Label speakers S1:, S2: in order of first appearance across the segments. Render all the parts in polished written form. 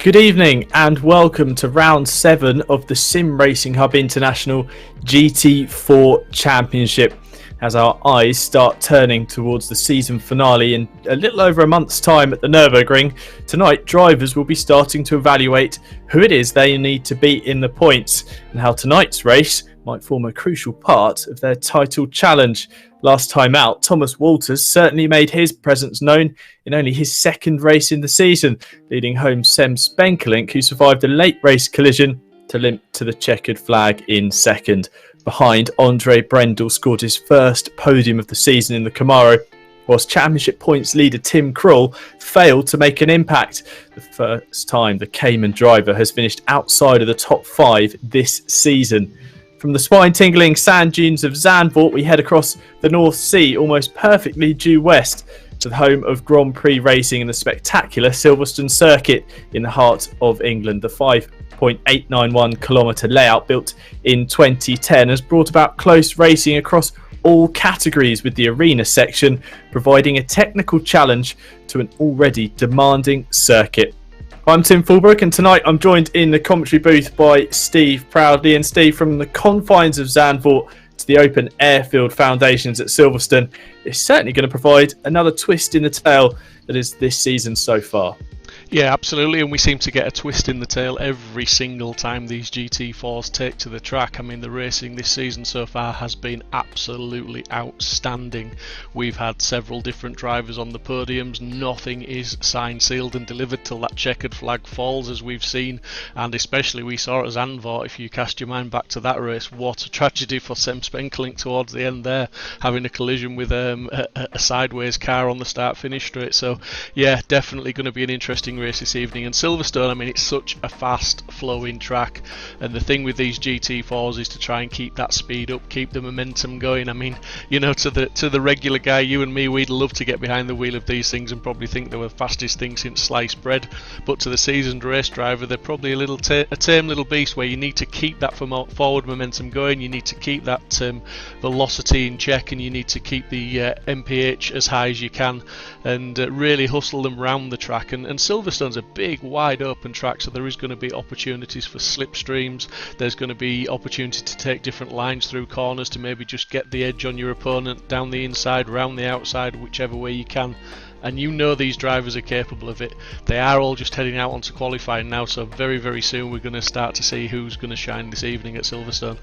S1: Good evening and welcome to round 7 of the Sim Racing Hub International GT4 Championship as our eyes start turning towards the season finale in a little over a month's time at the Nürburgring. Tonight, drivers will be starting to evaluate who it is they need to beat in the points and how tonight's race might form a crucial part of their title challenge. Last time out, Thomas Walters certainly made his presence known in only his second race in the season, leading home Sem Spenkelink, who survived a late race collision to limp to the checkered flag in second. Behind, Andre Brendel scored his first podium of the season in the Camaro, whilst championship points leader Tim Krul failed to make an impact. The first time the Cayman driver has finished outside of the top 5 this season. From the spine-tingling sand dunes of Zandvoort, we head across the North Sea, almost perfectly due west, to the home of Grand Prix racing in the spectacular Silverstone circuit in the heart of England. The 5.891 kilometre layout, built in 2010, has brought about close racing across all categories, with the arena section providing a technical challenge to an already demanding circuit. I'm Tim Fulbrook, and tonight I'm joined in the commentary booth by Steve Proudly. And Steve, from the confines of Zandvoort to the open airfield foundations at Silverstone, is certainly going to provide another twist in the tale that is this season so far.
S2: Yeah, absolutely, and we seem to get a twist in the tail every single time these GT4s take to the track. I mean, the racing this season so far has been absolutely outstanding. We've had several different drivers on the podiums. Nothing is signed, sealed and delivered till that checkered flag falls, as we've seen, and especially we saw at Zandvoort. If you cast your mind back to that race, what a tragedy for Sem Spenkelink towards the end there, having a collision with a sideways car on the start-finish straight. So yeah, definitely going to be an interesting race this evening. And Silverstone, I mean, it's such a fast flowing track, and the thing with these GT4s is to try and keep that speed up, keep the momentum going. I mean, you know, to the regular guy, you and me, we'd love to get behind the wheel of these things and probably think they were the fastest thing since sliced bread, but to the seasoned race driver, they're probably a tame little beast where you need to keep that forward momentum going, you need to keep that velocity in check, and you need to keep the MPH as high as you can, and really hustle them round the track. And Silverstone's a big, wide open track, so there is going to be opportunities for slipstreams. There's going to be opportunity to take different lines through corners to maybe just get the edge on your opponent down the inside, round the outside, whichever way you can. And you know these drivers are capable of it. They are all just heading out onto qualifying now, so very, very soon we're going to start to see who's going to shine this evening at Silverstone.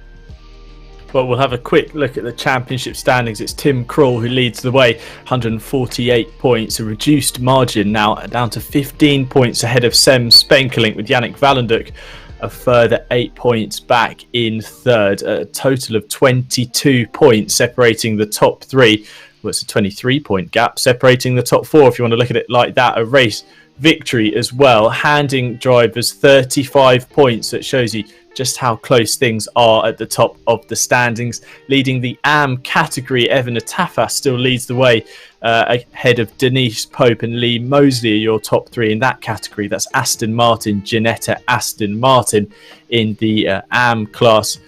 S1: Well, we'll have a quick look at the championship standings. It's Tim Krul who leads the way, 148 points, a reduced margin now down to 15 points ahead of Sem Spenkelink, with Yannick Valenduk a further 8 points back in third. A total of 22 points separating the top 3. Well, it's a 23-point gap separating the top 4, if you want to look at it like that. A race victory as well, handing drivers 35 points. That shows you just how close things are at the top of the standings. Leading the AM category, Evan Atafas still leads the way ahead of Denise Pope and Lee Mosley, your top 3 in that category. That's Aston Martin, Janetta Aston Martin in the AM class.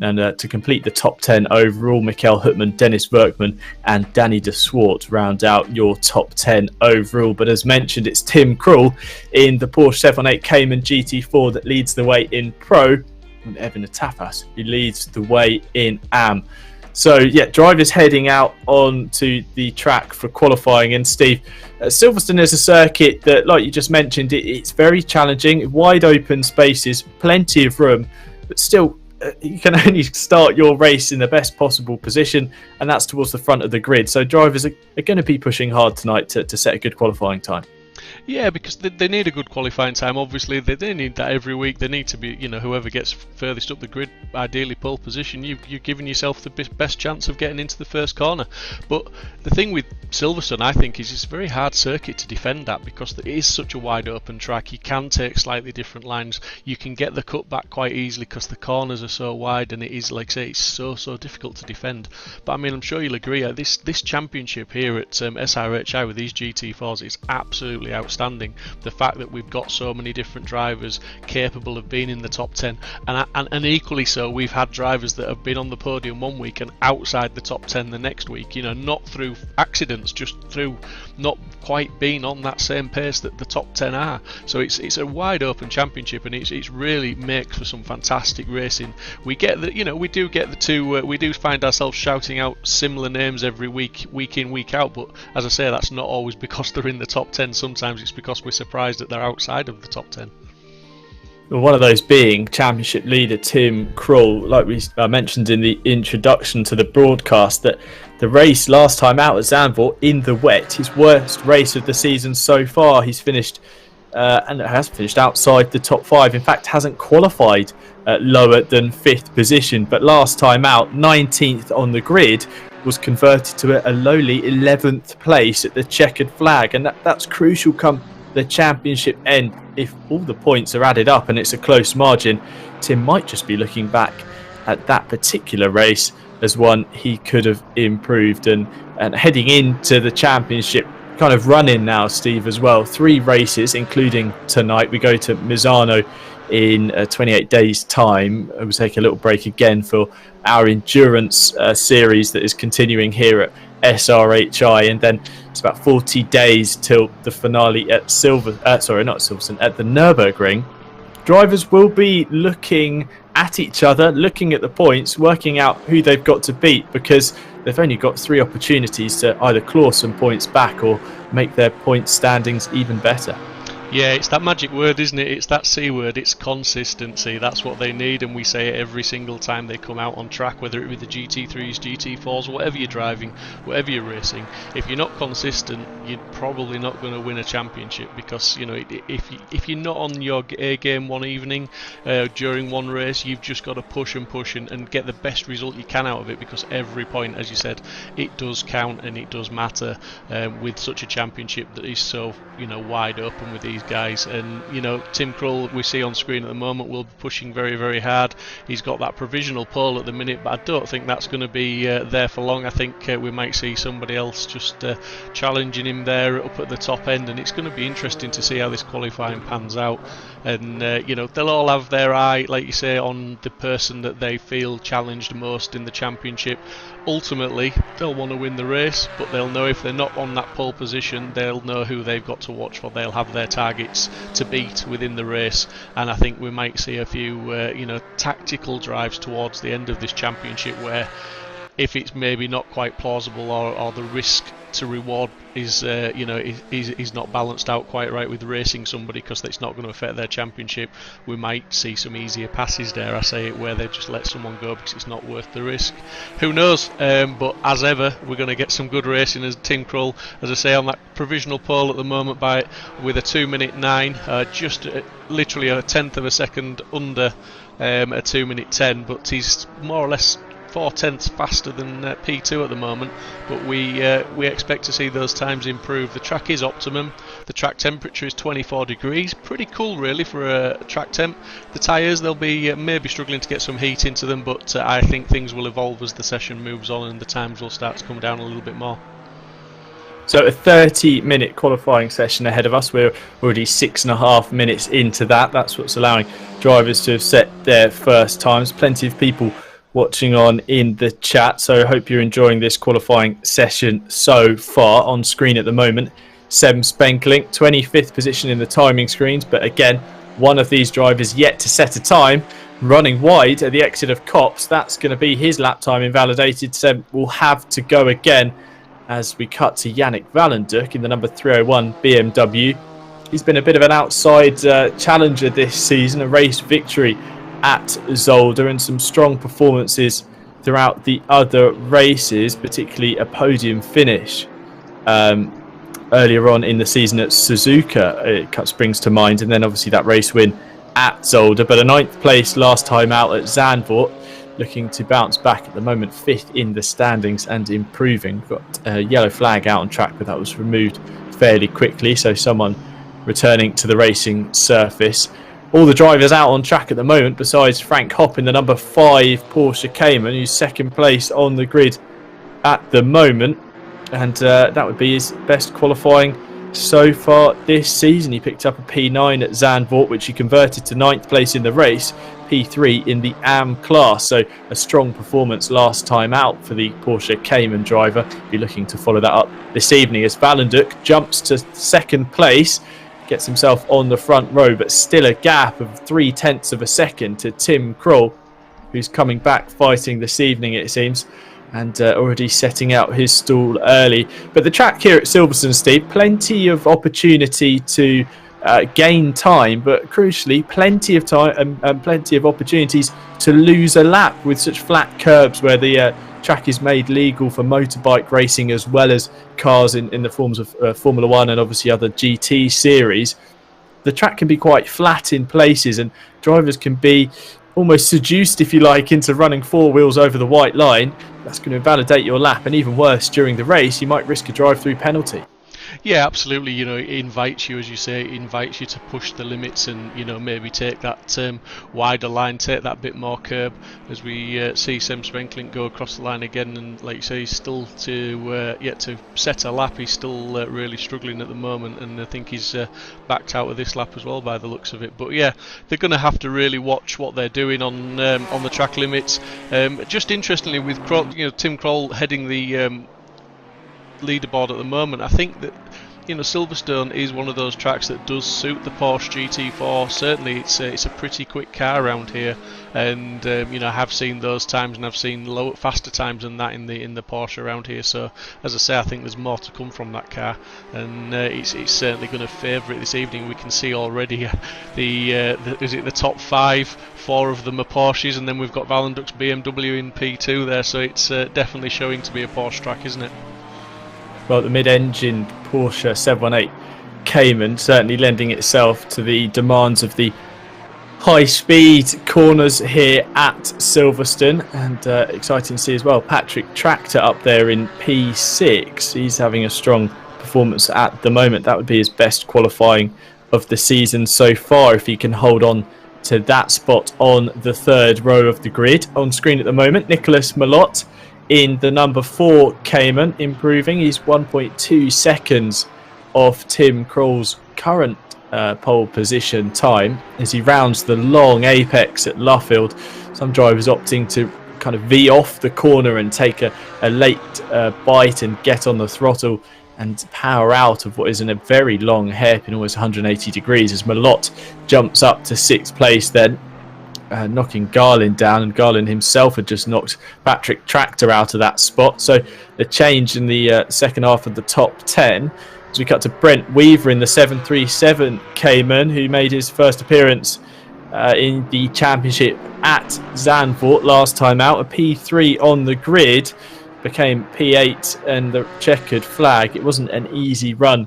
S1: And to complete the top 10 overall, Mikkel Hutman, Dennis Werkman and Danny de Swart round out your top 10 overall. But as mentioned, it's Tim Krul in the Porsche 718 Cayman GT4 that leads the way in Pro, and Evan Atafas who leads the way in AM. So yeah, drivers heading out onto the track for qualifying. And Steve, Silverstone is a circuit that, like you just mentioned, it's very challenging, wide open spaces, plenty of room, but still you can only start your race in the best possible position, and that's towards the front of the grid. So drivers are going to be pushing hard tonight to set a good qualifying time.
S2: Yeah, because they need a good qualifying time. Obviously, they need that every week. They need to be, you know, whoever gets furthest up the grid, ideally pole position, you're giving yourself the best chance of getting into the first corner. But the thing with Silverstone, I think, is it's a very hard circuit to defend that, because it is such a wide open track. You can take slightly different lines. You can get the cut back quite easily because the corners are so wide, and it is, like I say, it's so difficult to defend. But I mean, I'm sure you'll agree, this championship here at SRHI with these GT4s is absolutely absolutely outstanding. The fact that we've got so many different drivers capable of being in the top 10, and equally so, we've had drivers that have been on the podium one week and outside the top 10 the next week, you know, not through accidents, just through not quite being on that same pace that the top 10 are. So it's a wide open championship, and it's really makes for some fantastic racing. We get the, you know, we do find ourselves shouting out similar names every week in, week out, but as I say, that's not always because they're in the top 10. Sometimes it's because we're surprised that they're outside of the top 10.
S1: Well, one of those being championship leader Tim Krul. Like we mentioned in the introduction to the broadcast, that the race last time out at Zandvoort in the wet, his worst race of the season so far. He's finished and has finished outside the top 5. In fact, hasn't qualified lower than 5th position. But last time out, 19th on the grid, was converted to a lowly 11th place at the checkered flag. And that's crucial come the championship end. If all the points are added up and it's a close margin, Tim might just be looking back at that particular race as one he could have improved. And heading into the championship kind of running now, Steve, as well. 3 races, including tonight. We go to Misano in 28 days' time. We'll take a little break again for our endurance series that is continuing here at SRHI, and then it's about 40 days till the finale at at the Nürburgring. Drivers will be looking at each other, looking at the points, working out who they've got to beat, because they've only got 3 opportunities to either claw some points back or make their point standings even better.
S2: Yeah, it's that magic word, isn't it? It's that C word, it's consistency. That's what they need, and we say it every single time they come out on track, whether it be the GT3s, GT4s, whatever you're driving, whatever you're racing. If you're not consistent, you're probably not going to win a championship, because, you know, if you're not on your A game one evening during one race, you've just got to push and get the best result you can out of it, because every point, as you said, it does count and it does matter with such a championship that is so, you know, wide open with these guys. And, you know, Tim Krul, we see on screen at the moment, will be pushing very, very hard. He's got that provisional pole at the minute, but I don't think that's going to be there for long. I think we might see somebody else just challenging him there up at the top end, and it's going to be interesting to see how this qualifying pans out. And you know, they'll all have their eye, like you say, on the person that they feel challenged most in the championship. Ultimately, they'll want to win the race, but they'll know if they're not on that pole position, they'll know who they've got to watch for. They'll have their targets to beat within the race, and I think we might see a few you know, tactical drives towards the end of this championship, where if it's maybe not quite plausible, or the risk to reward is you know, is not balanced out quite right with racing somebody, because it's not going to affect their championship, we might see some easier passes, dare I say it, where they just let someone go because it's not worth the risk. Who knows? But as ever, we're going to get some good racing as Tim Krul, as I say, on that provisional pole at the moment with a 2:09, just literally a tenth of a second under a 2:10, but he's more or less 4/10 faster than P2 at the moment, but we expect to see those times improve. The track is optimum. The track temperature is 24 degrees, pretty cool really for a track temp. The tyres, they'll be maybe struggling to get some heat into them, but I think things will evolve as the session moves on and the times will start to come down a little bit more.
S1: So a 30-minute qualifying session ahead of us. We're already 6.5 minutes into that. That's what's allowing drivers to have set their first times. Plenty of people watching on in the chat, so I hope you're enjoying this qualifying session so far. On screen at the moment, Sem Spenkling, 25th position in the timing screens, but again, one of these drivers yet to set a time, running wide at the exit of Copse. That's going to be his lap time invalidated. Sem will have to go again as we cut to Yannick Valenduk in the number 301 BMW. He's been a bit of an outside challenger this season, a race victory at Zolder and some strong performances throughout the other races, particularly a podium finish earlier on in the season at Suzuka, it springs to mind, and then obviously that race win at Zolder. But a 9th place last time out at Zandvoort, looking to bounce back at the moment, 5th in the standings and improving. Got a yellow flag out on track, but that was removed fairly quickly, so someone returning to the racing surface. All the drivers out on track at the moment, besides Frank Hopp in the number 5 Porsche Cayman, who's second place on the grid at the moment. And that would be his best qualifying so far this season. He picked up a P9 at Zandvoort, which he converted to 9th place in the race, P3 in the AM class. So a strong performance last time out for the Porsche Cayman driver. Be looking to follow that up this evening as Valenduk jumps to 2nd place, gets himself on the front row, but still a gap of 0.3 of a second to Tim Krul, who's coming back fighting this evening, it seems, and already setting out his stall early. But the track here at Silverstone, Steve, plenty of opportunity to gain time, but crucially, plenty of time and plenty of opportunities to lose a lap with such flat curbs where the track is made legal for motorbike racing as well as cars in the forms of Formula 1 and obviously other GT series. The track can be quite flat in places and drivers can be almost seduced, if you like, into running 4 wheels over the white line. That's going to invalidate your lap, and even worse, during the race, you might risk a drive-through penalty.
S2: Yeah, absolutely. You know, it invites you, as you say, it invites you to push the limits and, you know, maybe take that wider line, take that bit more curb, as we see Sam Spenklink go across the line again. And like you say, he's still yet to set a lap. He's still really struggling at the moment, and I think he's backed out of this lap as well by the looks of it. But yeah, they're going to have to really watch what they're doing on the track limits. Just interestingly, with Kroll, you know, Tim Kroll heading the leaderboard at the moment, I think that, you know, Silverstone is one of those tracks that does suit the Porsche GT4. Certainly it's a pretty quick car around here, and you know, I have seen those times, and I've seen faster times than that in the Porsche around here. So as I say, I think there's more to come from that car, and it's certainly going to favour it this evening. We can see already the top 5, 4 of them are Porsches, and then we've got Valenduk's BMW in P2 there, so it's definitely showing to be a Porsche track, isn't it?
S1: Well, the mid-engine Porsche 718 Cayman certainly lending itself to the demands of the high-speed corners here at Silverstone, and exciting to see as well Patrick Tractor up there in P6. He's having a strong performance at the moment. That would be his best qualifying of the season so far if he can hold on to that spot on the 3rd row of the grid. On screen at the moment, Nicolas Malott in the number 4 Cayman, improving. He's 1.2 seconds off Tim Krul's current pole position time as he rounds the long apex at Luffield. Some drivers opting to kind of V off the corner and take a late bite and get on the throttle and power out of what is in a very long hairpin, almost 180 degrees, as Malott jumps up to 6th place then, knocking Garlin down, and Garlin himself had just knocked Patrick Tractor out of that spot. So the change in the second half of the top 10 as we cut to Brent Weaver in the 737 Cayman, who made his first appearance in the championship at Zandvoort last time out. A P3 on the grid, became P8 and the checkered flag. It wasn't an easy run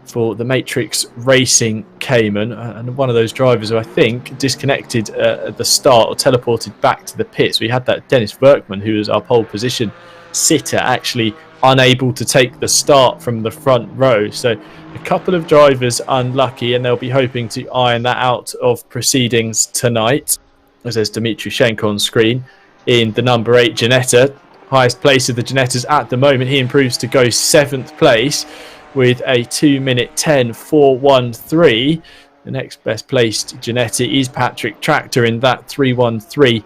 S1: for the Matrix Racing Cayman, and one of those drivers who I think disconnected at the start or teleported back to the pits. We had that Dennis Workman, who was our pole position sitter, actually unable to take the start from the front row. So a couple of drivers unlucky, and they'll be hoping to iron that out of proceedings tonight. As there's Dmitry Schenko on screen in the number 8 Ginetta, highest place of the Ginettas at the moment. He improves to go 7th place with a 2-minute 10.413. The next best placed Ginetta is Patrick Tractor in that 313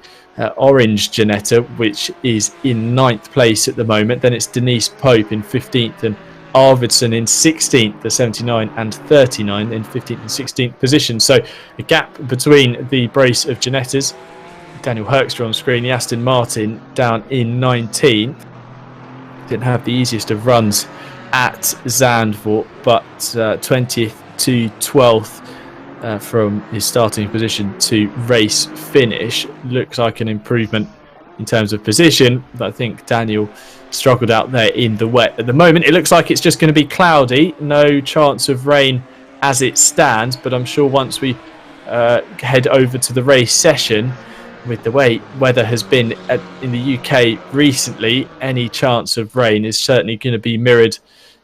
S1: orange Ginetta, which is in 9th place at the moment. Then it's Denise Pope in 15th and Arvidsson in 16th, the 79 and 39 in 15th and 16th position. So a gap between the brace of Ginettas. Daniel Herkstra on screen, the Aston Martin down in 19th. Didn't have the easiest of runs at Zandvoort, but 20th to 12th from his starting position to race finish. Looks like an improvement in terms of position, but I think Daniel struggled out there in the wet. At the moment, it looks like it's just going to be cloudy. No chance of rain as it stands, but I'm sure once we head over to the race session, with the way weather has been in the UK recently, any chance of rain is certainly going to be mirrored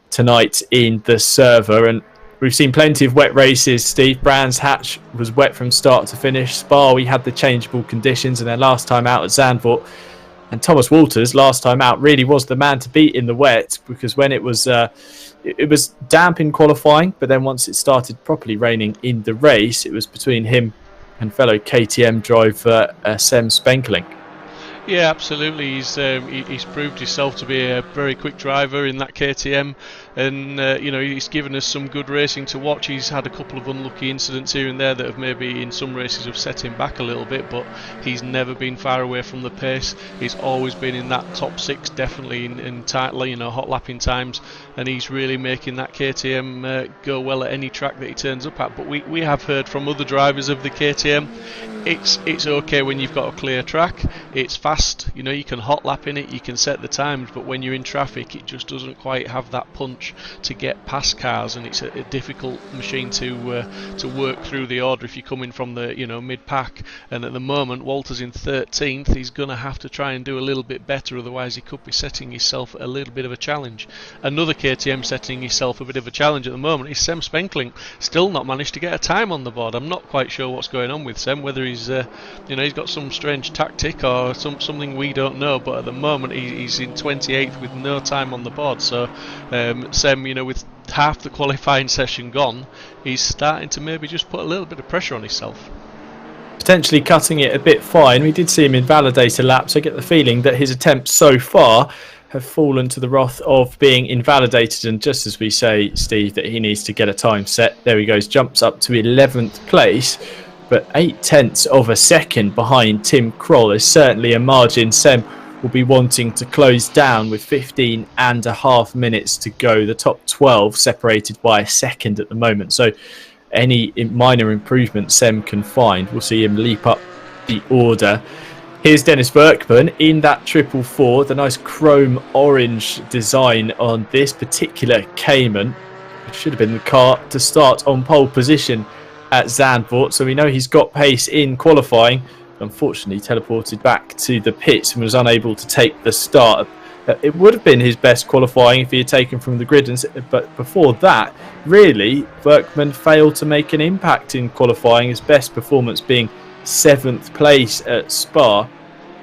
S1: tonight in the server. And we've seen plenty of wet races, Steve. Brands Hatch was wet from start to finish. Spa, we had the changeable conditions, and then last time out at Zandvoort, And Thomas Walters, last time out, really was the man to beat in the wet, because when it was damp in qualifying, but then once it started properly raining in the race, it was between him and fellow KTM driver Sem Spenkelink.
S2: Yeah, absolutely. He's proved himself to be a very quick driver in that KTM, and he's given us some good racing to watch. He's had a couple of unlucky incidents here and there that have maybe in some races have set him back a little bit, but he's never been far away from the pace. He's always been in that top six, definitely in tight, hot lapping times, and he's really making that KTM go well at any track that he turns up at. But we have heard from other drivers of the KTM, it's okay when you've got a clear track, it's fast, you can hot lap in it, you can set the times, but when you're in traffic it just doesn't quite have that punch to get past cars, and it's a difficult machine to work through the order if you're coming from the mid-pack. And at the moment Walter's in 13th, he's going to have to try and do a little bit better, otherwise he could be setting himself a little bit of a challenge. Another KTM setting himself a bit of a challenge at the moment is Sem Spenkelink, still not managed to get a time on the board. I'm not quite sure what's going on with Sem, whether he's got some strange tactic or something we don't know, but at the moment he's in 28th with no time on the board. So Sem, with half the qualifying session gone, he's starting to maybe just put a little bit of pressure on himself.
S1: Potentially cutting it a bit fine. We did see him invalidate a lap, so I get the feeling that his attempts so far have fallen to the wrath of being invalidated, and just as we say, Steve, that he needs to get a time set. There he goes, jumps up to 11th place, but 0.8 of a second behind Tim Kroll. Is certainly a margin Sem will be wanting to close down with 15.5 minutes to go. The top 12 separated by a second at the moment, so any minor improvement Sem can find, we'll see him leap up the order. Here's Dennis Berkman in that 444, the nice chrome orange design on this particular Cayman. It should have been the car to start on pole position at Zandvoort, so we know he's got pace in qualifying. Unfortunately teleported back to the pits and was unable to take the start. It would have been his best qualifying if he had taken from the grid, but before that, really, Berkman failed to make an impact in qualifying, his best performance being 7th place at Spa.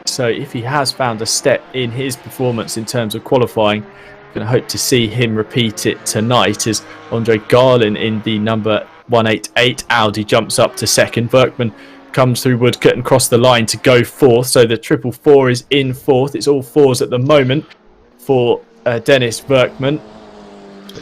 S1: So if he has found a step in his performance in terms of qualifying, I'm going to hope to see him repeat it tonight, as Andre Garlin in the number 188 Audi jumps up to second. Berkman comes through Woodcote and cross the line to go fourth, so the 444 is in fourth. It's all fours at the moment for Dennis Berkman.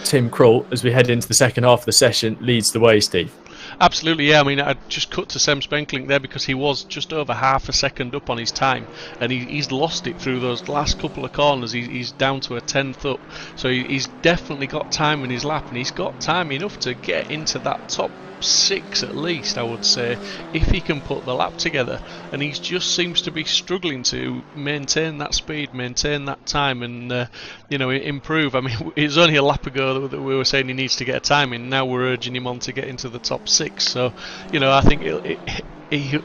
S1: Tim Kroll, as we head into the second half of the session, leads the way, Steve.
S2: Absolutely, yeah. I mean, I just cut to Sem Spenkelink there because he was just over half a second up on his time, and he's lost it through those last couple of corners. He's down to a 10th up, so he's definitely got time in his lap, and he's got time enough to get into that top 6 at least, I would say, if he can put the lap together. And he just seems to be struggling to maintain that speed, maintain that time, and improve. I mean, it was only a lap ago that we were saying he needs to get a time in. Now we're urging him on to get into the top 6. So I think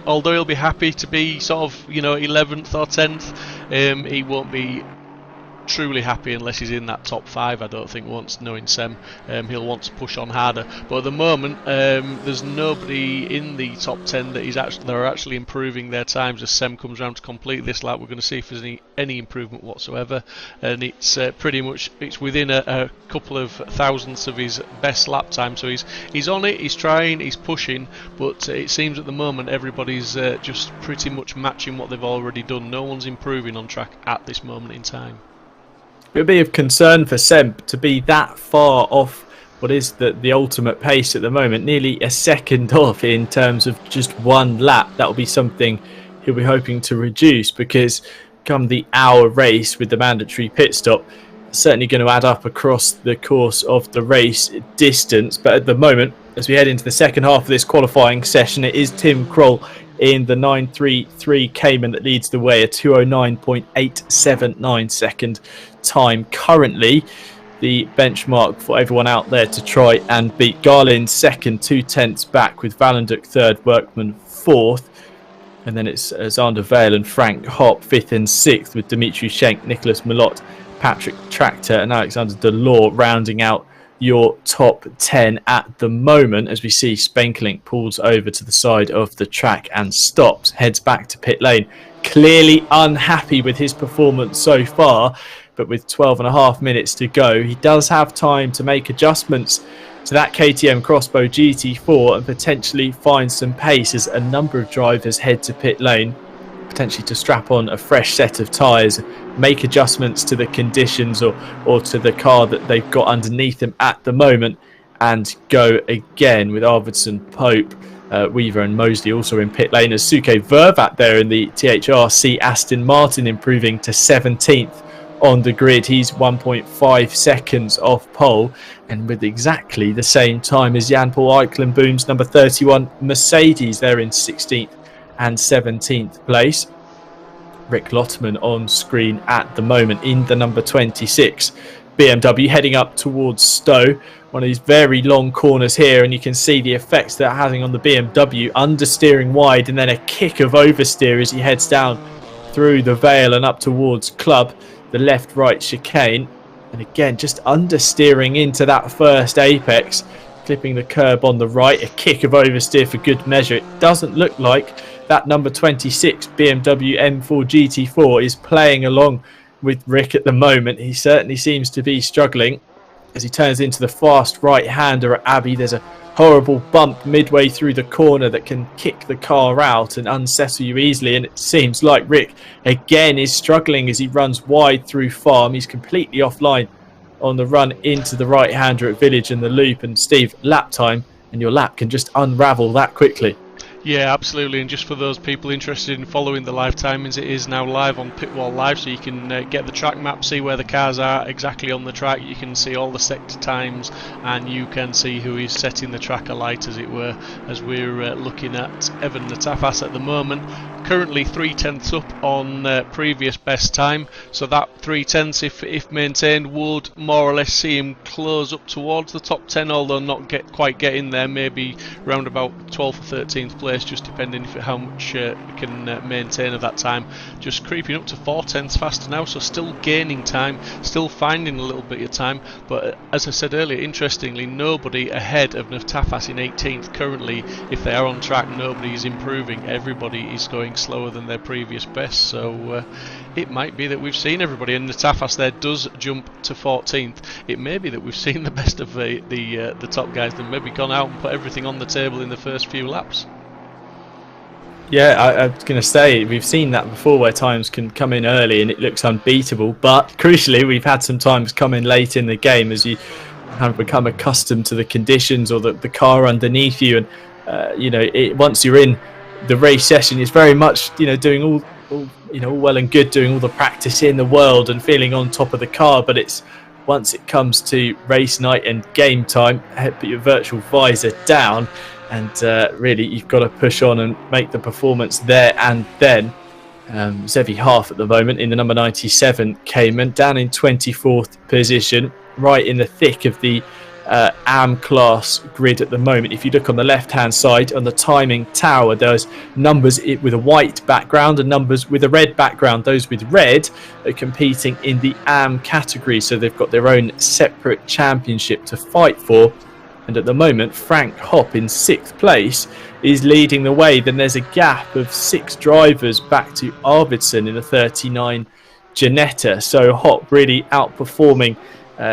S2: although he'll be happy to be sort of 11th or 10th, he won't be truly happy unless he's in that top 5. I don't think, once knowing Sem, he'll want to push on harder. But at the moment, there's nobody in the top 10 that are actually improving their times. As Sem comes round to complete this lap, we're going to see if there's any improvement whatsoever, and it's pretty much within a couple of thousandths of his best lap time. So he's on it, he's trying, he's pushing, but it seems at the moment everybody's just pretty much matching what they've already done. No one's improving on track at this moment in time.
S1: It would be of concern for Sem to be that far off what is the ultimate pace at the moment, nearly a second off in terms of just one lap. That will be something he'll be hoping to reduce, because come the hour race with the mandatory pit stop, it's certainly going to add up across the course of the race distance. But at the moment, as we head into the second half of this qualifying session, it is Tim Kroll in the 933 Cayman that leads the way, a 209.879 second time currently, the benchmark for everyone out there to try and beat. Garlin second, 0.2 back, with Valenduc third, Berkman fourth, and then it's Xander Vale and Frank Hopp 5th and 6th, with Dimitri Schenk, Nicholas Milot, Patrick Tractor and Alexander Delors rounding out your top 10 at the moment, as we see Spenkelink pulls over to the side of the track and stops, heads back to pit lane, clearly unhappy with his performance so far. But with 12 and a half minutes to go, he does have time to make adjustments to that KTM Crossbow GT4 and potentially find some pace as a number of drivers head to pit lane, potentially to strap on a fresh set of tyres, make adjustments to the conditions or to the car that they've got underneath them at the moment, and go again with Arvidsson, Pope, Weaver and Mosley also in pit lane, as Suke Vervat there in the THRC Aston Martin improving to 17th on the grid. He's 1.5 seconds off pole, and with exactly the same time as Jan-Paul Eikelenboom's number 31 Mercedes. They're in 16th and 17th place. Rick Lottman on screen at the moment in the number 26 BMW, heading up towards Stowe. One of these very long corners here, and you can see the effects they're having on the BMW. Understeering wide and then a kick of oversteer as he heads down through the Vale and up towards Club, the left-right chicane. And again, just understeering into that first apex, clipping the curb on the right. A kick of oversteer for good measure. It doesn't look like that number 26 BMW M4 GT4 is playing along with Rick at the moment. He certainly seems to be struggling as he turns into the fast right-hander at Abbey. There's a horrible bump midway through the corner that can kick the car out and unsettle you easily, and it seems like Rick again is struggling as he runs wide through Farm. He's completely offline on the run into the right-hander at Village and the loop. And Steve, lap time, and your lap can just unravel that quickly.
S2: Yeah, absolutely. And just for those people interested in following the live timings, it is now live on Pitwall Live, so you can get the track map, see where the cars are exactly on the track. You can see all the sector times, and you can see who is setting the track alight, as it were, as we're looking at Evan Natafas at the moment. Currently 3/10 up on previous best time, so that 3/10, if maintained, would more or less see him close up towards the top 10, although not quite get in there, maybe round about 12th or 13th place, just depending how much he can maintain at that time. Just creeping up to 4/10 faster now, so still gaining time, still finding a little bit of time, but as I said earlier, interestingly, nobody ahead of Natafas in 18th currently. If they are on track, nobody is improving, everybody is going slower than their previous best, so it might be that we've seen everybody, and Natafas there does jump to 14th. It may be that we've seen the best of the top guys, that maybe gone out and put everything on the table in the first few laps.
S1: Yeah, I was going to say, we've seen that before where times can come in early and it looks unbeatable, but crucially we've had some times come in late in the game as you kind of become accustomed to the conditions or the car underneath you, and once you're in the race session, it's very much doing all well and good, doing all the practice in the world and feeling on top of the car, but it's once it comes to race night and game time, put your virtual visor down, and really you've got to push on and make the performance there and then. Zevi Half at the moment in the number 97 Cayman, down in 24th position, right in the thick of the AM class grid at the moment. If you look on the left hand side on the timing tower, there's numbers with a white background and numbers with a red background. Those with red are competing in the AM category, so they've got their own separate championship to fight for. And at the moment, Frank Hopp in 6th place is leading the way. Then there's a gap of 6 drivers back to Arvidsson in the 39 Ginetta. So Hopp really outperforming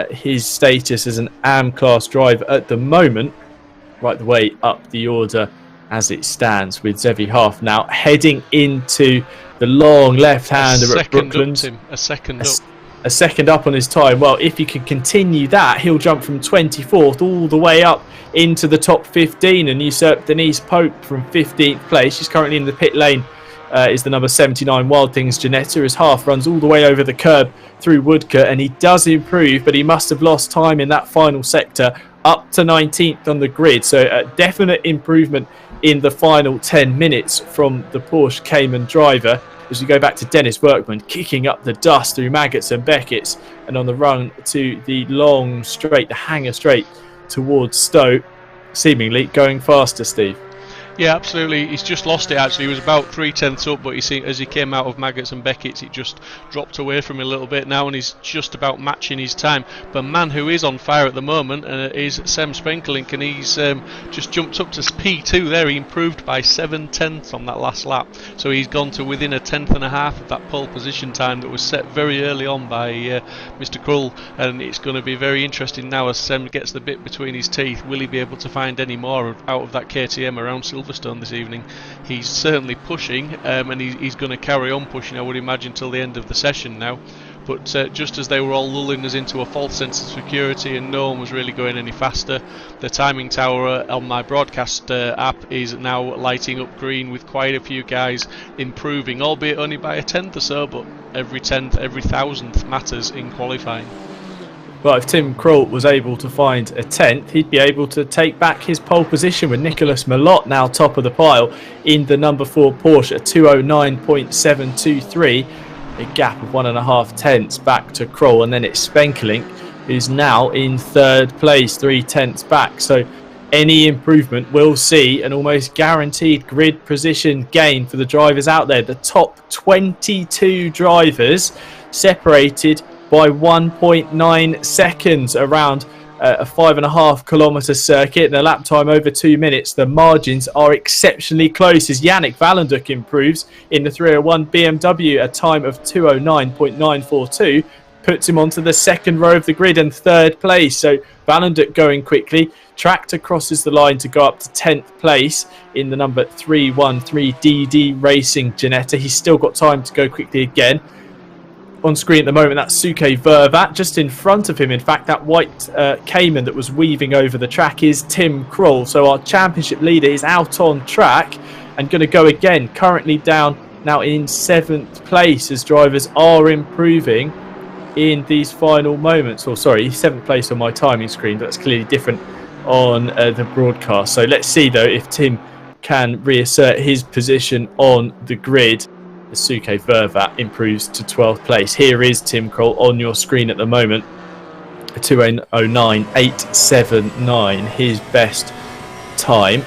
S1: his status as an AM class driver at the moment, right the way up the order as it stands, with Zevi Half now heading into the long left-hander at Brooklands. A second up on his time. Well, if he can continue that, he'll jump from 24th all the way up into the top 15 and usurp Denise Pope from 15th place. She's currently in the pit lane. Is the number 79 Wild Things Ginetta, as Half runs all the way over the curb through Woodcote, and he does improve, but he must have lost time in that final sector, up to 19th on the grid. So a definite improvement in the final 10 minutes from the Porsche Cayman driver. As we go back to Dennis Workman, kicking up the dust through Maggots and Beckett's, and on the run to the long straight, the hanger straight towards Stowe, seemingly going faster, Steve.
S2: Yeah, absolutely. He's just lost it actually. He was about 3/10 up, but as he came out of Maggots and Beckett's, it just dropped away from him a little bit now, and he's just about matching his time. But man who is on fire at the moment is Sam Spenkelink, and he's just jumped up to P2 there. He improved by 7/10 on that last lap, so he's gone to within a tenth and a half of that pole position time that was set very early on by Mr. Krull, and it's going to be very interesting now as Sam gets the bit between his teeth. Will he be able to find any more out of that KTM around Silverstone this evening? He's certainly pushing, and he's going to carry on pushing, I would imagine, till the end of the session now. But just as they were all lulling us into a false sense of security and no one was really going any faster, the timing tower on my broadcast app is now lighting up green with quite a few guys improving, albeit only by a tenth or so, but every tenth, every thousandth matters in qualifying.
S1: Well, if Tim Krull was able to find a 10th, he'd be able to take back his pole position with Nicolas Malott now top of the pile in the number 4 Porsche at 209.723. A gap of 1.5 tenths back to Krull, and then it's Spenkelink who's now in 3rd place, 3 tenths back. So any improvement will see an almost guaranteed grid position gain for the drivers out there. The top 22 drivers separated by 1.9 seconds around a 5.5 kilometre circuit and a lap time over 2 minutes. The margins are exceptionally close as Yannick Valenduk improves in the 301 BMW, a time of 209.942, puts him onto the 2nd row of the grid and 3rd place. So Valenduk going quickly. Tractor crosses the line to go up to 10th place in the number 313DD Racing Ginetta. He's still got time to go quickly again. On screen at the moment, that's Suke Vervat. Just in front of him, in fact, that white Cayman that was weaving over the track is Tim Krull. So our championship leader is out on track and going to go again. Currently down now in 7th place as drivers are improving in these final moments. Or sorry, 7th place on my timing screen, but that's clearly different on the broadcast. So let's see though if Tim can reassert his position on the grid. The Suke Vervat improves to 12th place. Here is Tim Krull on your screen at the moment. 209.879, his best time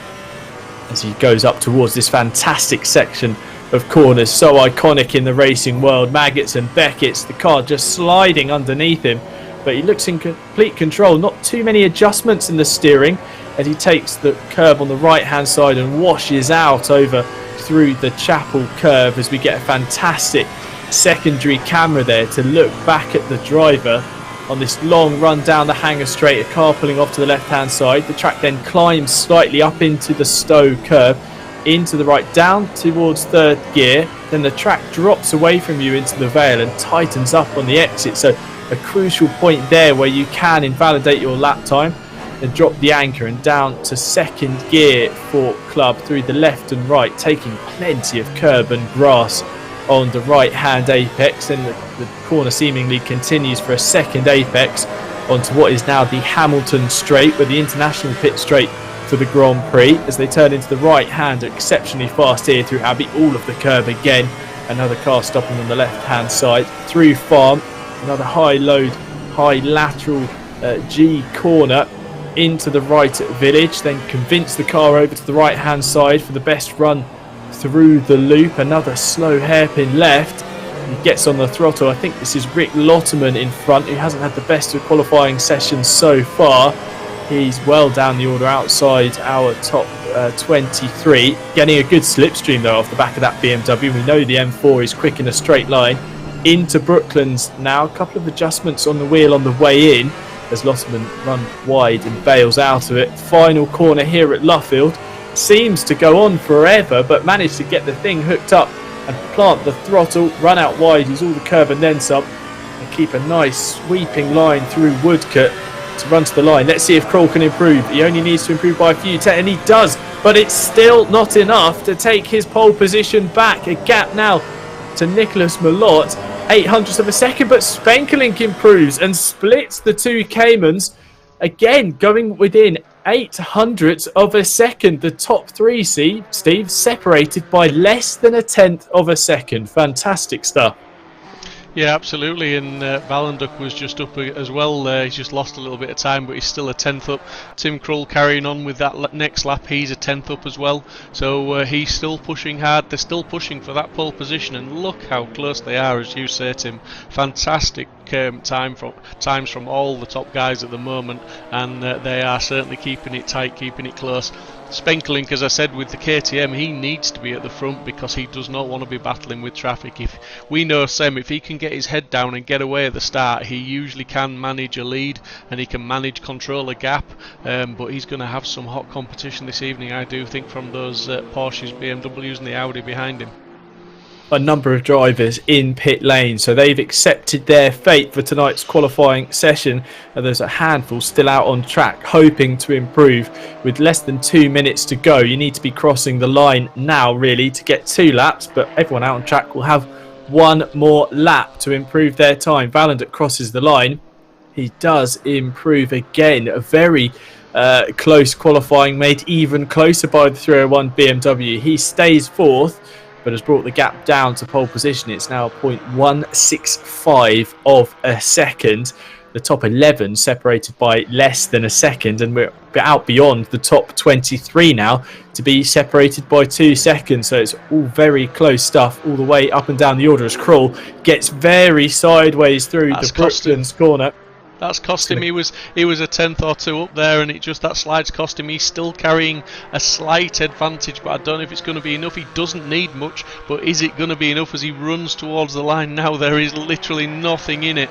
S1: as he goes up towards this fantastic section of corners, so iconic in the racing world. Maggots and Beckett's, the car just sliding underneath him, but he looks in complete control. Not too many adjustments in the steering as he takes the curb on the right hand side and washes out over through the Chapel curve as we get a fantastic secondary camera there to look back at the driver on this long run down the Hanger Straight, a car pulling off to the left hand side. The track then climbs slightly up into the Stowe curve, into the right, down towards 3rd gear, then the track drops away from you into the Vale and tightens up on the exit. So a crucial point there where you can invalidate your lap time and drop the anchor and down to 2nd gear for Club through the left and right, taking plenty of curb and grass on the right hand apex. Then the corner seemingly continues for a 2nd apex onto what is now the Hamilton Straight, with the international pit straight for the Grand Prix as they turn into the right hand exceptionally fast here through Abbey. All of the curb again, another car stopping on the left hand side through Farm, another high load, high lateral G corner into the right at Village, then convince the car over to the right hand side for the best run through the loop. Another slow hairpin left, he gets on the throttle. I think this is Rick Lotterman in front, who hasn't had the best of qualifying sessions so far. He's well down the order outside our top 23, getting a good slipstream though off the back of that BMW. We know the M4 is quick in a straight line into Brooklands now. A couple of adjustments on the wheel on the way in as Lotterman runs wide and bails out of it. Final corner here at Luffield. Seems to go on forever, but managed to get the thing hooked up and plant the throttle, run out wide, use all the curb and then some, and keep a nice sweeping line through Woodcote to run to the line. Let's see if Krull can improve. He only needs to improve by a few and he does, but it's still not enough to take his pole position back. A gap now to Nicolas Malott, 0.08 of a second, but Spenkelink improves and splits the two Caymans, again going within 0.08 of a second. The top three, see, Steve, separated by less than 0.1 of a second. Fantastic stuff.
S2: Yeah, absolutely. And Valenduk was just up as well. He's just lost a little bit of time, but he's still a tenth up. Tim Krull carrying on with that next lap. He's a tenth up as well. So he's still pushing hard. They're still pushing for that pole position. And look how close they are, as you say, Tim. Fantastic times from all the top guys at the moment, and they are certainly keeping it tight, keeping it close. Spenkelink, as I said, with the KTM, he needs to be at the front because he does not want to be battling with traffic. If we know Sem, if he can get his head down and get away at the start, he usually can manage a lead and he can control a gap, but he's going to have some hot competition this evening, I do think, from those Porsches, BMWs and the Audi behind him.
S1: A number of drivers in pit lane, so they've accepted their fate for tonight's qualifying session, and there's a handful still out on track hoping to improve. With less than 2 minutes to go, you need to be crossing the line now really to get 2 laps, but everyone out on track will have 1 more lap to improve their time. Valenduk crosses the line, he does improve again. A very close qualifying, made even closer by the 301 BMW. He stays 4th, but has brought the gap down to pole position. It's now 0.165 of a second. The top 11 separated by less than a second, and we're out beyond the top 23 now to be separated by 2 seconds. So it's all very close stuff all the way up and down the order as Krull gets very sideways through the Brooklands corner.
S2: That's cost him. He was a tenth or two up there, and that slide's cost him. He's still carrying a slight advantage, but I don't know if it's going to be enough. He doesn't need much, but is it going to be enough as he runs towards the line now? There is literally nothing in it,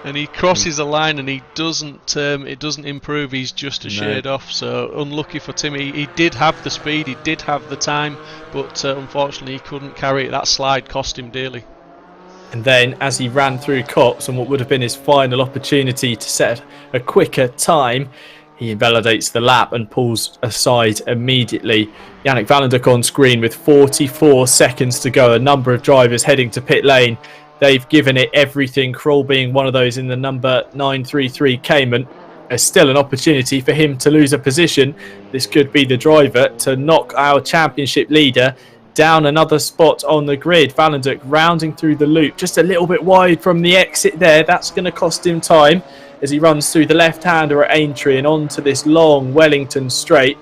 S2: and he crosses the line, and he doesn't. It doesn't improve. He's just a shade off. So unlucky for Tim. He did have the speed, he did have the time, but unfortunately he couldn't carry it. That slide cost him dearly.
S1: And then as he ran through Cops on what would have been his final opportunity to set a quicker time, he invalidates the lap and pulls aside immediately. Yannick Valenduk on screen with 44 seconds to go. A number of drivers heading to pit lane. They've given it everything, Krull being one of those in the number 933 Cayman. There's still an opportunity for him to lose a position. This could be the driver to knock our championship leader down another spot on the grid. Valenduk rounding through the loop, just a little bit wide from the exit there. That's going to cost him time as he runs through the left-hander at Aintree and onto this long Wellington straight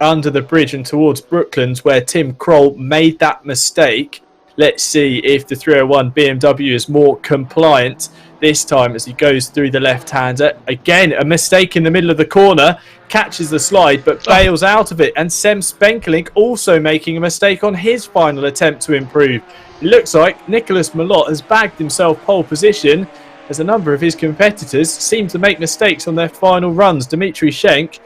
S1: under the bridge and towards Brooklands, where Tim Krull made that mistake. Let's see if the 301 BMW is more compliant this time as he goes through the left-hander. Again, a mistake in the middle of the corner, catches the slide but bails out of it. And Sem Spenkelink also making a mistake on his final attempt to improve. It looks like Nicholas Malott has bagged himself pole position as a number of his competitors seem to make mistakes on their final runs. Dimitri Schenk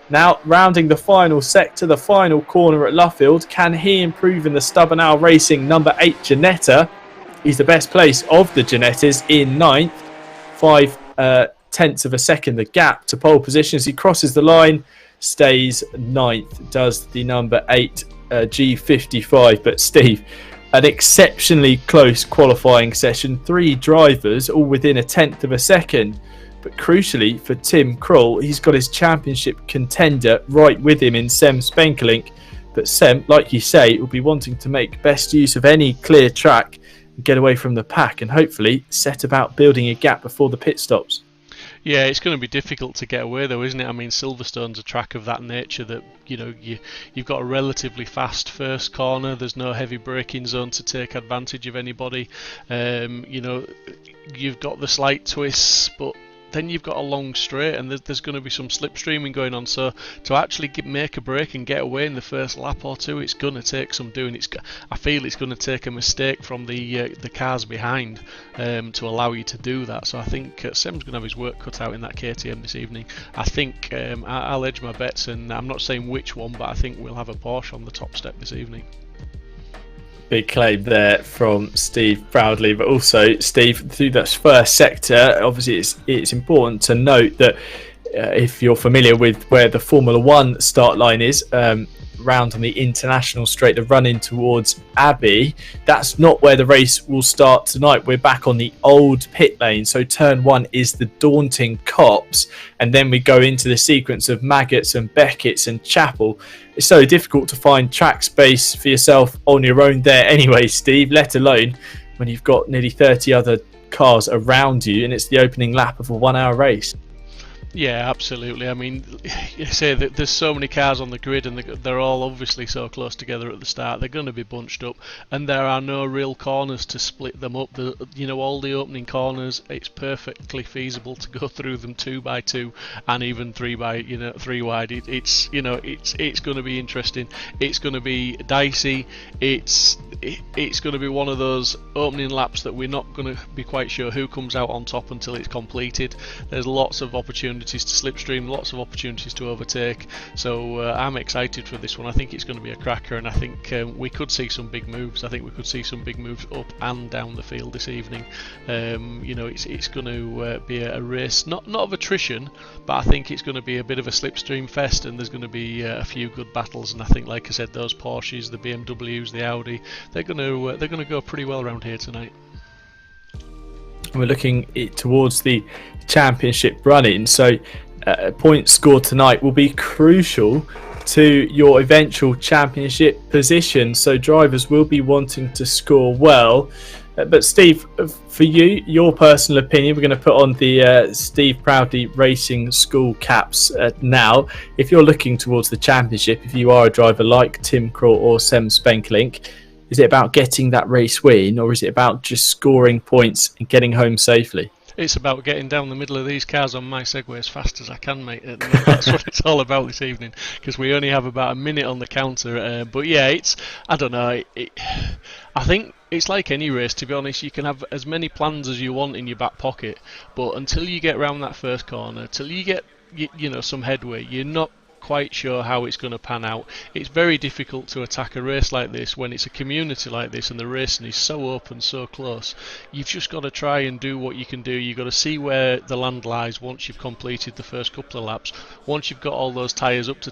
S1: now rounding the final sector, the final corner at Luffield. Can he improve in the Stubborn Owl Racing number 8 Ginetta? He's the best place of the Ginettas in 9th. 5/10 of a second the gap to pole position as he crosses the line, stays 9th, does the number 8 G55. But Steve, an exceptionally close qualifying session. 3 drivers all within 1/10 of a second. But crucially for Tim Krull, he's got his championship contender right with him in Sem Spenkelink. But Sem, like you say, will be wanting to make best use of any clear track, get away from the pack, and hopefully set about building a gap before the pit stops.
S2: Yeah, it's going to be difficult to get away though, isn't it? I mean, Silverstone's a track of that nature that, you've got a relatively fast first corner. There's no heavy braking zone to take advantage of anybody. You've got the slight twists, but then you've got a long straight, and there's going to be some slipstreaming going on. So to actually make a break and get away in the first lap or two, it's going to take some doing. I feel it's going to take a mistake from the cars behind to allow you to do that. So I think Sem's going to have his work cut out in that KTM this evening. I think I'll edge my bets, and I'm not saying which one, but I think we'll have a Porsche on the top step this evening.
S1: Big claim there from Steve Proudly, but also Steve, through that first sector, obviously it's important to note that if you're familiar with where the Formula 1 start line is, round on the international straight, the run in towards Abbey, that's not where the race will start tonight. We're back on the old pit lane, so turn 1 is the daunting Cops, and then we go into the sequence of Maggots and Beckett's and Chapel. It's so difficult to find track space for yourself on your own there anyway, Steve, let alone when you've got nearly 30 other cars around you and it's the opening lap of a 1 hour race.
S2: Yeah, absolutely. I mean, you say that there's so many cars on the grid and they're all obviously so close together at the start. They're going to be bunched up, and there are no real corners to split them up. All the opening corners, it's perfectly feasible to go through them 2 by 2 and even 3 wide. It's going to be interesting. It's going to be dicey. It's going to be one of those opening laps that we're not going to be quite sure who comes out on top until it's completed. There's lots of opportunities to slipstream, lots of opportunities to overtake, so I'm excited for this one. I think it's going to be a cracker, and I think we could see some big moves. I think we could see some big moves up and down the field this evening. It's going to be a race not of attrition, but I think it's going to be a bit of a slipstream fest, and there's going to be a few good battles. And I think, like I said, those Porsches, the BMWs, the Audi, they're going to go pretty well around here tonight.
S1: We're looking towards the championship run-in, so points scored tonight will be crucial to your eventual championship position, so drivers will be wanting to score well. But Steve, for you, your personal opinion, we're going to put on the Steve Proudly Racing School caps now. If you're looking towards the championship, if you are a driver like Tim Krul or Sem Spenkelink, is it about getting that race win, or is it about just scoring points and getting home safely?
S2: It's about getting down the middle of these cars on my Segway as fast as I can, mate. And that's what it's all about this evening, because we only have about a minute on the counter. But yeah, I don't know. I think it's like any race, to be honest. You can have as many plans as you want in your back pocket, but until you get round that first corner, till you get some headway, you're not quite sure how it's going to pan out. It's very difficult to attack a race like this when it's a community like this and the racing is so open, so close. You've just got to try and do what you can do. You've got to see where the land lies once you've completed the first couple of laps. Once you've got all those tyres up to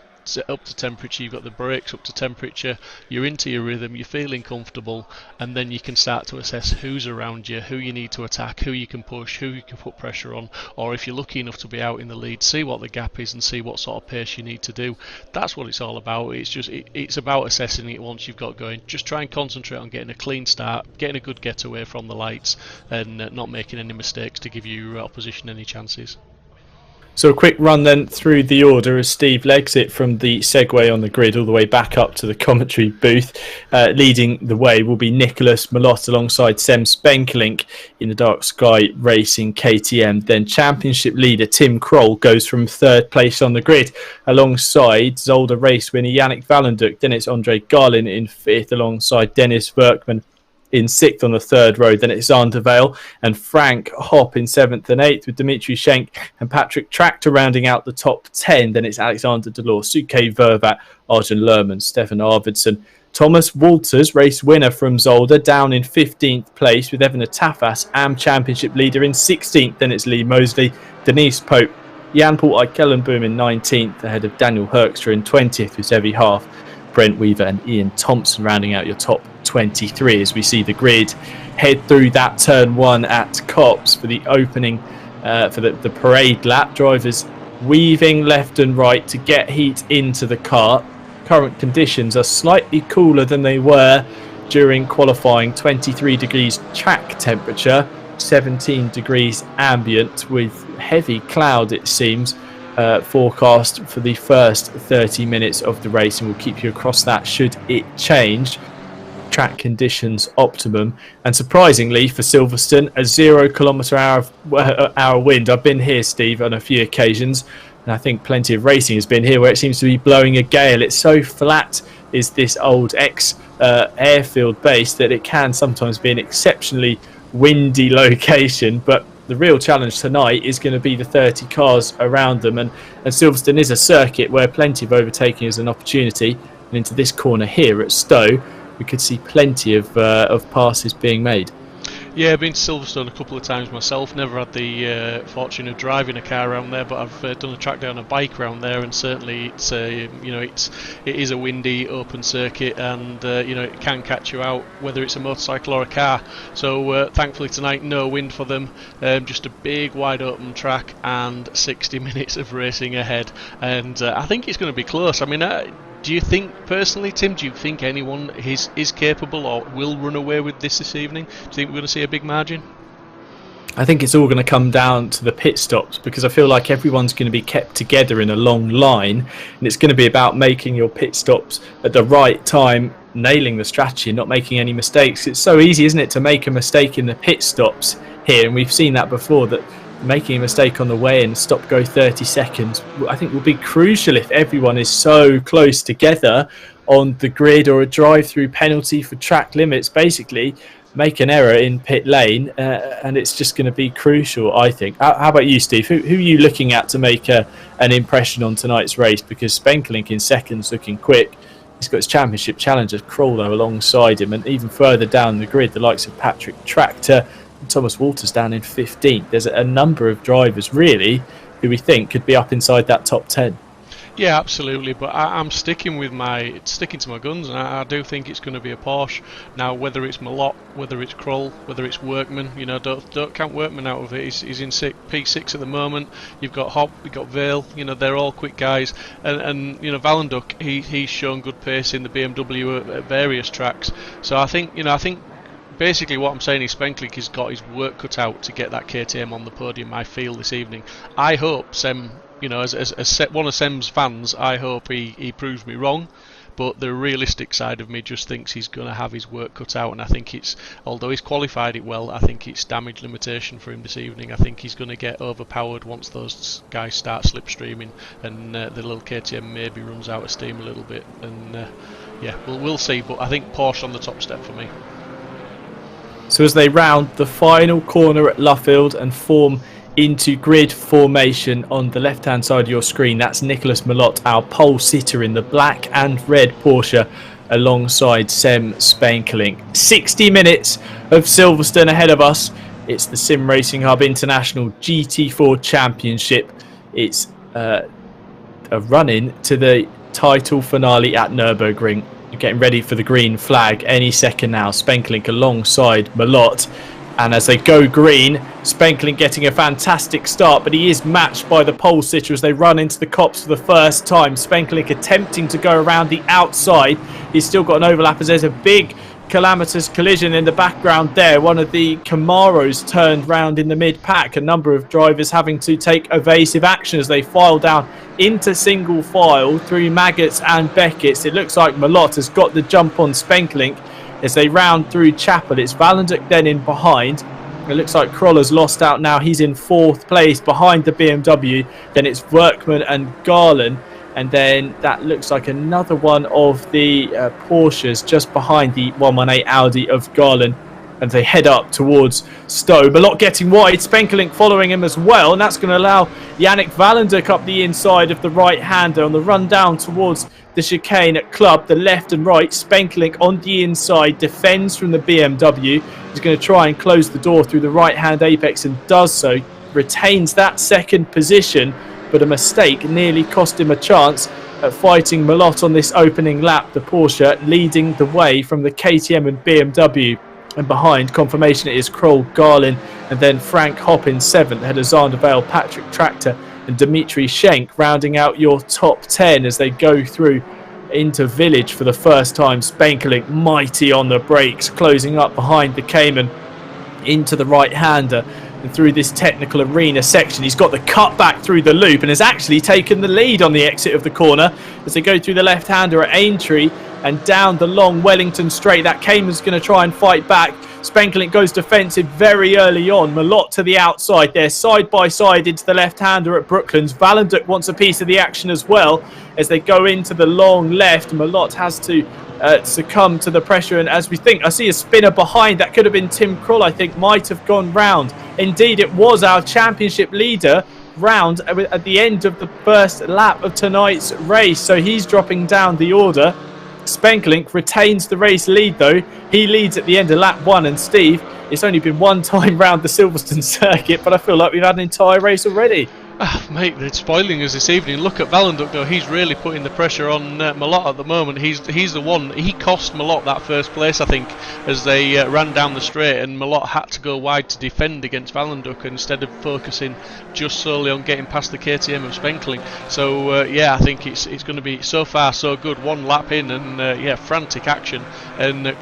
S2: temperature, you've got the brakes up to temperature, you're into your rhythm, you're feeling comfortable, and then you can start to assess who's around you, who you need to attack, who you can push, who you can put pressure on, or if you're lucky enough to be out in the lead, see what the gap is and see what sort of pace you need to do. That's what it's all about. It's about assessing it once you've got going. Just try and concentrate on getting a clean start, getting a good getaway from the lights, and not making any mistakes to give your opposition any chances.
S1: So a quick run then through the order as Steve legs it from the Segway on the grid all the way back up to the commentary booth. Leading the way will be Nicholas Malott alongside Sem Spenkelink in the Dark Sky Racing KTM. Then championship leader Tim Krul goes from third place on the grid alongside Zolder race winner Yannick Valenduk. Then it's Andre Garlin in fifth alongside Dennis Werkman in sixth on the third row. Then it's Zandervale and Frank Hopp in seventh and eighth, with Dimitri Schenk and Patrick Tractor rounding out the top 10. Then it's Alexander Delors, Suke Vervat, Arjen Lerman, Stefan Arvidsson. Thomas Walters, race winner from Zolder, down in 15th place, with Evan Tafas, AM Championship leader, in 16th. Then it's Lee Mosley, Denise Pope, Jan-Paul Eikelenboom in 19th, ahead of Daniel Herkstra in 20th, with Sevi Half, Brent Weaver and Ian Thompson rounding out your top 23 as we see the grid head through that turn one at Copse for the opening for the parade lap. Drivers weaving left and right to get heat into the car. Current conditions are slightly cooler than they were during qualifying. 23 degrees track temperature, 17 degrees ambient, with heavy cloud it seems forecast for the first 30 minutes of the race, and we'll keep you across that should it change. Track conditions optimum, and surprisingly for Silverstone, a 0 km/hour wind. I've been here, Steve, on a few occasions, and I think plenty of racing has been here where it seems to be blowing a gale. It's so flat is this old airfield base that it can sometimes be an exceptionally windy location, but the real challenge tonight is going to be the 30 cars around them, and Silverstone is a circuit where plenty of overtaking is an opportunity, and into this corner here at Stowe we could see plenty of passes being made.
S2: Yeah, I've been to Silverstone a couple of times myself. Never had the fortune of driving a car around there, but I've done a track day on a bike around there, and certainly it is a windy open circuit, and it can catch you out whether it's a motorcycle or a car. So thankfully tonight, no wind for them, just a big wide open track and 60 minutes of racing ahead, and I think it's going to be close. I mean, Do you think, personally, Tim, do you think anyone is capable or will run away with this evening? Do you think we're going to see a big margin?
S1: I think it's all going to come down to the pit stops, because I feel like everyone's going to be kept together in a long line, and it's going to be about making your pit stops at the right time, nailing the strategy and not making any mistakes. It's so easy, isn't it, to make a mistake in the pit stops here, and we've seen that before, that making a mistake on the way in, stop go 30 seconds, I think will be crucial if everyone is so close together on the grid, or a drive-through penalty for track limits. Basically, make an error in pit lane, and it's just going to be crucial, I think. How about you, Steve? Who are you looking at to make an impression on tonight's race? Because Spenkelink in second's looking quick. He's got his championship challenger Kroll though alongside him, and even further down the grid, the likes of Patrick Tractor and Thomas Walters down in 15th. There's a number of drivers really who we think could be up inside that top 10.
S2: Yeah, absolutely. But I'm sticking to my guns, and I do think it's going to be a Porsche. Now, whether it's Malott, whether it's Kroll, whether it's Workman, don't count Workman out of it. He's in P6 at the moment. You've got Hopp, you've got Vale. They're all quick guys, and Valenduk, he's shown good pace in the BMW at various tracks. So I think basically what I'm saying is Spenkelink has got his work cut out to get that KTM on the podium, I feel, this evening. I hope Sem, as one of Sem's fans, I hope he proves me wrong, but the realistic side of me just thinks he's going to have his work cut out, and I think although he's qualified it well, I think it's damage limitation for him this evening. I think he's going to get overpowered once those guys start slipstreaming, and the little KTM maybe runs out of steam a little bit, and we'll see, but I think Porsche on the top step for me.
S1: So as they round the final corner at Luffield and form into grid formation on the left hand side of your screen, that's Nicholas Malott, our pole sitter in the black and red Porsche alongside Sem Spenkelink. 60 minutes of Silverstone ahead of us. It's the Sim Racing Hub International GT4 Championship. It's a run-in to the title finale at Nürburgring. You're getting ready for the green flag any second now. Spenkelink alongside Malott. And as they go green, Spenkelink getting a fantastic start, but he is matched by the pole sitter as they run into the copse for the first time. Spenkelink attempting to go around the outside. He's still got an overlap as there's a big calamitous collision in the background there. One of the Camaros turned round in the mid-pack. A number of drivers having to take evasive action as they file down into single file through Maggots and Beckett's. It looks like Malott has got the jump on Spenkelink as they round through Chapel. It's Valenduk then in behind. It looks like Kroll has lost out now. He's in 4th place behind the BMW. Then it's Workman and Garland. And then that looks like another one of the Porsches just behind the 118 Audi of Garland. And they head up towards Stowe. Malott getting wide, Spenkelink following him as well. And that's going to allow Yannick Valenduk up the inside of the right-hander on the run down towards the chicane at Club. The left and right, Spenkelink on the inside, defends from the BMW. He's going to try and close the door through the right-hand apex and does so. Retains that second position, but a mistake nearly cost him a chance at fighting Malott on this opening lap. The Porsche leading the way from the KTM and BMW. And behind, confirmation it is Kroll, Garlin, and then Frank Hopp in 7th, ahead of Zandavale, Patrick Tractor, and Dimitri Schenk, rounding out your top 10 as they go through into Village for the first time. Spenkelink mighty on the brakes, closing up behind the Cayman into the right-hander. And through this technical arena section, he's got the cut back through the loop and has actually taken the lead on the exit of the corner as they go through the left-hander at Aintree and down the long Wellington straight. That Cayman's going to try and fight back. Spenkelink goes defensive very early on. Malott to the outside there, side by side into the left-hander at Brooklands. Valenduk wants a piece of the action as well as they go into the long left. Malott has to succumb to the pressure, and as we think, I see a spinner behind. That could have been Tim Kroll, I think, might have gone round. Indeed, it was our championship leader round at the end of the first lap of tonight's race, so he's dropping down the order. Spenkelink retains the race lead though. He leads at the end of lap 1, and Steve, it's only been one time round the Silverstone circuit, but I feel like we've had an entire race already.
S2: Mate, they're spoiling us this evening. Look at Valenduc though, he's really putting the pressure on Malott at the moment. He's the one, he cost Malott that first place I think as they ran down the straight, and Malott had to go wide to defend against Valenduc instead of focusing just solely on getting past the KTM of Spenkling. So yeah, I think it's going to be so far so good, one lap in, and yeah, frantic action, and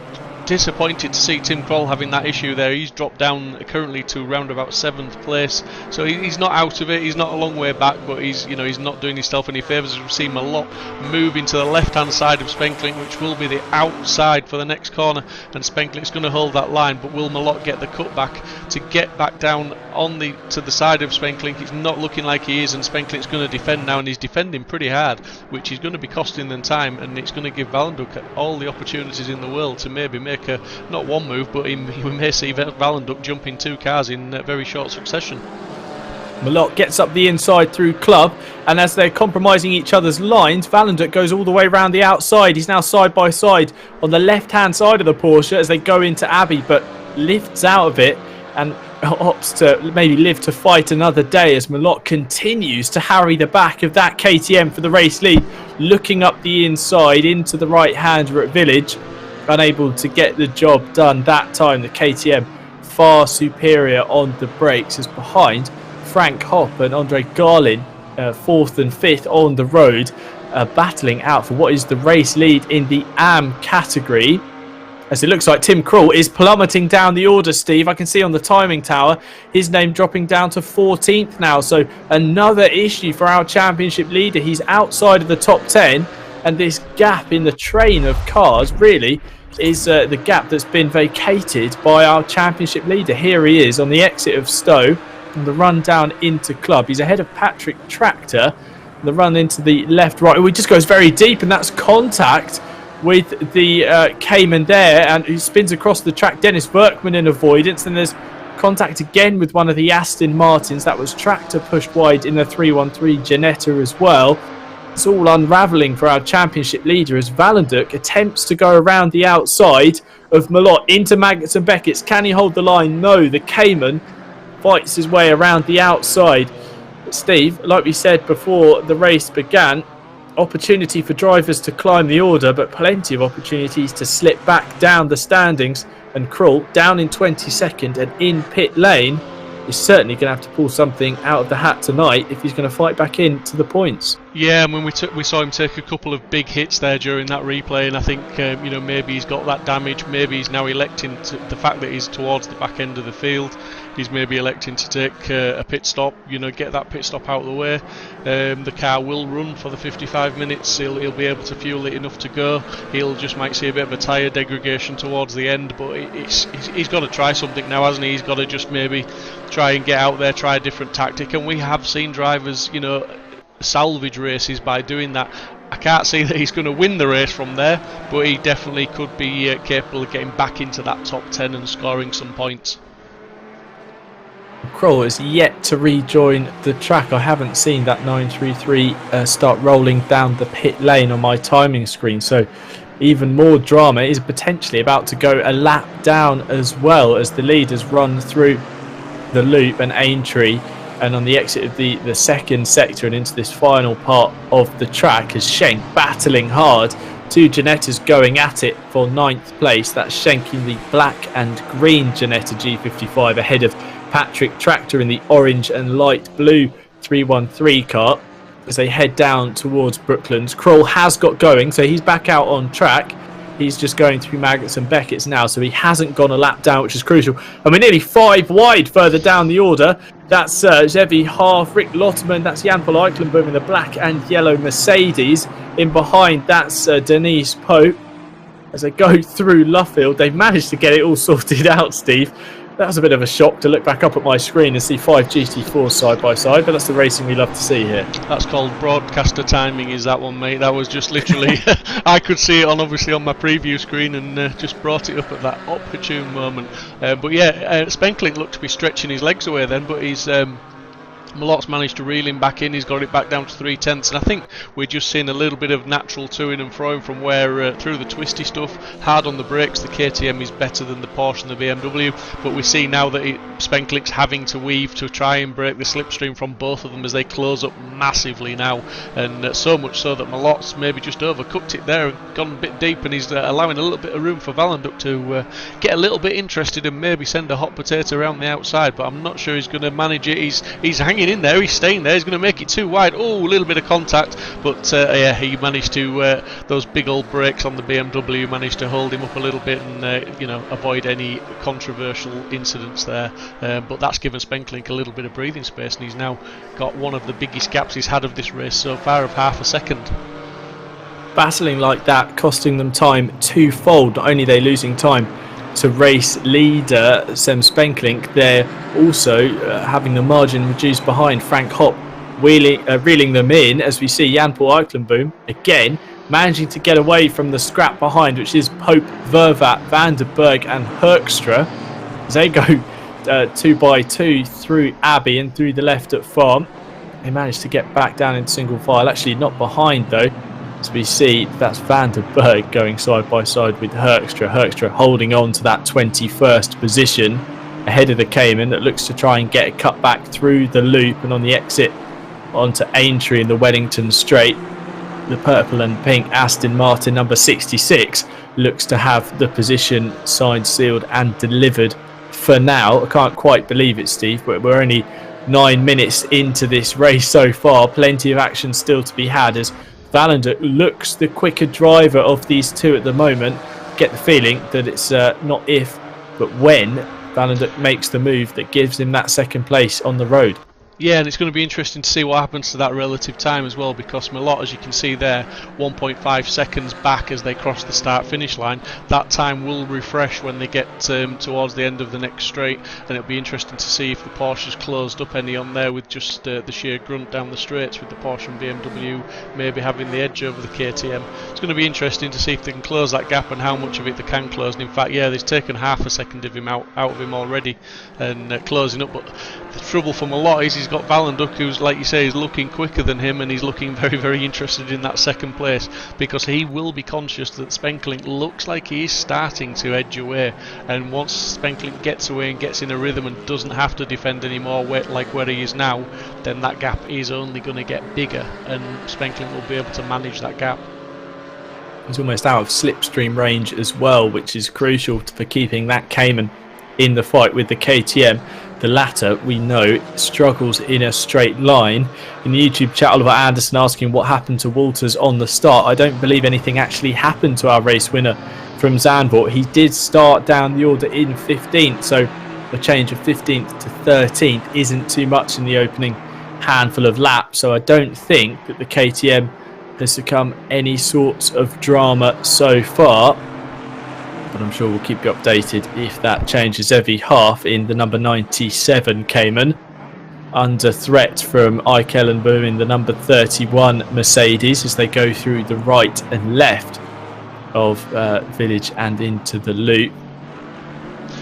S2: disappointed to see Tim Kroll having that issue there. He's dropped down currently to round about 7th place, so he's not out of it. He's not a long way back, but he's not doing himself any favours. We've seen Malott moving to the left hand side of Spenkling, which will be the outside for the next corner, and Spenkling's going to hold that line, but will Malott get the cutback to get back down on to the side of Spenkling? It's not looking like he is, and Spenkling's going to defend now, and he's defending pretty hard, which is going to be costing them time, and it's going to give Valenduc all the opportunities in the world to maybe make not one move, but we may see Valenduc jumping 2 cars in very short succession.
S1: Malott gets up the inside through Club, and as they're compromising each other's lines, Valenduc goes all the way around the outside. He's now side by side on the left hand side of the Porsche as they go into Abbey, but lifts out of it and opts to maybe live to fight another day as Malott continues to harry the back of that KTM for the race lead, looking up the inside into the right hander at Village. Unable to get the job done that time. The KTM far superior on the brakes, as behind Frank Hopp and Andre Garlin 4th and 5th on the road, battling out for what is the race lead in the AM category, as it looks like Tim Kroll is plummeting down the order. Steve, I can see on the timing tower his name dropping down to 14th now, so another issue for our championship leader. He's outside of the top 10, and this gap in the train of cars really is the gap that's been vacated by our championship leader. Here he is on the exit of Stowe and the run down into Club. He's ahead of Patrick Tractor. The run into the left right, oh, he just goes very deep, and that's contact with the Cayman there, and he spins across the track. Dennis Workman in avoidance, and there's contact again with one of the Aston Martins. That was Tractor pushed wide in the 313 Ginetta as well. It's all unravelling for our championship leader as Valenduc attempts to go around the outside of Malott into Magnussen Beckett's. Can he hold the line? No, the Cayman fights his way around the outside. But Steve, like we said before the race began, opportunity for drivers to climb the order, but plenty of opportunities to slip back down the standings, and Kroll down in 22nd and in pit lane is certainly going to have to pull something out of the hat tonight if he's going to fight back into the points.
S2: Yeah, I mean, we saw him take a couple of big hits there during that replay, and I think maybe he's got that damage. Maybe he's now electing to, the fact that he's towards the back end of the field, he's maybe electing to take a pit stop. Get that pit stop out of the way. The car will run for the 55 minutes. He'll be able to fuel it enough to go. He'll just might see a bit of a tyre degradation towards the end, but he's got to try something now, hasn't he? He's got to just maybe try and get out there, try a different tactic, and we have seen drivers, salvage races by doing that. I can't see that he's going to win the race from there, but he definitely could be capable of getting back into that top 10 and scoring some points.
S1: Kroll is yet to rejoin the track. I haven't seen that 933 start rolling down the pit lane on my timing screen, so even more drama is potentially about to go a lap down as well, as the leaders run through the loop and Aintree, and on the exit of the second sector and into this final part of the track is Schenk battling hard. 2 Ginettas going at it for 9th place. That's Schenk in the black and green Ginetta G55 ahead of Patrick Tractor in the orange and light blue 313 car as they head down towards Brooklands. Kroll has got going, so he's back out on track. He's just going through Magnussen Beckett's now, so he hasn't gone a lap down, which is crucial. And we're nearly 5 wide further down the order. That's Zevi Half, Rick Lotterman, that's Jan Paul Eikelenboom in the black and yellow Mercedes. In behind, that's Denise Pope. As they go through Luffield, they've managed to get it all sorted out, Steve. That was a bit of a shock to look back up at my screen and see 5 GT4s side by side, but that's the racing we love to see here.
S2: That's called broadcaster timing, is that one, mate? That was just literally, I could see it obviously on my preview screen and just brought it up at that opportune moment. But yeah, Spenkling looked to be stretching his legs away then, but he's Malot's managed to reel him back in. He's got it back down to 3/10, and I think we're just seeing a little bit of natural to-ing and fro-ing from where through the twisty stuff. Hard on the brakes, the KTM is better than the Porsche and the BMW, but we see now that Spenklink's having to weave to try and break the slipstream from both of them as they close up massively now, and so much so that Malot's maybe just overcooked it there and gone a bit deep, and he's allowing a little bit of room for Valenduk to get a little bit interested and maybe send a hot potato around the outside, but I'm not sure he's going to manage it. He's hanging in there, he's staying there, he's going to make it too wide. Oh, a little bit of contact, but yeah, he managed to, those big old brakes on the BMW managed to hold him up a little bit and, you know, avoid any controversial incidents there. But that's given Spenklink a little bit of breathing space, and he's now got one of the biggest gaps he's had of this race so far of half a second.
S1: Battling like that, costing them time twofold. Not only are they losing time to race leader Sem Spenklink, they're also having the margin reduced behind. Frank Hopp reeling them in, as we see Jan-Paul Eikelenboom again managing to get away from the scrap behind, which is Pope, Vervat, Van der Berg and Hoekstra, as they go 2 by 2 through Abbey and through the left at Farm. They managed to get back down in single file, actually not behind though. As we see, that's Van der Berg going side by side with Hoekstra. Hoekstra holding on to that 21st position ahead of the Cayman that looks to try and get a cut back through the loop and on the exit onto Aintree in the Wellington Straight. The purple and pink Aston Martin number 66 looks to have the position signed, sealed and delivered for now. I can't quite believe it, Steve, but we're only 9 minutes into this race so far. Plenty of action still to be had as Valenduk looks the quicker driver of these two at the moment. Get the feeling that it's not if, but when Valenduk makes the move that gives him that second place on the road.
S2: Yeah, and it's going to be interesting to see what happens to that relative time as well, because Malot, as you can see there, 1.5 seconds back as they cross the start-finish line. That time will refresh when they get towards the end of the next straight, and it'll be interesting to see if the Porsche's closed up any on there with just the sheer grunt down the straights, with the Porsche and BMW maybe having the edge over the KTM. It's going to be interesting to see if they can close that gap and how much of it they can close. And in fact, yeah, they've taken half a second of him out of him already and closing up. But the trouble for Malot is he's got Valenduk, who's, like you say, is looking quicker than him, and he's looking very, very interested in that second place, because he will be conscious that Spenklink looks like he is starting to edge away, and once Spenklink gets away and gets in a rhythm and doesn't have to defend anymore like where he is now, then that gap is only going to get bigger, and Spenklink will be able to manage that gap.
S1: He's almost out of slipstream range as well, which is crucial for keeping that Cayman in the fight with the KTM. The latter, we know, struggles in a straight line. In the YouTube chat, Oliver Anderson asking what happened to Walters on the start. I don't believe anything actually happened to our race winner from Zandvoort. He did start down the order in 15th, so a change of 15th to 13th isn't too much in the opening handful of laps. So I don't think that the KTM has become any sorts of drama so far. But I'm sure we'll keep you updated if that changes every half in the number 97 Cayman. Under threat from Eikelenboom in the number 31 Mercedes as they go through the right and left of Village and into the loop.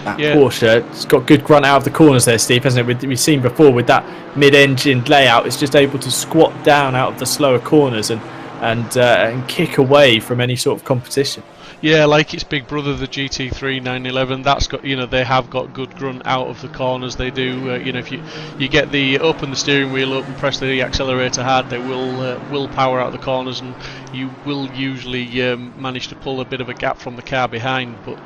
S1: That Porsche, it's got good grunt out of the corners there, Steve, hasn't it? We've seen before with that mid-engine layout, it's just able to squat down out of the slower corners and kick away from any sort of competition.
S2: Yeah, like its big brother, the GT3 911. That's got, you know, they have got good grunt out of the corners. They do, you know, if you get open the steering wheel up and press the accelerator hard, they will power out the corners, and you will usually manage to pull a bit of a gap from the car behind. But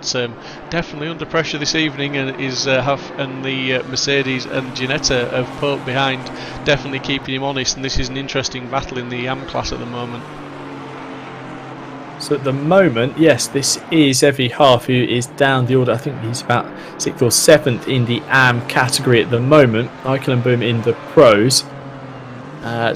S2: definitely under pressure this evening, and is Huff and the Mercedes and Ginetta of Pope behind, definitely keeping him honest. And this is an interesting battle in the AM class at the moment.
S1: So at the moment, yes, this is every half who is down the order. I think he's about 6th or 7th in the AM category at the moment. Eikelenboom in the pros.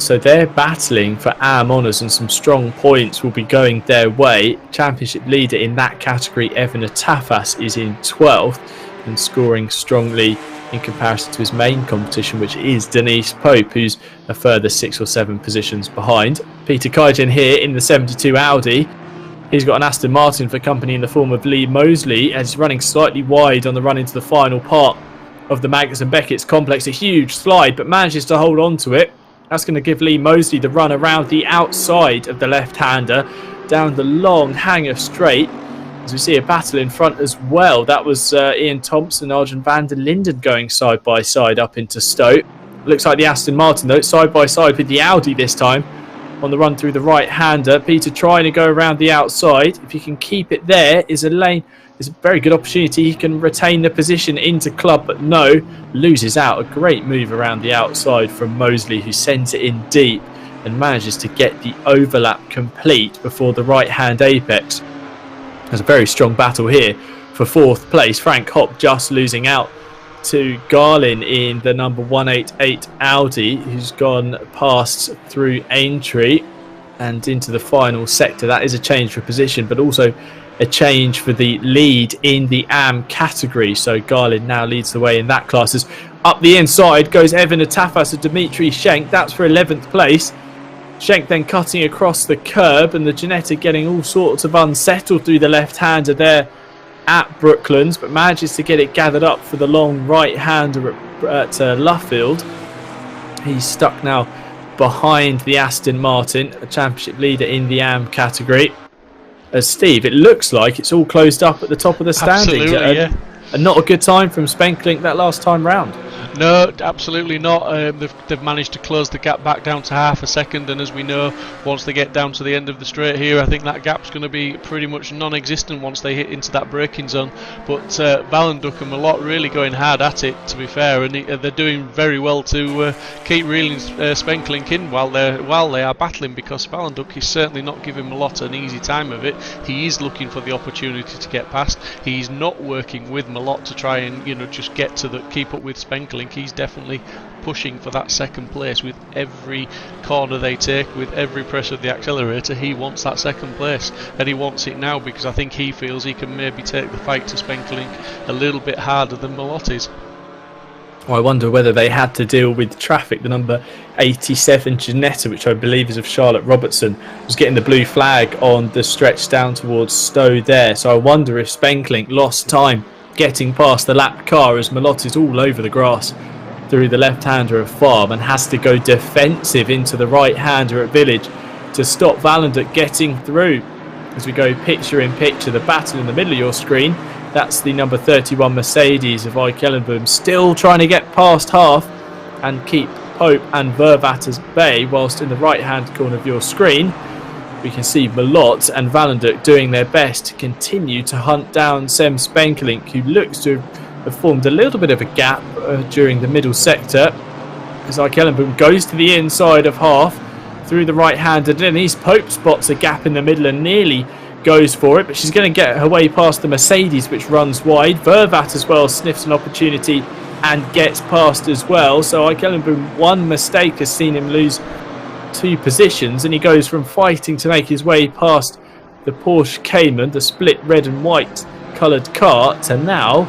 S1: So they're battling for AM honours, and some strong points will be going their way. Championship leader in that category, Evan Atafas, is in 12th and scoring strongly in comparison to his main competition, which is Denise Pope, who's a further 6 or 7 positions behind. Peter Kaijen here in the 72 Audi. He's got an Aston Martin for company in the form of Lee Mosley, as he's running slightly wide on the run into the final part of the Magnussen Beckett's complex. A huge slide, but manages to hold on to it. That's going to give Lee Mosley the run around the outside of the left-hander down the long hanger straight. As we see a battle in front as well. That was Ian Thompson, Arjun van der Linden going side by side up into Stowe. Looks like the Aston Martin though, side by side with the Audi this time on the run through the right-hander. Peter trying to go around the outside. If he can keep it there, is a very good opportunity. He can retain the position into club, but no, loses out. A great move around the outside from Mosley, who sends it in deep and manages to get the overlap complete before the right-hand apex. There's a very strong battle here for 4th place. Frank Hopp just losing out to Garlin in the number 188 Audi, who's gone past through Aintree and into the final sector. That is a change for position, but also a change for the lead in the AM category. So Garlin now leads the way in that class. As up the inside goes Evan Atafas and Dimitri Schenk. That's for 11th place. Schenk then cutting across the curb, and the Ginetta getting all sorts of unsettled through the left-hander there at Brooklands, but manages to get it gathered up for the long right-hander at Luffield. He's stuck now behind the Aston Martin, a championship leader in the AM category. As Steve, it looks like it's all closed up at the top of the standings.
S2: Absolutely, yeah.
S1: And not a good time from Spenklink that last time round.
S2: No, absolutely not. They've managed to close the gap back down to half a second, and as we know, once they get down to the end of the straight here, I think that gap's going to be pretty much non-existent once they hit into that braking zone. But Valenduk and Malott really going hard at it, to be fair, and they're doing very well to keep reeling Spenklink in while they are battling, because Valenduk is certainly not giving Malott an easy time of it. He is looking for the opportunity to get past. He's not working with Malott to try and just get to keep up with Spenklink. He's definitely pushing for that second place with every corner they take, with every press of the accelerator. He wants that second place, and he wants it now, because I think he feels he can maybe take the fight to Spenklink a little bit harder than Malott is.
S1: Well, I wonder whether they had to deal with traffic. The number 87 Ginetta, which I believe is of Charlotte Robertson, was getting the blue flag on the stretch down towards Stowe there. So I wonder if Spenklink lost time getting past the lap car, as Malott is all over the grass through the left-hander of Farm and has to go defensive into the right-hander at Village to stop Valenduk getting through. As we go picture in picture, the battle in the middle of your screen, that's the number 31 Mercedes of Ike Ellenboom, still trying to get past half and keep Pope and Vervat as bay, whilst in the right-hand corner of your screen we can see Malott and Valenduk doing their best to continue to hunt down Sem Spenkelink, who looks to have formed a little bit of a gap during the middle sector. As Ike Ellenboom goes to the inside of half through the right-hander, Denise Pope spots a gap in the middle and nearly goes for it, but she's going to get her way past the Mercedes, which runs wide. Vervat as well sniffs an opportunity and gets past as well. So Ike Ellenboom, one mistake has seen him lose 2 positions, and he goes from fighting to make his way past the Porsche Cayman, the split red and white coloured car, to now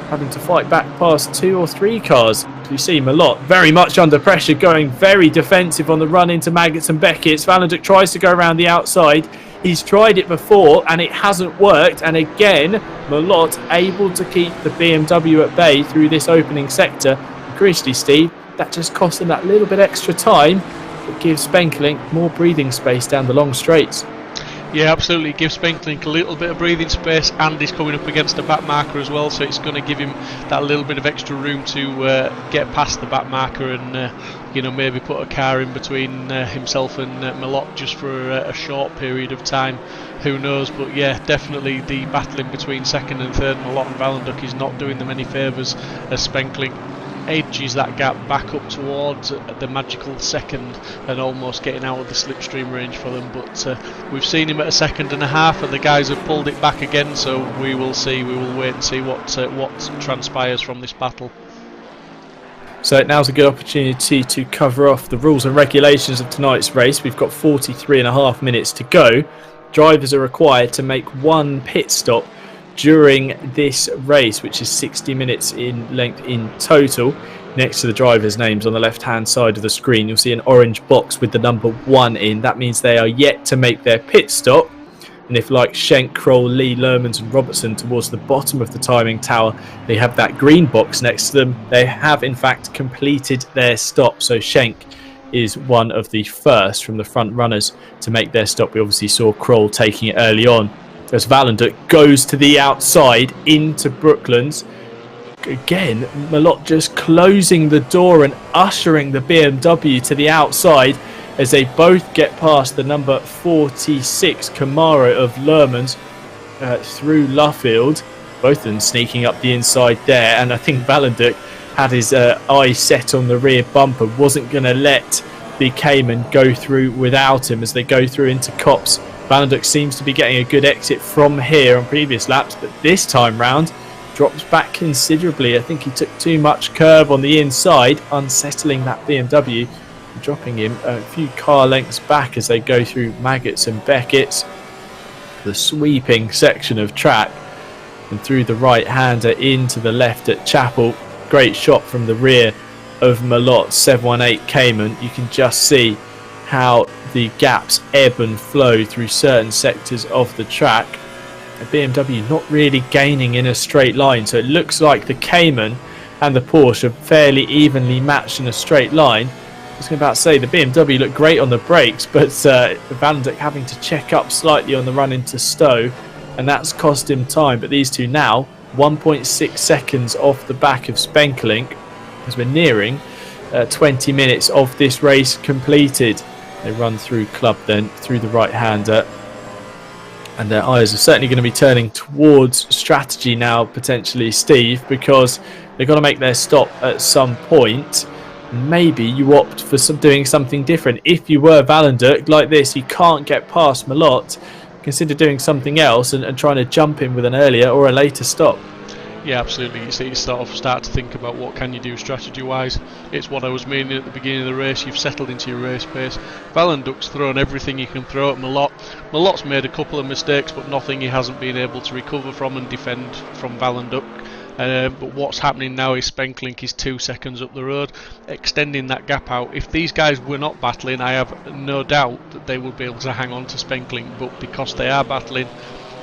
S1: having to fight back past 2 or 3 cars. You see Malott very much under pressure, going very defensive on the run into Maggots and Beckett. Valenduk tries to go around the outside. He's tried it before and it hasn't worked, and again Malott able to keep the BMW at bay through this opening sector. Crucially, Steve, that just cost him that little bit extra time. It gives Spenkelink more breathing space down the long straights.
S2: Yeah, absolutely. It gives Spenkelink a little bit of breathing space, and he's coming up against a back marker as well, so it's going to give him that little bit of extra room to get past the back marker and maybe put a car in between himself and Malott just for a short period of time. Who knows? But yeah, definitely the battling between second and third, Malott and Valenduk, is not doing them any favours as Spenkelink edges that gap back up towards the magical second and almost getting out of the slipstream range for them. But we've seen him at a 1.5 seconds, and the guys have pulled it back again, so we will see. We will wait and see what transpires from this battle.
S1: So now's a good opportunity to cover off the rules and regulations of tonight's race. We've got 43.5 minutes to go. Drivers are required to make 1 pit stop during this race, which is 60 minutes in length in total. Next to the drivers' names on the left-hand side of the screen, you'll see an orange box with the number 1 in. That means they are yet to make their pit stop. And if, like Schenk, Kroll, Lee, Lermans and Robertson towards the bottom of the timing tower, they have that green box next to them, they have in fact completed their stop. So Schenk is one of the first from the front runners to make their stop. We obviously saw Kroll taking it early on as Valenduk goes to the outside into Brooklands. Again, Malott just closing the door and ushering the BMW to the outside as they both get past the number 46 Camaro of Lermans through Luffield. Both of them sneaking up the inside there, and I think Valenduk had his eye set on the rear bumper, wasn't going to let the Cayman go through without him as they go through into Copse. Valenduk seems to be getting a good exit from here on previous laps, but this time round drops back considerably. I think he took too much curve on the inside, unsettling that BMW, dropping him a few car lengths back as they go through Maggots and Beckett's, the sweeping section of track, and through the right-hander into the left at Chapel. Great shot from the rear of Malott 718 Cayman. You can just see how the gaps ebb and flow through certain sectors of the track. A BMW not really gaining in a straight line, so it looks like the Cayman and the Porsche are fairly evenly matched in a straight line. I was about to say the BMW looked great on the brakes, but Valenduk having to check up slightly on the run into Stowe, and that's cost him time. But these two now 1.6 seconds off the back of Spenkelink as we're nearing 20 minutes of this race completed. They run through Club then through the right-hander, and their eyes are certainly going to be turning towards strategy now, potentially, Steve, because they've got to make their stop at some point. Maybe you opt for doing something different. If you were Valenduk, like this, you can't get past Malott, consider doing something else and trying to jump in with an earlier or a later stop.
S2: Yeah, absolutely. You start to think about what can you do strategy-wise. It's what I was meaning at the beginning of the race. You've settled into your race pace. Valenduk's thrown everything he can throw at Malott. Malott's made a couple of mistakes, but nothing he hasn't been able to recover from and defend from Valenduk. But what's happening now is Spenkelink is 2 seconds up the road, extending that gap out. If these guys were not battling, I have no doubt that they would be able to hang on to Spenkelink, but because they are battling,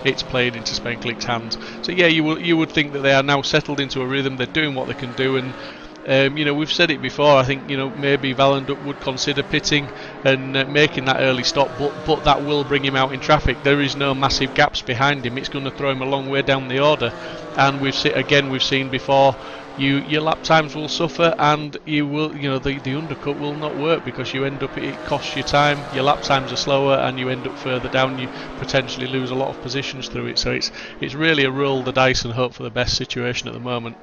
S2: it's played into Spenklink's hands. So yeah, you would think that they are now settled into a rhythm. They're doing what they can do, and we've said it before. I think maybe Valenduk would consider pitting and making that early stop, but that will bring him out in traffic. There is no massive gaps behind him. It's going to throw him a long way down the order, and we've seen before. Your lap times will suffer, and you will, the undercut will not work because you end up, it costs you time. Your lap times are slower, and you end up further down. You potentially lose a lot of positions through it. So it's really a roll the dice and hope for the best situation at the moment.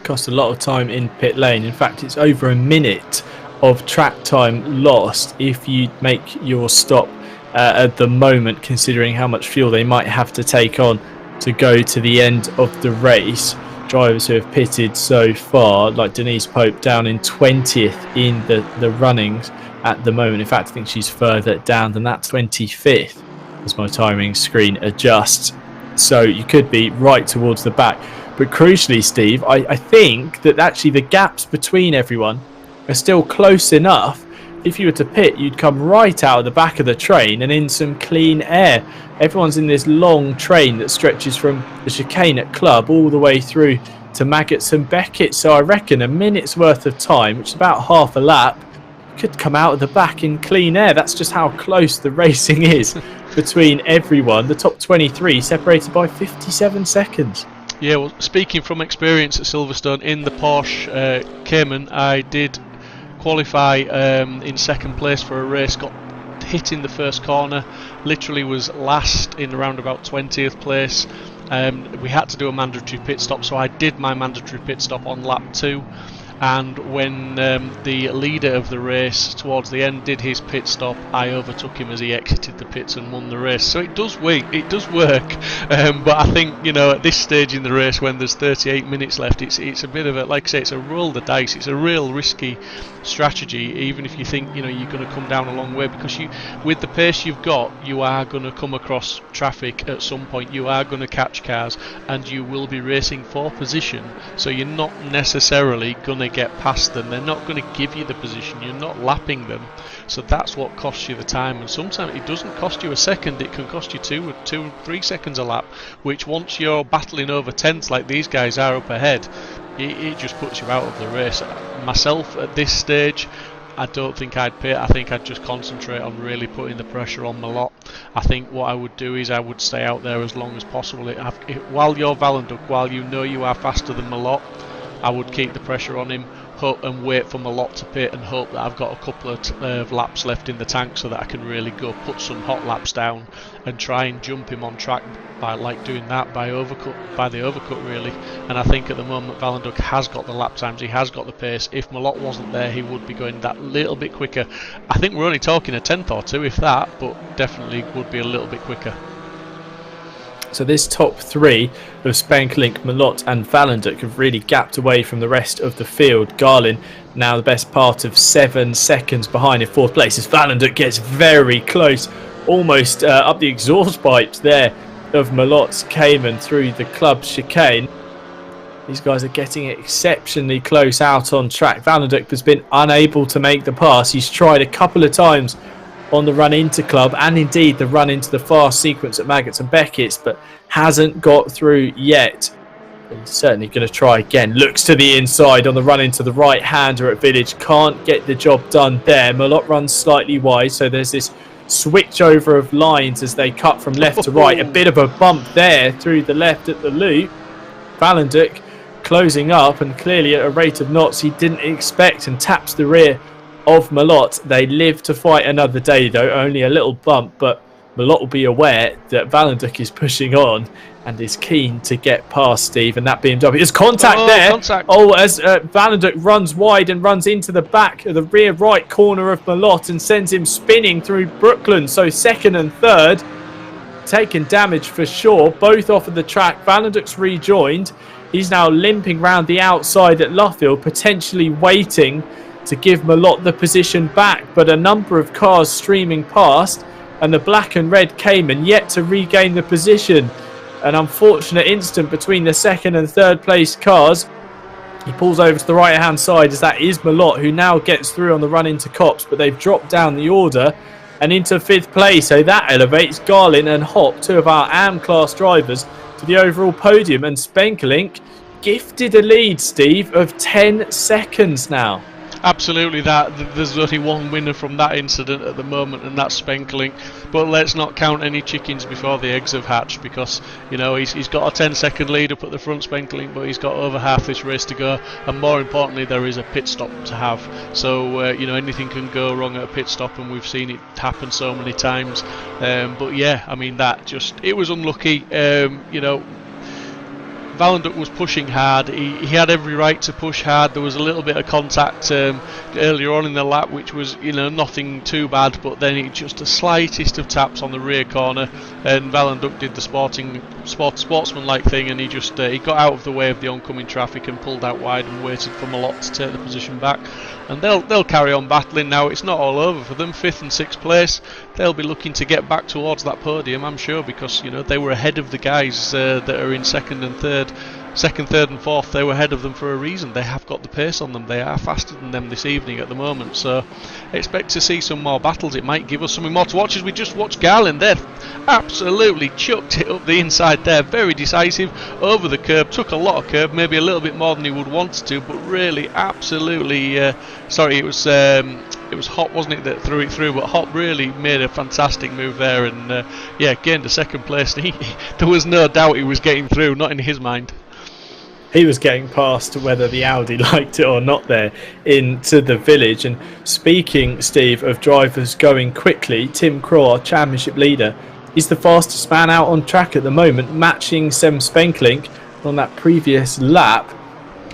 S1: Cost a lot of time in pit lane. In fact, it's over a minute of track time lost if you make your stop at the moment, considering how much fuel they might have to take on to go to the end of the race. Drivers who have pitted so far, like Denise Pope, down in 20th in the runnings at the moment. In fact, I think she's further down than that, 25th, as my timing screen adjusts. So you could be right towards the back. But crucially, Steve, I think that actually the gaps between everyone are still close enough. If you were to pit, you'd come right out of the back of the train and in some clean air. Everyone's in this long train that stretches from the chicane at Club all the way through to Maggots and Beckett. So I reckon a minute's worth of time, which is about half a lap, could come out of the back in clean air. That's just how close the racing is between everyone. The top 23 separated by 57 seconds.
S2: Yeah, well, speaking from experience at Silverstone in the Porsche Cayman, I did qualify in second place for a race, got hit in the first corner, literally was last in around about 20th place. We had to do a mandatory pit stop, so I did my mandatory pit stop on lap 2, and when the leader of the race towards the end did his pit stop, I overtook him as he exited the pits and won the race. So it does work, but I think at this stage in the race, when there's 38 minutes left, it's a bit of a, like I say, it's a roll the dice. It's a real risky strategy, even if you think you're going to come down a long way, because with the pace you've got, you are going to come across traffic at some point. You are going to catch cars, and you will be racing for position, so you're not necessarily going to to get past them. They're not going to give you the position. You're not lapping them. So that's what costs you the time. And sometimes it doesn't cost you a second. It can cost you 2 or 3 seconds a lap, which once you're battling over tenths like these guys are up ahead, it just puts you out of the race. Myself at this stage, I don't think I'd pit. I think I'd just concentrate on really putting the pressure on Malott. I think what I would do is I would stay out there as long as possible. While you're Valenduk, while you know you are faster than Malott, I would keep the pressure on him, hope and wait for Malott to pit, and hope that I've got a couple of laps left in the tank so that I can really go put some hot laps down and try and jump him on track by doing that by the overcut really. And I think at the moment Valenduk has got the lap times, he has got the pace. If Malott wasn't there, he would be going that little bit quicker. I think we're only talking a tenth or two, if that, but definitely would be a little bit quicker.
S1: So this top 3 of Spenkelink, Malott and Valenduk have really gapped away from the rest of the field. Garlin now the best part of 7 seconds behind in 4th place as Valenduk gets very close, almost up the exhaust pipes there of Malott's Cayman through the club chicane. These guys are getting exceptionally close out on track. Valenduk has been unable to make the pass. He's tried a couple of times on the run into club and indeed the run into the fast sequence at Maggots and Beckett's, but hasn't got through yet. He's certainly going to try again. Looks to the inside on the run into the right hander at Village. Can't get the job done there. Malott runs slightly wide, so there's this switch over of lines as they cut from left to right. A bit of a bump there through the left at the loop. Valenduk closing up and clearly at a rate of knots he didn't expect, and taps the rear of Malott. They live to fight another day though, only a little bump, but Malott will be aware that Valenduk is pushing on and is keen to get past Steve, and that BMW. There's contact there.
S2: Contact.
S1: As Valenduk runs wide and runs into the back of the rear right corner of Malott and sends him spinning through Brooklyn. So 2nd and 3rd taking damage for sure, both off of the track. Valenduk's rejoined. He's now limping round the outside at Luffield, potentially waiting to give Malott the position back, but a number of cars streaming past and the black and red Cayman yet to regain the position. An unfortunate instant between the 2nd and 3rd place cars. He pulls over to the right hand side as that is Malott, who now gets through on the run into Cops, but they've dropped down the order and into 5th place, so that elevates Garlin and Hop, 2 of our AM class drivers, to the overall podium, and Spenkelink gifted a lead, Steve, of 10 seconds now.
S2: Absolutely, there's only one winner from that incident at the moment, and that's Spenkelink. But let's not count any chickens before the eggs have hatched, because you know he's got a 10-second lead up at the front, Spenkelink, but he's got over half this race to go, and more importantly, there is a pit stop to have. So anything can go wrong at a pit stop, and we've seen it happen so many times. But yeah, I mean it was unlucky. Valenduk was pushing hard. He had every right to push hard. There was a little bit of contact earlier on in the lap, which was nothing too bad, but then it just the slightest of taps on the rear corner, and Valenduk did the sportsman-like thing, and he got out of the way of the oncoming traffic and pulled out wide and waited for Malott to take the position back. And they'll carry on battling now. It's not all over for them. 5th and 6th place. They'll be looking to get back towards that podium, I'm sure, because they were ahead of the guys that are in 2nd and 3rd. 2nd, 3rd and 4th, they were ahead of them for a reason. They have got the pace on them. They are faster than them this evening at the moment. So expect to see some more battles. It might give us something more to watch, as we just watched Garlin there. Absolutely chucked it up the inside there. Very decisive over the curb. Took a lot of curb, maybe a little bit more than he would want to, but really absolutely... it was Hop, wasn't it, that threw it through, but Hop really made a fantastic move there, and gained a 2nd place. There was no doubt he was getting through, not in his mind.
S1: He was getting past whether the Audi liked it or not there into the Village. And speaking, Steve, of drivers going quickly, Tim Crow, our championship leader, is the fastest man out on track at the moment, matching Sem Spenkelink on that previous lap.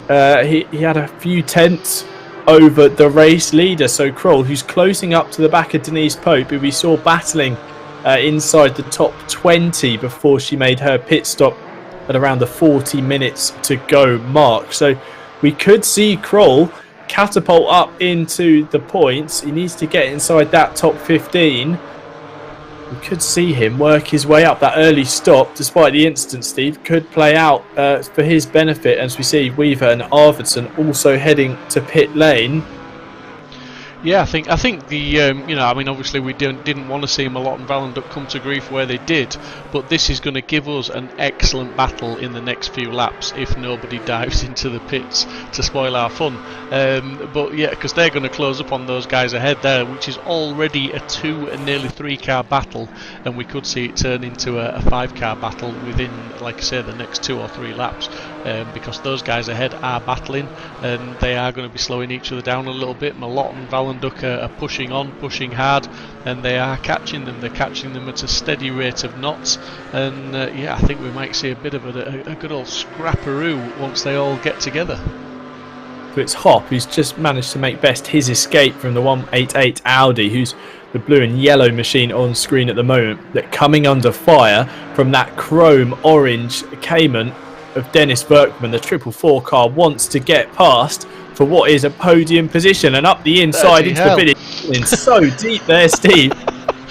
S1: He had a few tenths over the race leader, so Kroll, who's closing up to the back of Denise Pope, who we saw battling inside the top 20 before she made her pit stop at around the 40 minutes to go mark. So we could see Kroll catapult up into the points. He needs to get inside that top 15. we could see him work his way up. That early stop, despite the incident, Steve, could play out for his benefit, as we see Weaver and Arvidsson also heading to pit lane.
S2: Yeah, I think the obviously we didn't want to see Malott and Vallenduck come to grief where they did, but this is going to give us an excellent battle in the next few laps if nobody dives into the pits to spoil our fun. But yeah, because they're going to close up on those guys ahead there, which is already a 2 and nearly 3 car battle, and we could see it turn into a 5 car battle within, like I say, the next 2 or 3 laps. Because those guys ahead are battling and they are going to be slowing each other down a little bit. Malott and Vallenduck are pushing on, pushing hard, and they are catching them. They're catching them at a steady rate of knots, and I think we might see a bit of a good old scrapperoo once they all get together.
S1: But it's Hop who's just managed to make best his escape from the 188 Audi, who's the blue and yellow machine on screen at the moment, that coming under fire from that chrome orange Cayman of Dennis Workman. The 444 car wants to get past for what is a podium position, and up the inside into the village. In so deep there, Steve.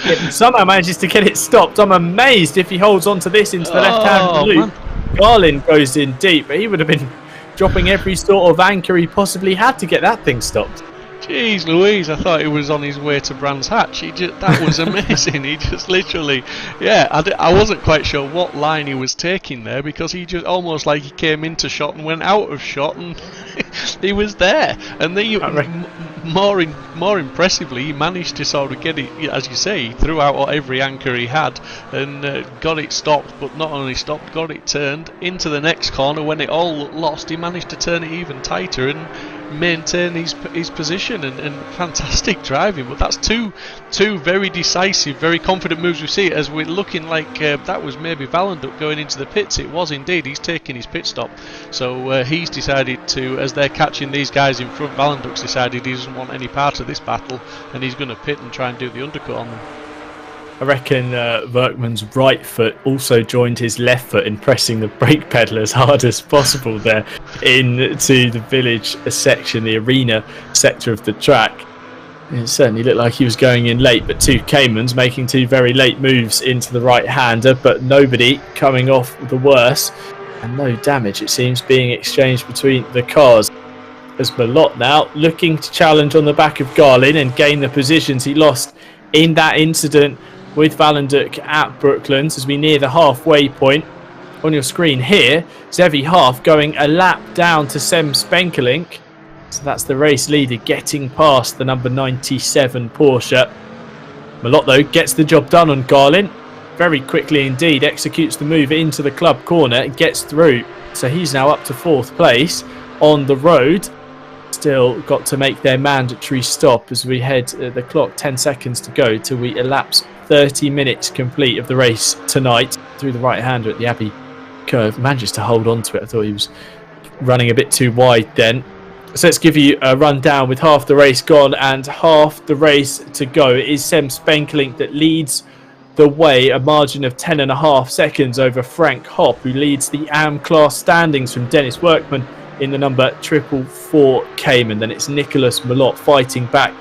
S1: Yet somehow manages to get it stopped. I'm amazed if he holds on to this into the left-hand loop. Garlin goes in deep, but he would have been dropping every sort of anchor he possibly had to get that thing stopped.
S2: Jeez Louise, I thought he was on his way to Brands Hatch. That was amazing. He just literally, I wasn't quite sure what line he was taking there, because he just almost like he came into shot and went out of shot, and he was there. And then more impressively, he managed to sort of get it, as you say, he threw out every anchor he had and got it stopped, but not only stopped, got it turned into the next corner. When it all looked lost, he managed to turn it even tighter and maintain his position, and fantastic driving. But that's two very decisive, very confident moves. We see it as we're looking like that was maybe Vallenduck going into the pits. It was indeed. He's taking his pit stop, so he's decided to, as they're catching these guys in front, Vallenduck's decided he doesn't want any part of this battle, and he's going to pit and try and do the undercut on them.
S1: I reckon Workman's right foot also joined his left foot in pressing the brake pedal as hard as possible there into the village section, the arena sector of the track. It certainly looked like he was going in late, but 2 Caymans making 2 very late moves into the right-hander, but nobody coming off the worse, and no damage, it seems, being exchanged between the cars. As Malott now looking to challenge on the back of Garlin and gain the positions he lost in that incident with Vallenduck at Brooklands, as we near the halfway point. On your screen here, Zevi Half going a lap down to Sem Spenkelink. So that's the race leader getting past the number 97 Porsche. Malott, though, gets the job done on Garlin. Very quickly indeed, executes the move into the club corner, gets through. So he's now up to 4th place on the road. Still got to make their mandatory stop as we head the clock 10 seconds to go till we elapse 30 minutes complete of the race tonight. Through the right-hander at the Abbey curve, manages to hold on to it. I thought he was running a bit too wide then. So let's give you a rundown with half the race gone and half the race to go. It is Sem Spenkelink that leads the way, a margin of 10.5 seconds over Frank Hopp, who leads the AM class standings from Dennis Workman in the number 444 Cayman. Then it's Nicholas Malott fighting back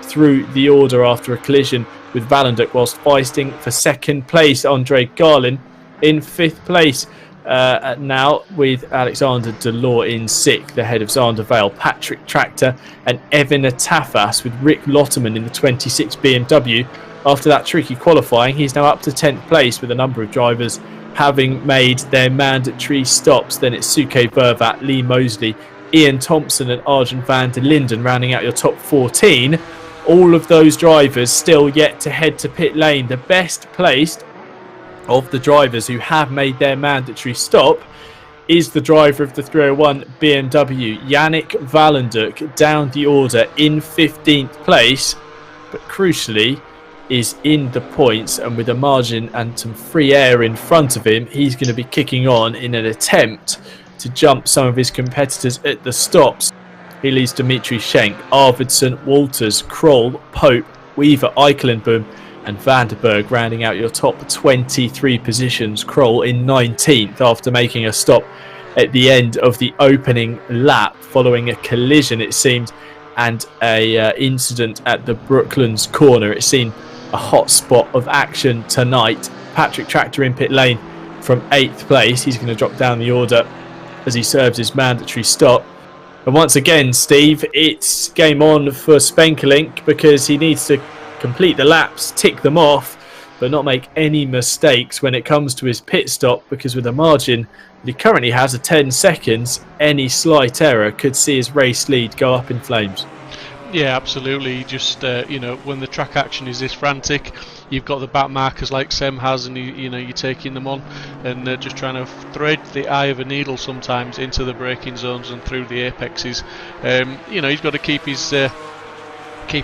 S1: through the order after a collision with Vallenduck, whilst fighting for 2nd place. Andre Garlin in 5th place now, with Alexander Delors in 6th, the head of Zander Vale, Patrick Tractor and Evan Atafas, with Rick Lotterman in the 26 BMW. After that tricky qualifying, he's now up to 10th place, with a number of drivers having made their mandatory stops. Then it's Suke Vervat, Lee Mosley, Ian Thompson and Arjun van der Linden rounding out your top 14. All of those drivers still yet to head to pit lane. The best placed of the drivers who have made their mandatory stop is the driver of the 301 BMW, Yannick Vallenduck, down the order in 15th place, but crucially is in the points, and with a margin and some free air in front of him, he's going to be kicking on in an attempt to jump some of his competitors at the stops. He leads Dimitri Schenk, Arvidsson, Walters, Kroll, Pope, Weaver, Eikelenboom and Vanderberg rounding out your top 23 positions. Kroll in 19th after making a stop at the end of the opening lap following a collision, it seemed, and a incident at the Brooklands corner. It seemed a hot spot of action tonight. Patrick Tractor in pit lane from 8th place. He's going to drop down the order as he serves his mandatory stop. And once again, Steve, it's game on for Spenkelink because he needs to complete the laps, tick them off, but not make any mistakes when it comes to his pit stop, because with a margin that he currently has of 10 seconds, any slight error could see his race lead go up in flames.
S2: Yeah, absolutely. Just when the track action is this frantic, you've got the back markers like Sem has, and you're taking them on and just trying to thread the eye of a needle sometimes into the braking zones and through the apexes. He's got to keep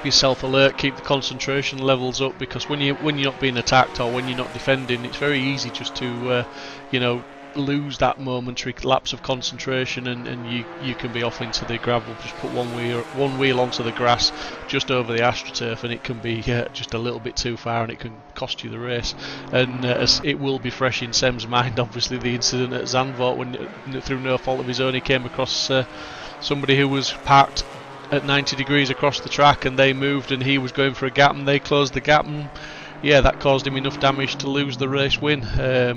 S2: yourself alert, keep the concentration levels up, because when you're not being attacked or when you're not defending, it's very easy just to lose that momentary lapse of concentration, and you can be off into the gravel. Just put one wheel onto the grass just over the AstroTurf and it can be just a little bit too far, and it can cost you the race. And as it will be fresh in Sem's mind, obviously, the incident at Zandvoort when through no fault of his own he came across somebody who was parked at 90 degrees across the track, and they moved and he was going for a gap and they closed the gap, and that caused him enough damage to lose the race win.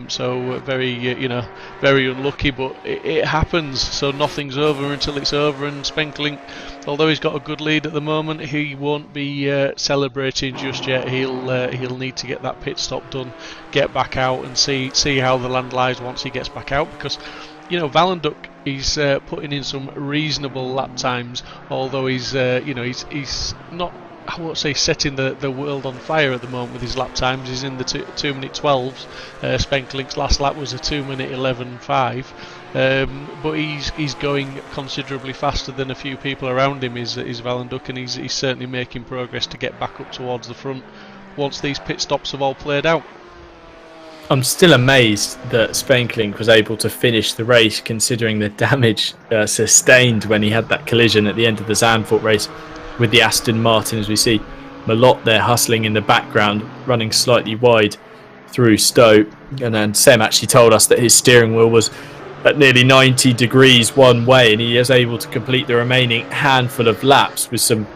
S2: So very unlucky, but it happens. So nothing's over until it's over, and Spenkelink, although he's got a good lead at the moment, he won't be celebrating just yet. He'll need to get that pit stop done, get back out and see how the land lies once he gets back out, because Valenduk, he's putting in some reasonable lap times, although he's not, I won't say setting the world on fire at the moment with his lap times. He's in the 2 minute 12s. Spenkelink's last lap was a 2 minute 11.5. But he's going considerably faster than a few people around him, is Valenduk, and he's certainly making progress to get back up towards the front once these pit stops have all played out.
S1: I'm still amazed that Spenkelink was able to finish the race, considering the damage sustained when he had that collision at the end of the Zandvoort race with the Aston Martin. As we see Malott there hustling in the background, running slightly wide through Stowe. And then Sem actually told us that his steering wheel was at nearly 90 degrees one way, and he is able to complete the remaining handful of laps with some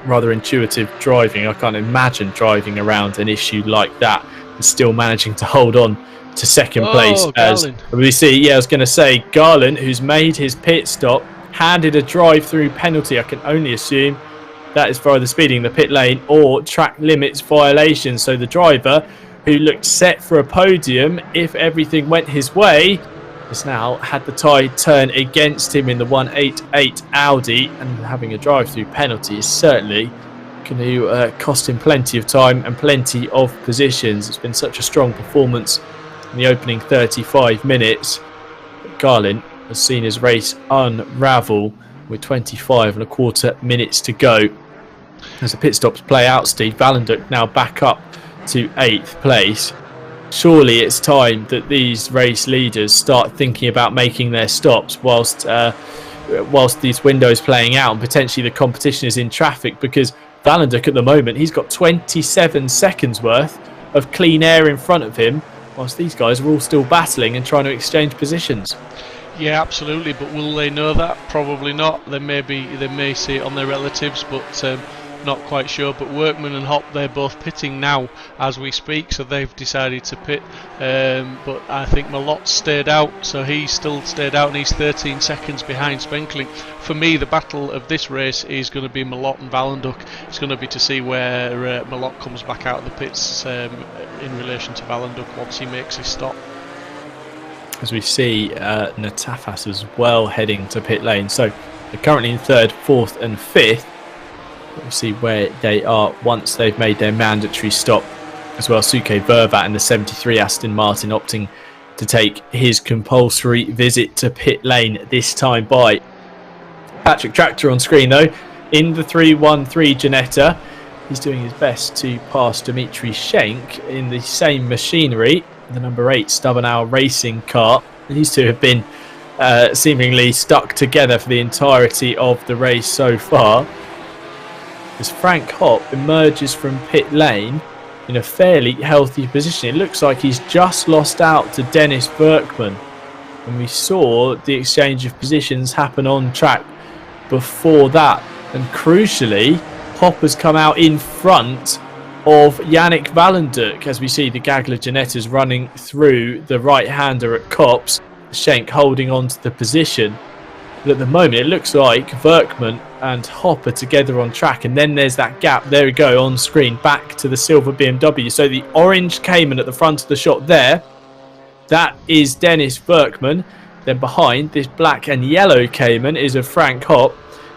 S1: rather intuitive driving. I can't imagine driving around an issue like that and still managing to hold on to second place. As we see, I was going to say, Garland, who's made his pit stop, handed a drive-through penalty. I can only assume that is for either speeding in the pit lane or track limits violation. So the driver, who looked set for a podium if everything went his way, has now had the tide turn against him in the 188 Audi, and having a drive-through penalty is certainly going to cost him plenty of time and plenty of positions. It's been such a strong performance in the opening 35 minutes. Garland has seen his race unravel with 25 and a quarter minutes to go. As the pit stops play out, Steve, Valenduk now back up to 8th place. Surely it's time that these race leaders start thinking about making their stops whilst these windows playing out and potentially the competition is in traffic, because Valenduk at the moment, he's got 27 seconds worth of clean air in front of him, whilst these guys are all still battling and trying to exchange positions.
S2: Yeah, absolutely, but will they know that? Probably not. They may see it on their relatives, but not quite sure. But Workman and Hop, they're both pitting now as we speak, so they've decided to pit. But I think Malott stayed out, so he's still stayed out, and he's 13 seconds behind Spenkelink. For me, the battle of this race is going to be Malott and Valenduk. It's going to be to see where Malott comes back out of the pits in relation to Valenduk once he makes his stop.
S1: As we see Natafas as well heading to pit lane. So they're currently in 3rd, 4th and 5th. We'll see where they are once they've made their mandatory stop. As well, Suke Vervat in the 73 Aston Martin opting to take his compulsory visit to pit lane, this time by Patrick Tractor on screen though. In the 313 Ginetta, he's doing his best to pass Dimitri Schenk in the same machinery, the number 8 Stubbenauer racing car. These two have been seemingly stuck together for the entirety of the race so far. As Frank Hopp emerges from pit lane in a fairly healthy position, it looks like he's just lost out to Dennis Berkman. And we saw the exchange of positions happen on track before that. And crucially, Hopp has come out in front of Yannick Valenduk, as we see the Gagler Janettas running through the right-hander at Copse. Schenk holding on to the position. But at the moment, it looks like Verkman and Hopper together on track, and then there's that gap. There we go, on screen, back to the silver BMW. So the orange Cayman at the front of the shot there, that is Dennis Verkman. Then behind, this black and yellow Cayman is of Frank Hopp.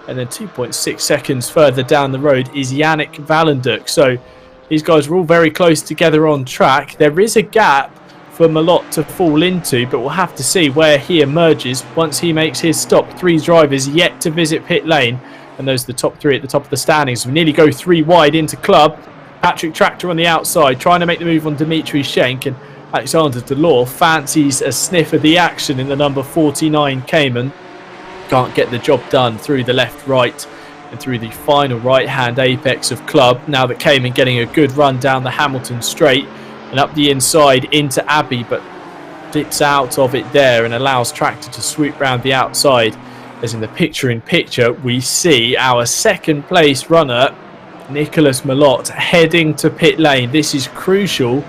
S1: And then 2.6 seconds further down the road is Yannick Valenduk. So these guys are all very close together on track. There is a gap for Malott to fall into, but we'll have to see where he emerges once he makes his stop. 3 drivers yet to visit pit lane, and those are the top 3 at the top of the standings. We nearly go 3 wide into club. Patrick Tractor on the outside, trying to make the move on Dimitri Schenk, and Alexander Delors fancies a sniff of the action in the number 49 Cayman. Can't get the job done through the left, right, and through the final right-hand apex of club. Now that Cayman getting a good run down the Hamilton straight and up the inside into Abbey, but dips out of it there and allows Tractor to swoop round the outside. As in the picture-in-picture, we see our second place runner, Nicolas Malott, heading to pit lane. This is crucial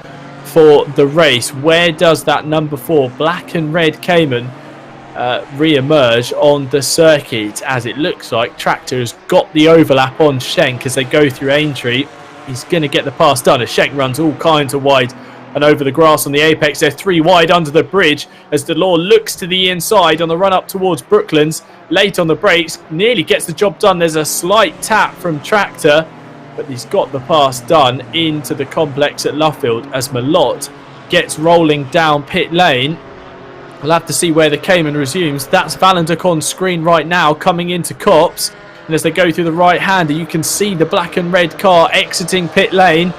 S1: for the race. Where does that number 4 black and red Cayman re-emerge on the circuit? As it looks like Tractor has got the overlap on Schenk as they go through Aintree. He's going to get the pass done as Schenk runs all kinds of wide and over the grass on the apex. They're 3 wide under the bridge as Delors looks to the inside on the run up towards Brooklands. Late on the brakes, nearly gets the job done. There's a slight tap from Tractor, but he's got the pass done into the complex at Luffield as Malott gets rolling down pit lane. We'll have to see where the Cayman resumes. That's Valenduk on screen right now, coming into Copse. And as they go through the right-hander, you can see the black and red car exiting pit lane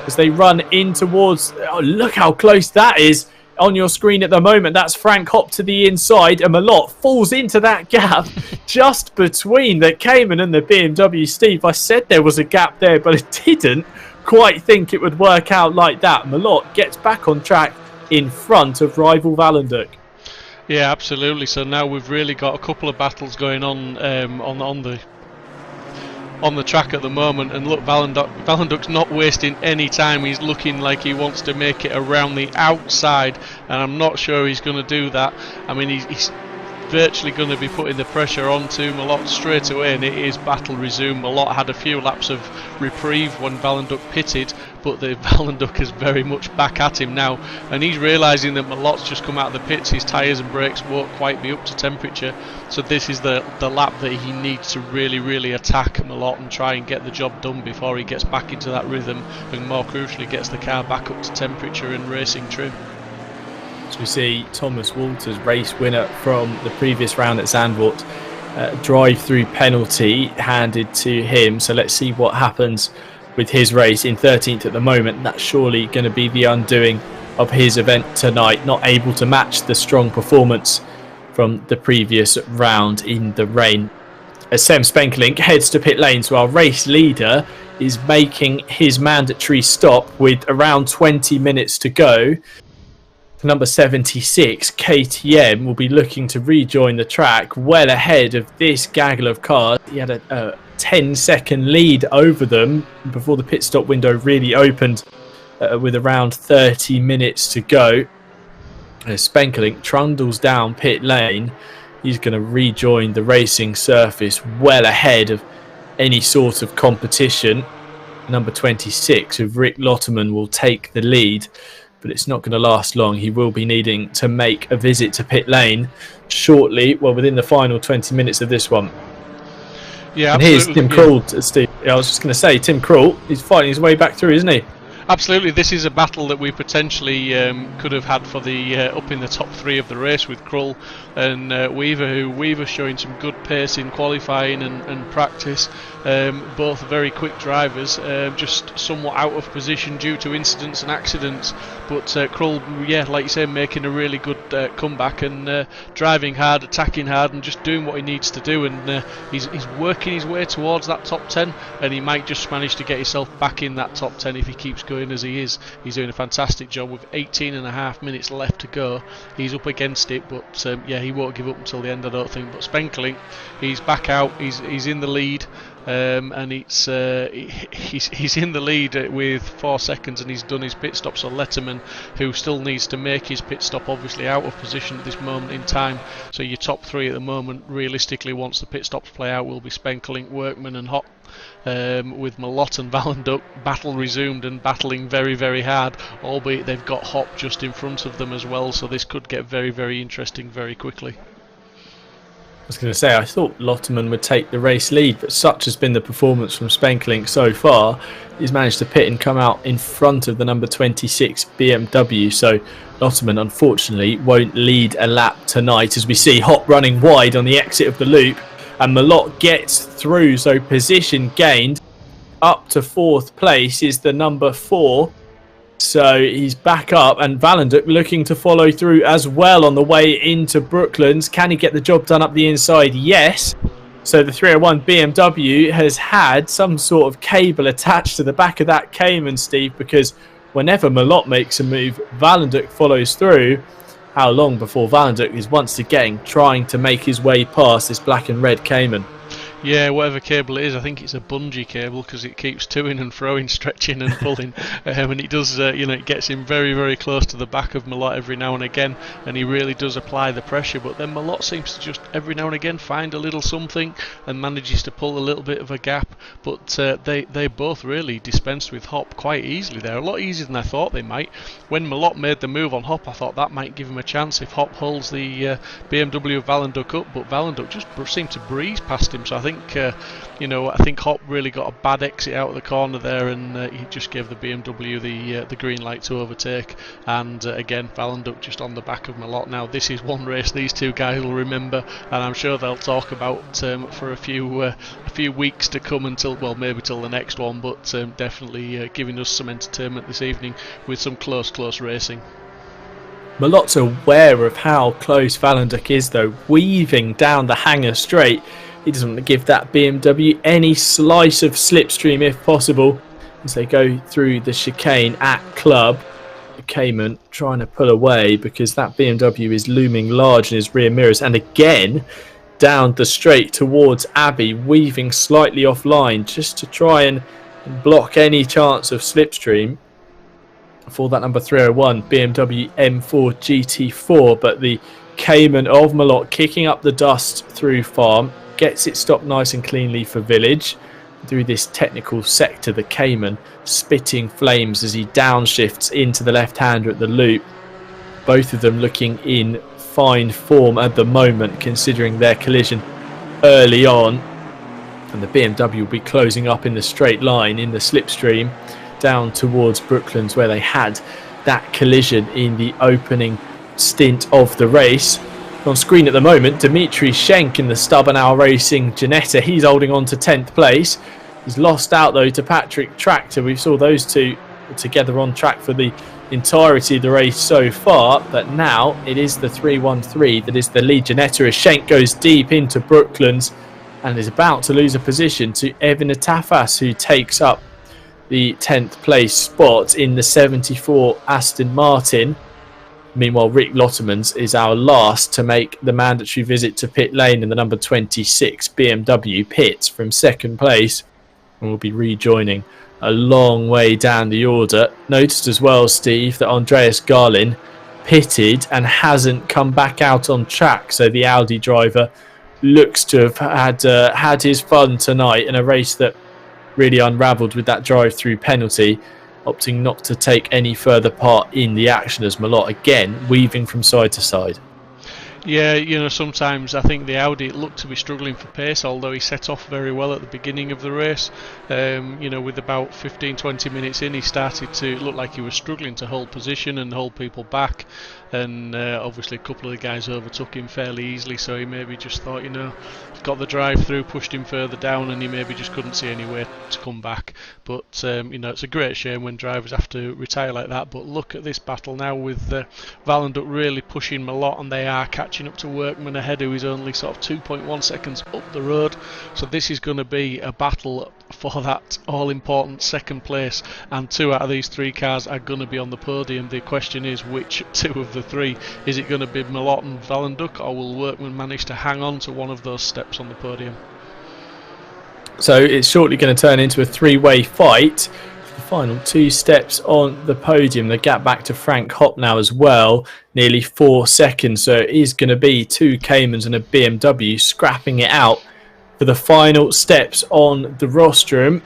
S1: as they run in towards... Oh, look how close that is on your screen at the moment. That's Frank Hopp to the inside, and Malott falls into that gap just between the Cayman and the BMW. Steve, I said there was a gap there, but I didn't quite think it would work out like that. Malott gets back on track in front of rival Valenduk.
S2: Yeah, absolutely. So now we've really got a couple of battles going on the track at the moment, and look, Valenduk's not wasting any time. He's looking like he wants to make it around the outside, and I'm not sure he's going to do that. I mean, he's virtually going to be putting the pressure onto Malott straight away, and it is battle resumed. Malott had a few laps of reprieve when Valenduk pitted, but the Valenduk is very much back at him now, and he's realising that Malott's just come out of the pits. His tyres and brakes won't quite be up to temperature, so this is the lap that he needs to really attack Malott and try and get the job done before he gets back into that rhythm, and more crucially gets the car back up to temperature and racing trim.
S1: So we see Thomas Walters, race winner from the previous round at Zandvoort, drive-through penalty handed to him. So let's see what happens with his race in 13th at the moment. That's surely going to be the undoing of his event tonight. Not able to match the strong performance from the previous round in the rain. As Sam Spenkelink heads to pit lane, so our race leader is making his mandatory stop with around 20 minutes to go. Number 76, KTM, will be looking to rejoin the track well ahead of this gaggle of cars. He had a 10-second lead over them before the pit stop window really opened with around 30 minutes to go. As Spenkelink trundles down pit lane, he's going to rejoin the racing surface well ahead of any sort of competition. Number 26, of Rick Lotterman, will take the lead, but it's not going to last long. He will be needing to make a visit to pit lane shortly, well, within the final 20 minutes of this one. Yeah, and here's Tim Krul, Steve. I was just going to say, Tim Krul, he's fighting his way back through, isn't he?
S2: Absolutely, this is a battle that we potentially could have had for the up in the top 3 of the race with Krull and Weaver. Weaver's showing some good pace in qualifying and practice. Both very quick drivers, just somewhat out of position due to incidents and accidents. But Krull, yeah, like you say, making a really good comeback and driving hard, attacking hard, and just doing what he needs to do. And he's working his way towards that top 10, and he might just manage to get himself back in that top 10 if he keeps going going as he is. He's doing a fantastic job with 18.5 minutes left to go. He's up against it, but yeah, he won't give up until the end, I don't think. But Spenkelink, he's back out. He's in the lead. And he's in the lead with 4 seconds, and he's done his pit stop. So Letterman, who still needs to make his pit stop, obviously out of position at this moment in time. So your top 3 at the moment, realistically, once the pit stops play out, will be Spenkelink, Workman and Hop. With Malott and Valenduk, battle resumed and battling very, very hard, albeit they've got Hop just in front of them as well. So this could get very, very interesting very quickly.
S1: I was going to say, I thought Lotterman would take the race lead, but such has been the performance from Spenkelink so far. He's managed to pit and come out in front of the number 26 BMW, so Lotterman unfortunately won't lead a lap tonight, as we see Hop running wide on the exit of the loop, and Malott gets through, so position gained. Up to 4th place is the number 4. So he's back up, and Valenduk looking to follow through as well on the way into Brooklands. Can he get the job done up the inside? Yes. So the 301 BMW has had some sort of cable attached to the back of that Cayman, Steve, because whenever Malott makes a move, Valenduk follows through. How long before Valenduk is once again trying to make his way past this black and red Cayman?
S2: Yeah, whatever cable it is, I think it's a bungee cable, because it keeps toing and froing, stretching and pulling, and it does, it gets him very, very close to the back of Malott every now and again, and he really does apply the pressure. But then Malott seems to just every now and again find a little something and manages to pull a little bit of a gap. But they both really dispensed with Hop quite easily there, a lot easier than I thought they might. When Malott made the move on Hop, I thought that might give him a chance if Hop holds the BMW of Valenduk up, but Valenduk just seemed to breeze past him. So I think I think Hop really got a bad exit out of the corner there, and he just gave the BMW the green light to overtake. And again, Valenduk just on the back of Malott. Now this is one race these two guys will remember, and I'm sure they'll talk about for a few weeks to come, until, well, maybe till the next one, but definitely giving us some entertainment this evening with some close racing.
S1: Malott's aware of how close Valenduk is, though, weaving down the hanger straight. He doesn't want to give that BMW any slice of slipstream if possible, as they go through the chicane at Club. The Cayman trying to pull away because that BMW is looming large in his rear mirrors, and again down the straight towards Abbey, weaving slightly offline just to try and block any chance of slipstream for that number 301 BMW M4 GT4. But the Cayman of Malott kicking up the dust through farm, gets it stopped nice and cleanly for Village. Through this technical sector, the Cayman spitting flames as he downshifts into the left-hander at the loop. Both of them looking in fine form at the moment, considering their collision early on. And the BMW will be closing up in the straight line in the slipstream down towards Brooklands, where they had that collision in the opening stint of the race. On screen at the moment, Dimitri Schenk in the Stubborn Owl Racing Ginetta. He's holding on to 10th place. He's lost out though to Patrick Tractor. We saw those two together on track for the entirety of the race so far, but now it is the 313 that is the lead Ginetta, as Schenk goes deep into Brooklands and is about to lose a position to Evan Atafas, who takes up the 10th place spot in the 74 Aston Martin. Meanwhile, Rick Lottermans is our last to make the mandatory visit to pit lane in the number 26 BMW pits from second place, and will be rejoining a long way down the order. Noticed as well, Steve, that Andreas Garlin pitted and hasn't come back out on track, so the Audi driver looks to have had his fun tonight in a race that really unravelled with that drive-through penalty, opting not to take any further part in the action, as Malott again weaving from side to side.
S2: Yeah, sometimes I think the Audi looked to be struggling for pace, although he set off very well at the beginning of the race. With about 15-20 minutes in, he started to look like he was struggling to hold position and hold people back. and obviously a couple of the guys overtook him fairly easily, so he maybe just thought, got the drive through, pushed him further down, and he maybe just couldn't see any way to come back. But it's a great shame when drivers have to retire like that. But look at this battle now with Valenduk really pushing Malott, and they are catching up to Workman ahead, who is only sort of 2.1 seconds up the road. So this is going to be a battle for that all-important second place, and 2 out of these 3 cars are going to be on the podium. The question is, which 2 of the 3? Is it going to be Malott and Valenduk, or will Workman manage to hang on to one of those steps on the podium?
S1: So it's shortly going to turn into a 3-way fight. The final 2 steps on the podium. The gap back to Frank Hopp now as well, nearly 4 seconds. So it is going to be 2 Caymans and a BMW scrapping it out for the final steps on the rostrum.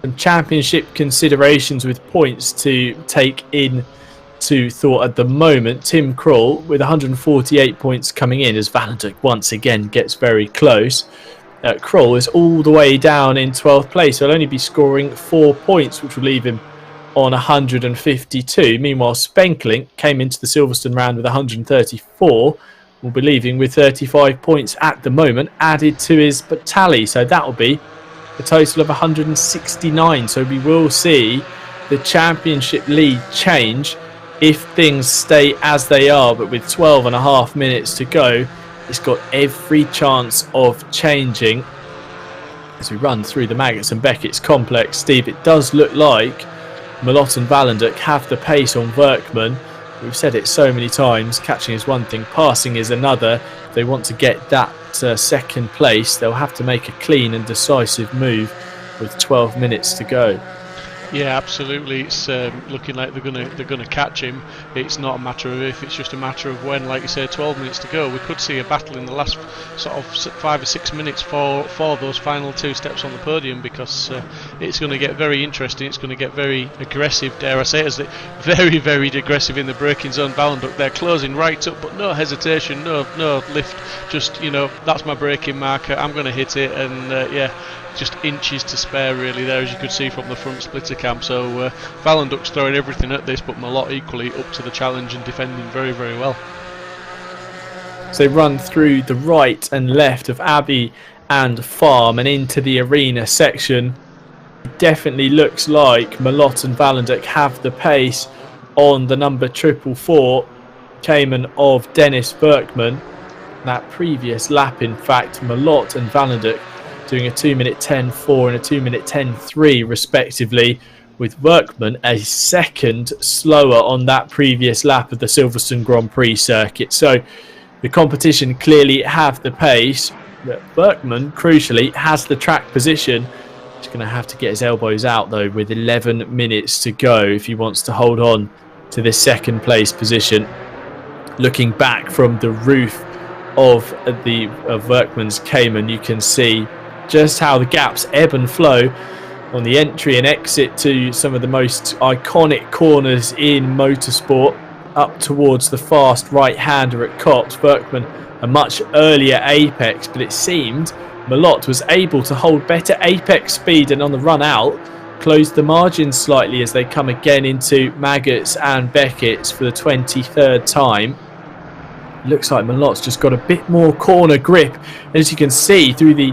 S1: Some championship considerations with points to take into thought at the moment. Tim Krul with 148 points coming in as Valenduk once again gets very close. Krul is all the way down in 12th place. He'll only be scoring 4 points, which will leave him on 152. Meanwhile, Spenklink came into the Silverstone round with 134. Will be leaving with 35 points at the moment, added to his tally. So that will be a total of 169. So we will see the championship lead change if things stay as they are. But with 12.5 minutes to go, it's got every chance of changing. As we run through the Maggots and Beckett's complex, Steve, it does look like Malott and Valenduk have the pace on Workman. We've said it so many times, catching is one thing, passing is another. If they want to get that second place, they'll have to make a clean and decisive move with 12 minutes to go.
S2: Yeah, absolutely. It's looking like they're gonna catch him. It's not a matter of if; it's just a matter of when. Like you say, 12 minutes to go. We could see a battle in the last sort of 5 or 6 minutes for those final 2 steps on the podium, because it's going to get very interesting. It's going to get very aggressive. Dare I say, very, very aggressive in the braking zone. Valenduk, they're closing right up, but no hesitation, no lift. Just that's my braking marker. I'm going to hit it, and just inches to spare really there, as you could see from the front splitter cam. So Valenduk's throwing everything at this, but Malott equally up to the challenge and defending very, very well.
S1: So they run through the right and left of Abbey and Farm and into the arena section. It definitely looks like Malott and Valenduk have the pace on the number 444 Cayman of Dennis Workman. That previous lap, in fact, Malott and Valenduk doing a 2-minute 10.4 and a 2-minute 10.3 respectively, with Workman a second slower on that previous lap of the Silverstone Grand Prix circuit. So the competition clearly have the pace, but Workman crucially has the track position. He's going to have to get his elbows out though with 11 minutes to go if he wants to hold on to this second place position. Looking back from the roof of Workman's Cayman, you can see just how the gaps ebb and flow on the entry and exit to some of the most iconic corners in motorsport, up towards the fast right-hander at Copse. Workman a much earlier apex, but it seemed Malott was able to hold better apex speed, and on the run out closed the margins slightly as they come again into Maggots and Beckett's for the 23rd time. Looks like Malott's just got a bit more corner grip, and as you can see through the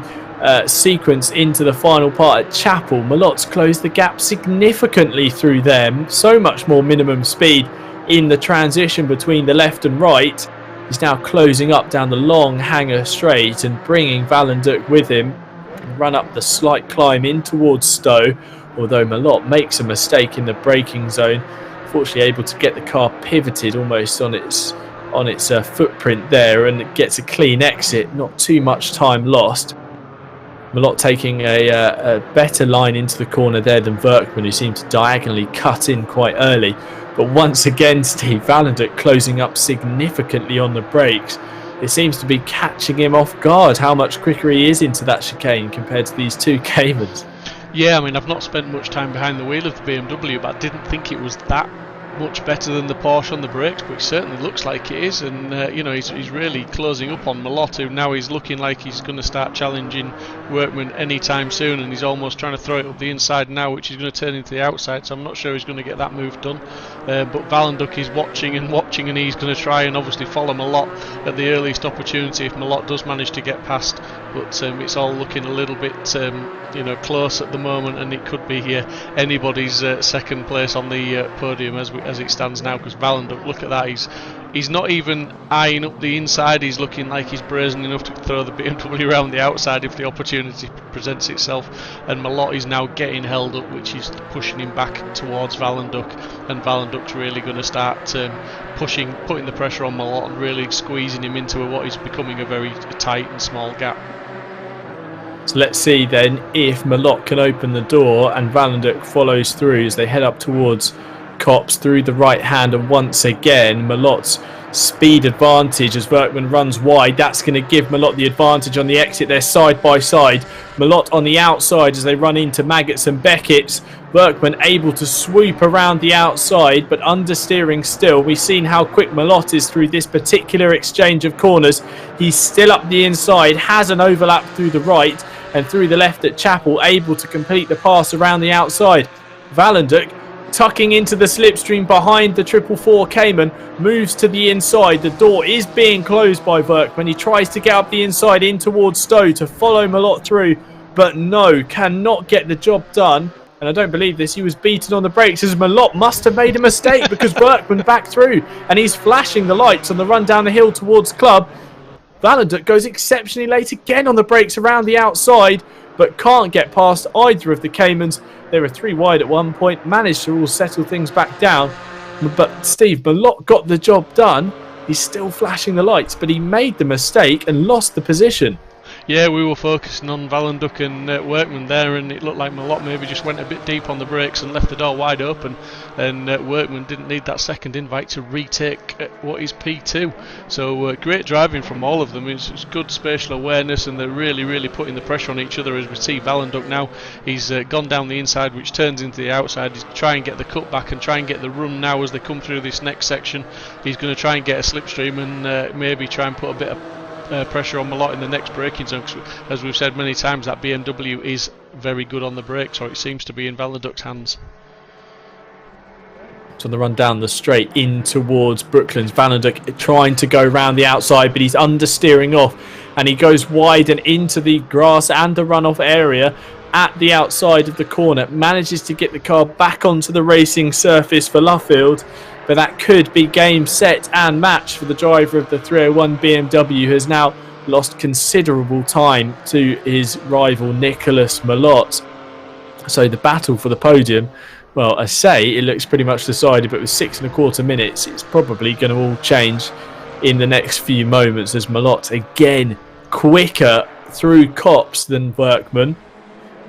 S1: sequence into the final part at Chapel, Malott's closed the gap significantly through them. So much more minimum speed in the transition between the left and right. He's now closing up down the long hanger straight and bringing Valenduk with him. Run up the slight climb in towards Stowe, although Malott makes a mistake in the braking zone. Fortunately able to get the car pivoted almost on its footprint there, and it gets a clean exit. Not too much time lost. Malott taking a better line into the corner there than Workman, who seemed to diagonally cut in quite early. But once again, Steve, Valenduk closing up significantly on the brakes. It seems to be catching him off guard how much quicker he is into that chicane compared to these 2 Caymans.
S2: Yeah, I mean, I've not spent much time behind the wheel of the BMW, but I didn't think it was that much better than the Porsche on the brakes, but it certainly looks like it is. And you know, he's really closing up on Malott, who now is looking like he's going to start challenging Workman anytime soon, and he's almost trying to throw it up the inside now, which is going to turn into the outside, so I'm not sure he's going to get that move done. But Valenduk is watching, and he's going to try and obviously follow Malott at the earliest opportunity if Malott does manage to get past. But it's all looking a little bit you know, close at the moment, and it could be anybody's second place on the podium as it stands now, because Valenduk, look at that, he's not even eyeing up the inside, he's looking like he's brazen enough to throw the BMW around the outside if the opportunity presents itself, and Malott is now getting held up, which is pushing him back towards Valenduk, and Valenduk's really going to start putting the pressure on Malott and really squeezing him into what is becoming a very tight and small gap.
S1: So let's see then if Malott can open the door and Valenduk follows through as they head up towards Copse through the right hand, and once again Malott's speed advantage as Workman runs wide, that's going to give Malott the advantage on the exit. They're side by side, Malott on the outside as they run into Maggots and Beckett's. Workman able to swoop around the outside but understeering still. We've seen how quick Malott is through this particular exchange of corners. He's still up the inside, has an overlap through the right and through the left at Chapel, able to complete the pass around the outside. Valenduk tucking into the slipstream behind the 444 Cayman, moves to the inside. The door is being closed by Workman. He tries to get up the inside in towards Stowe to follow Malott through, but no, cannot get the job done. And I don't believe this, he was beaten on the brakes as Malott must have made a mistake because Workman back through and he's flashing the lights on the run down the hill towards Club. Valenduk goes exceptionally late again on the brakes around the outside, but can't get past either of the Caymans. They were 3 wide at one point, managed to all settle things back down. But Steve, Malott got the job done. He's still flashing the lights, but he made the mistake and lost the position.
S2: Yeah, we were focusing on Valenduk and Workman there, and it looked like Malott maybe just went a bit deep on the brakes and left the door wide open, and Workman didn't need that second invite to retake what is P2. So great driving from all of them. It's good spatial awareness, and they're really putting the pressure on each other. As we see Valenduk now, he's gone down the inside, which turns into the outside. He's trying to get the cut back and try and get the run now as they come through this next section. He's going to try and get a slipstream and maybe try and put a bit of pressure on Malott in the next braking zone. As we've said many times, that BMW is very good on the brakes, or it seems to be in Valenduk's hands.
S1: On the run down the straight in towards Brooklands, Valenduk trying to go round the outside, but he's understeering off and he goes wide and into the grass and the runoff area at the outside of the corner, manages to get the car back onto the racing surface for Luffield. But that could be game, set and match for the driver of the 301 BMW, who has now lost considerable time to his rival Nicholas Malott. So the battle for the podium, well, I say it looks pretty much decided, but with 6.25 minutes, it's probably going to all change in the next few moments as Malott again quicker through Copse than Workman.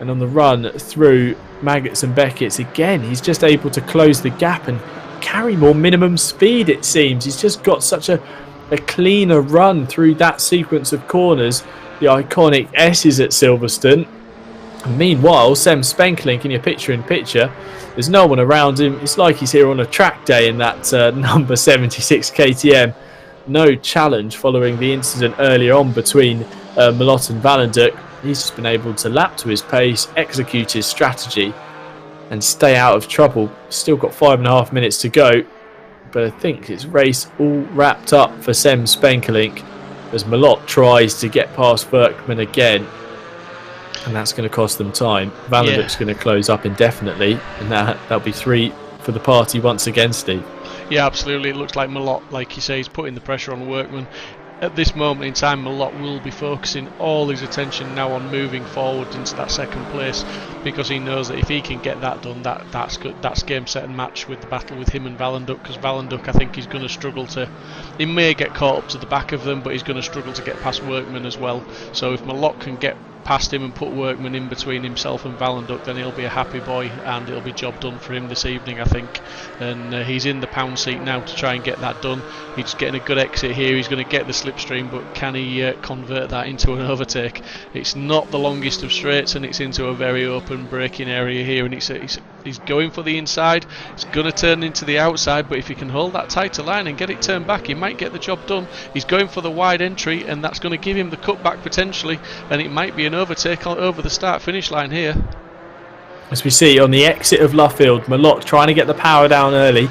S1: And on the run through Maggots and Beckett's again, he's just able to close the gap and carry more minimum speed, it seems. He's just got such a cleaner run through that sequence of corners, the iconic S's at Silverstone. And meanwhile, Sem Spenkelink in your picture-in-picture, there's no one around him. It's like he's here on a track day in that number 76 KTM. No challenge following the incident earlier on between Malott and Valenduk. He's just been able to lap to his pace, execute his strategy and stay out of trouble. Still got 5.5 minutes to go, but I think it's race all wrapped up for Sem Spenkelink as Malott tries to get past Workman again, and that's going to cost them time. Valenduk's going to close up indefinitely, and that'll be 3 for the party once again, Steve.
S2: Yeah, absolutely. It looks like Malott, like you say, is putting the pressure on Workman. At this moment in time, Malott will be focusing all his attention now on moving forward into that second place, because he knows that if he can get that done, that's good. That's game, set and match with the battle with him and Valenduk, because Valenduk, I think, is going to struggle to... He may get caught up to the back of them, but he's going to struggle to get past Workman as well. So if Malott can get past him and put Workman in between himself and Valenduk, then he'll be a happy boy and it'll be job done for him this evening, I think. And he's in the pound seat now to try and get that done. He's getting a good exit here. He's going to get the slipstream, but can he convert that into an overtake? It's not the longest of straights, and it's into a very open braking area here, and it's He's going for the inside. It's going to turn into the outside, but if he can hold that tighter line and get it turned back, he might get the job done. He's going for the wide entry, and that's going to give him the cutback potentially, and it might be an overtake over the start-finish line here.
S1: As we see on the exit of Luffield, Malott trying to get the power down early.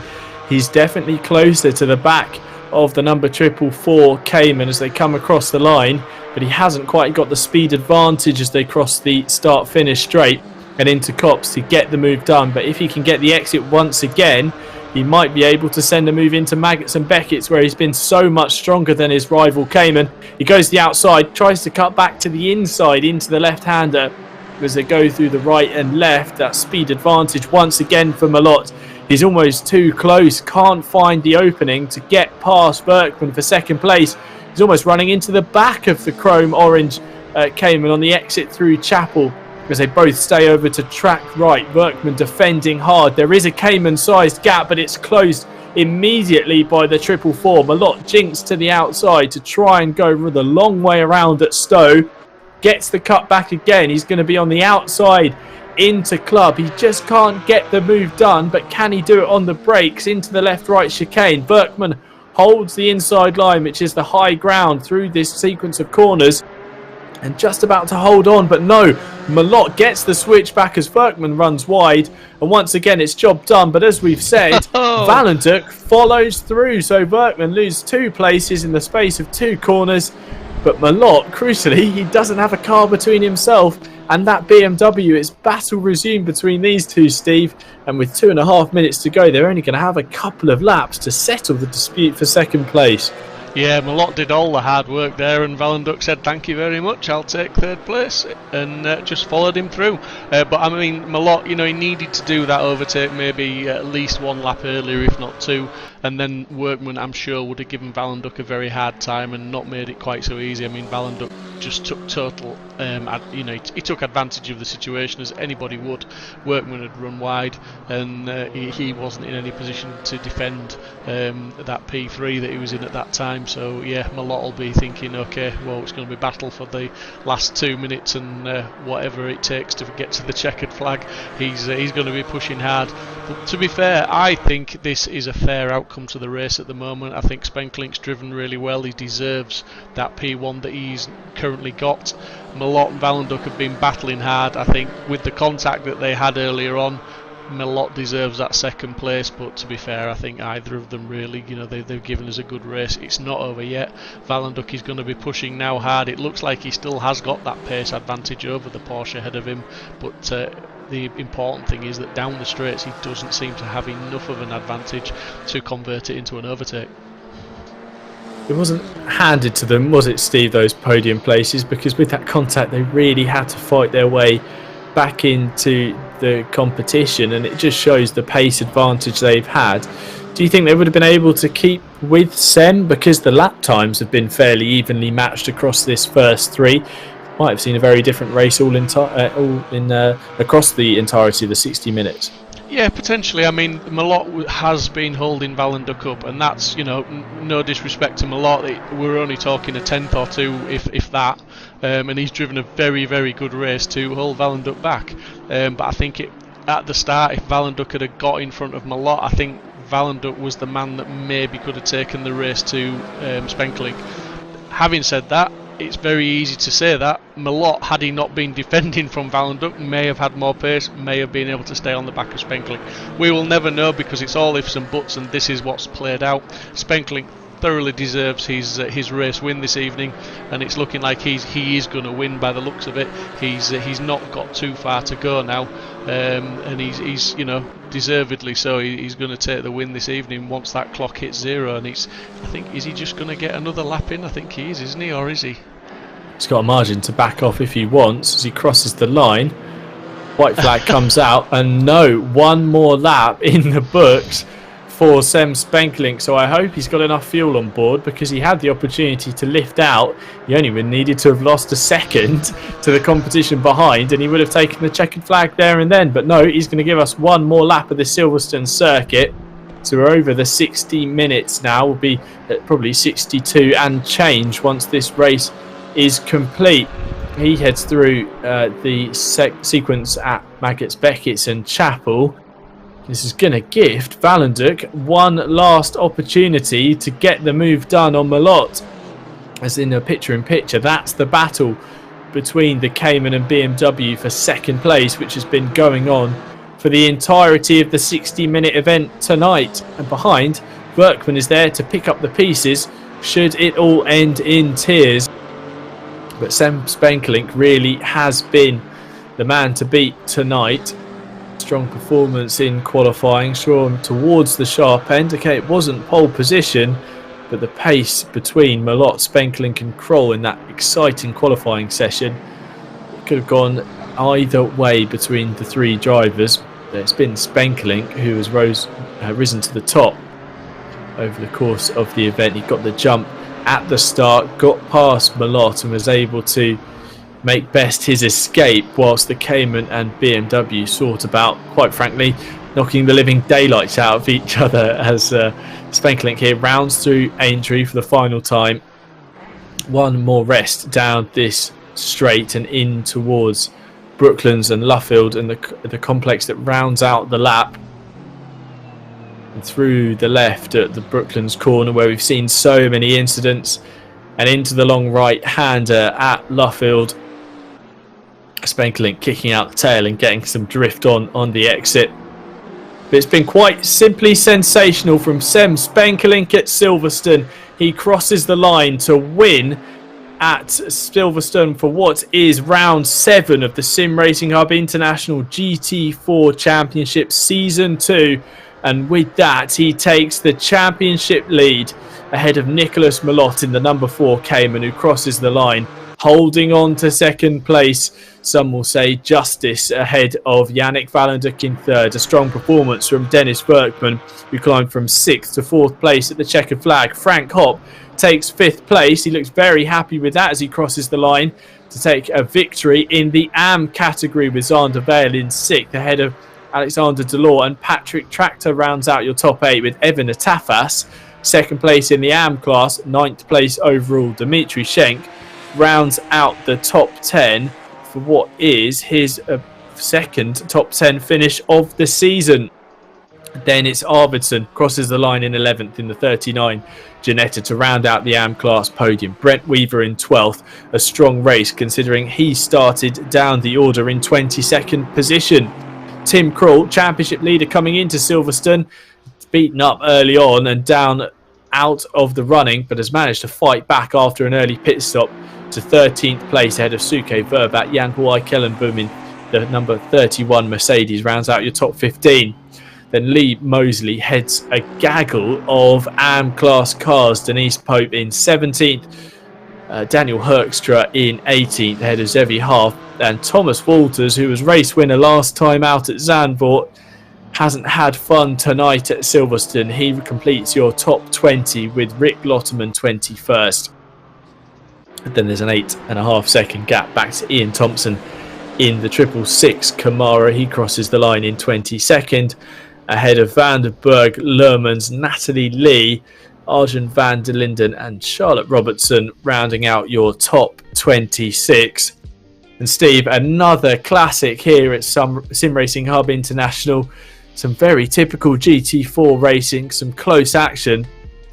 S1: He's definitely closer to the back of the number 444 Cayman as they come across the line, but he hasn't quite got the speed advantage as they cross the start-finish straight and into Copse to get the move done. But if he can get the exit once again, he might be able to send a move into Maggots and Beckett's, where he's been so much stronger than his rival Cayman. He goes to the outside, tries to cut back to the inside into the left-hander as they go through the right and left. That speed advantage once again for Malott. He's almost too close, can't find the opening to get past Berkman for second place. He's almost running into the back of the chrome orange Cayman on the exit through Chapel as they both stay over to track right. Berkman defending hard. There is a Cayman-sized gap, but it's closed immediately by the 444. Malott jinks to the outside to try and go the long way around at Stowe. Gets the cut back again. He's going to be on the outside into Club. He just can't get the move done, but can he do it on the brakes into the left-right chicane? Berkman holds the inside line, which is the high ground through this sequence of corners, and just about to hold on, but no, Malott gets the switch back as Berkman runs wide, and once again it's job done. But as we've said, Valenduk follows through, so Berkman loses 2 places in the space of 2 corners. But Malott, crucially, he doesn't have a car between himself and that BMW. It's battle resumed between these two, Steve, and with 2.5 minutes to go, they're only going to have a couple of laps to settle the dispute for second place.
S2: Yeah, Malott did all the hard work there, and Valenduk said thank you very much, I'll take third place, and just followed him through. But I mean, Malott, he needed to do that overtake maybe at least 1 lap earlier, if not 2, and then Workman, I'm sure, would have given Valenduk a very hard time and not made it quite so easy. I mean, Valenduk just took total, he took advantage of the situation as anybody would. Workman had run wide, and he wasn't in any position to defend that P3 that he was in at that time. So yeah, Malott will be thinking, okay, well, it's going to be battle for the last 2 minutes, and whatever it takes to get to the checkered flag, he's going to be pushing hard. But to be fair, I think this is a fair outcome to the race at the moment. I think Spenklink's driven really well. He deserves that P1 that he's currently got. Malott and Valenduk have been battling hard. I think with the contact that they had earlier on, Malott deserves that second place, but to be fair, I think either of them really, they've given us a good race. It's not over yet. Valenduk is going to be pushing now hard. It looks like he still has got that pace advantage over the Porsche ahead of him, but the important thing is that down the straights he doesn't seem to have enough of an advantage to convert it into an overtake.
S1: It wasn't handed to them, was it, Steve, those podium places? Because with that contact they really had to fight their way back into the competition, and it just shows the pace advantage they've had. Do you think they would have been able to keep with Sem, because the lap times have been fairly evenly matched across this first 3? Might have seen a very different race across the entirety of the 60 minutes.
S2: Yeah, potentially. I mean, Malott has been holding Valenduk up, and that's, no disrespect to Malott, we're only talking a tenth or 2, if that, and he's driven a very, very good race to hold Valenduk back. But I think at the start, if Valenduk had got in front of Malott, I think Valenduk was the man that maybe could have taken the race to Spenklink. Having said that, it's very easy to say that. Malott, had he not been defending from Valenduk, may have had more pace, may have been able to stay on the back of Spenklink. We will never know, because it's all ifs and buts, and this is what's played out. Spenklink thoroughly deserves his race win this evening, and it's looking like he is going to win by the looks of it. He's not got too far to go now, and he's deservedly so. He's going to take the win this evening once that clock hits 0. And I think, is he just going to get another lap in? I think he is, isn't he, or is he?
S1: He's got a margin to back off if he wants as he crosses the line. White flag comes out, and no, one more lap in the books for Sem Spenklink. So I hope he's got enough fuel on board, because he had the opportunity to lift out. He only needed to have lost a second to the competition behind, and he would have taken the checkered flag there and then. But no, he's going to give us one more lap of the Silverstone circuit. So we're over the 60 minutes now. We'll be at probably 62 and change once this race is complete. he heads through the sequence at Maggots, Beckett's and Chapel. This is going to gift Valenduk one last opportunity to get the move done on Malott. As in a picture-in-picture, that's the battle between the Cayman and BMW for second place, which has been going on for the entirety of the 60-minute event tonight. And behind, Workman is there to pick up the pieces should it all end in tears. But Sam Spenkelink really has been the man to beat tonight. Strong performance in qualifying, saw him towards the sharp end. Okay, it wasn't pole position, but the pace between Malott, Spenkelink and Kroll in that exciting qualifying session, it could have gone either way between the three drivers. It's been Spenkelink who has risen to the top over the course of the event. He got the jump at the start, got past Malott and was able to make best his escape, whilst the Cayman and BMW sought about, quite frankly, knocking the living daylights out of each other as Spenkelink here rounds through Aintree for the final time. One more rest down this straight and in towards Brooklands and Luffield and the complex that rounds out the lap. And through the left at the Brooklands corner where we've seen so many incidents, and into the long right-hander at Luffield. Spenkelink kicking out the tail and getting some drift on the exit. But it's been quite simply sensational from Sem Spenkelink at Silverstone. He crosses the line to win at Silverstone for what is round 7 of the Sim Racing Hub International GT4 Championship Season 2. And with that, he takes the championship lead ahead of Nicholas Malott in the number 4 Cayman, who crosses the line, holding on to second place. Some will say justice ahead of Yannick Valenduk in third. A strong performance from Dennis Workman, who climbed from 6th to 4th place at the checkered flag. Frank Hopp takes 5th place. He looks very happy with that as he crosses the line to take a victory in the AM category with Zander Vale in 6th ahead of Alexander Delors, and Patrick Tractor rounds out your top 8 with Evan Atafas. 2nd place in the AM class, 9th place overall. Dimitri Schenk rounds out the top 10 for what is his second top 10 finish of the season. Then it's Arvidsson crosses the line in 11th in the 39 Ginetta to round out the AM class podium. Brent Weaver in 12th, a strong race considering he started down the order in 22nd position. Tim Kroll, championship leader coming into Silverstone, beaten up early on and down out of the running, but has managed to fight back after an early pit stop to 13th place ahead of Suke Verbat. Jan Huay Kellenboom in the number 31 Mercedes rounds out your top 15. Then Lee Mosley heads a gaggle of AM class cars. Denise Pope in 17th. Daniel Herkstra in 18th ahead of Zevi Half, and Thomas Walters, who was race winner last time out at Zandvoort, hasn't had fun tonight at Silverstone. He completes your top 20 with Rick Lotterman 21st. And then there's an 8.5 second gap back to Ian Thompson in the 666 Camaro. He crosses the line in 22nd ahead of Vanderberg, Lermans, Natalie Lee, Arjun van der Linden and Charlotte Robertson rounding out your top 26. And Steve, another classic here at Sim Racing Hub International. Some very typical GT4 racing, some close action.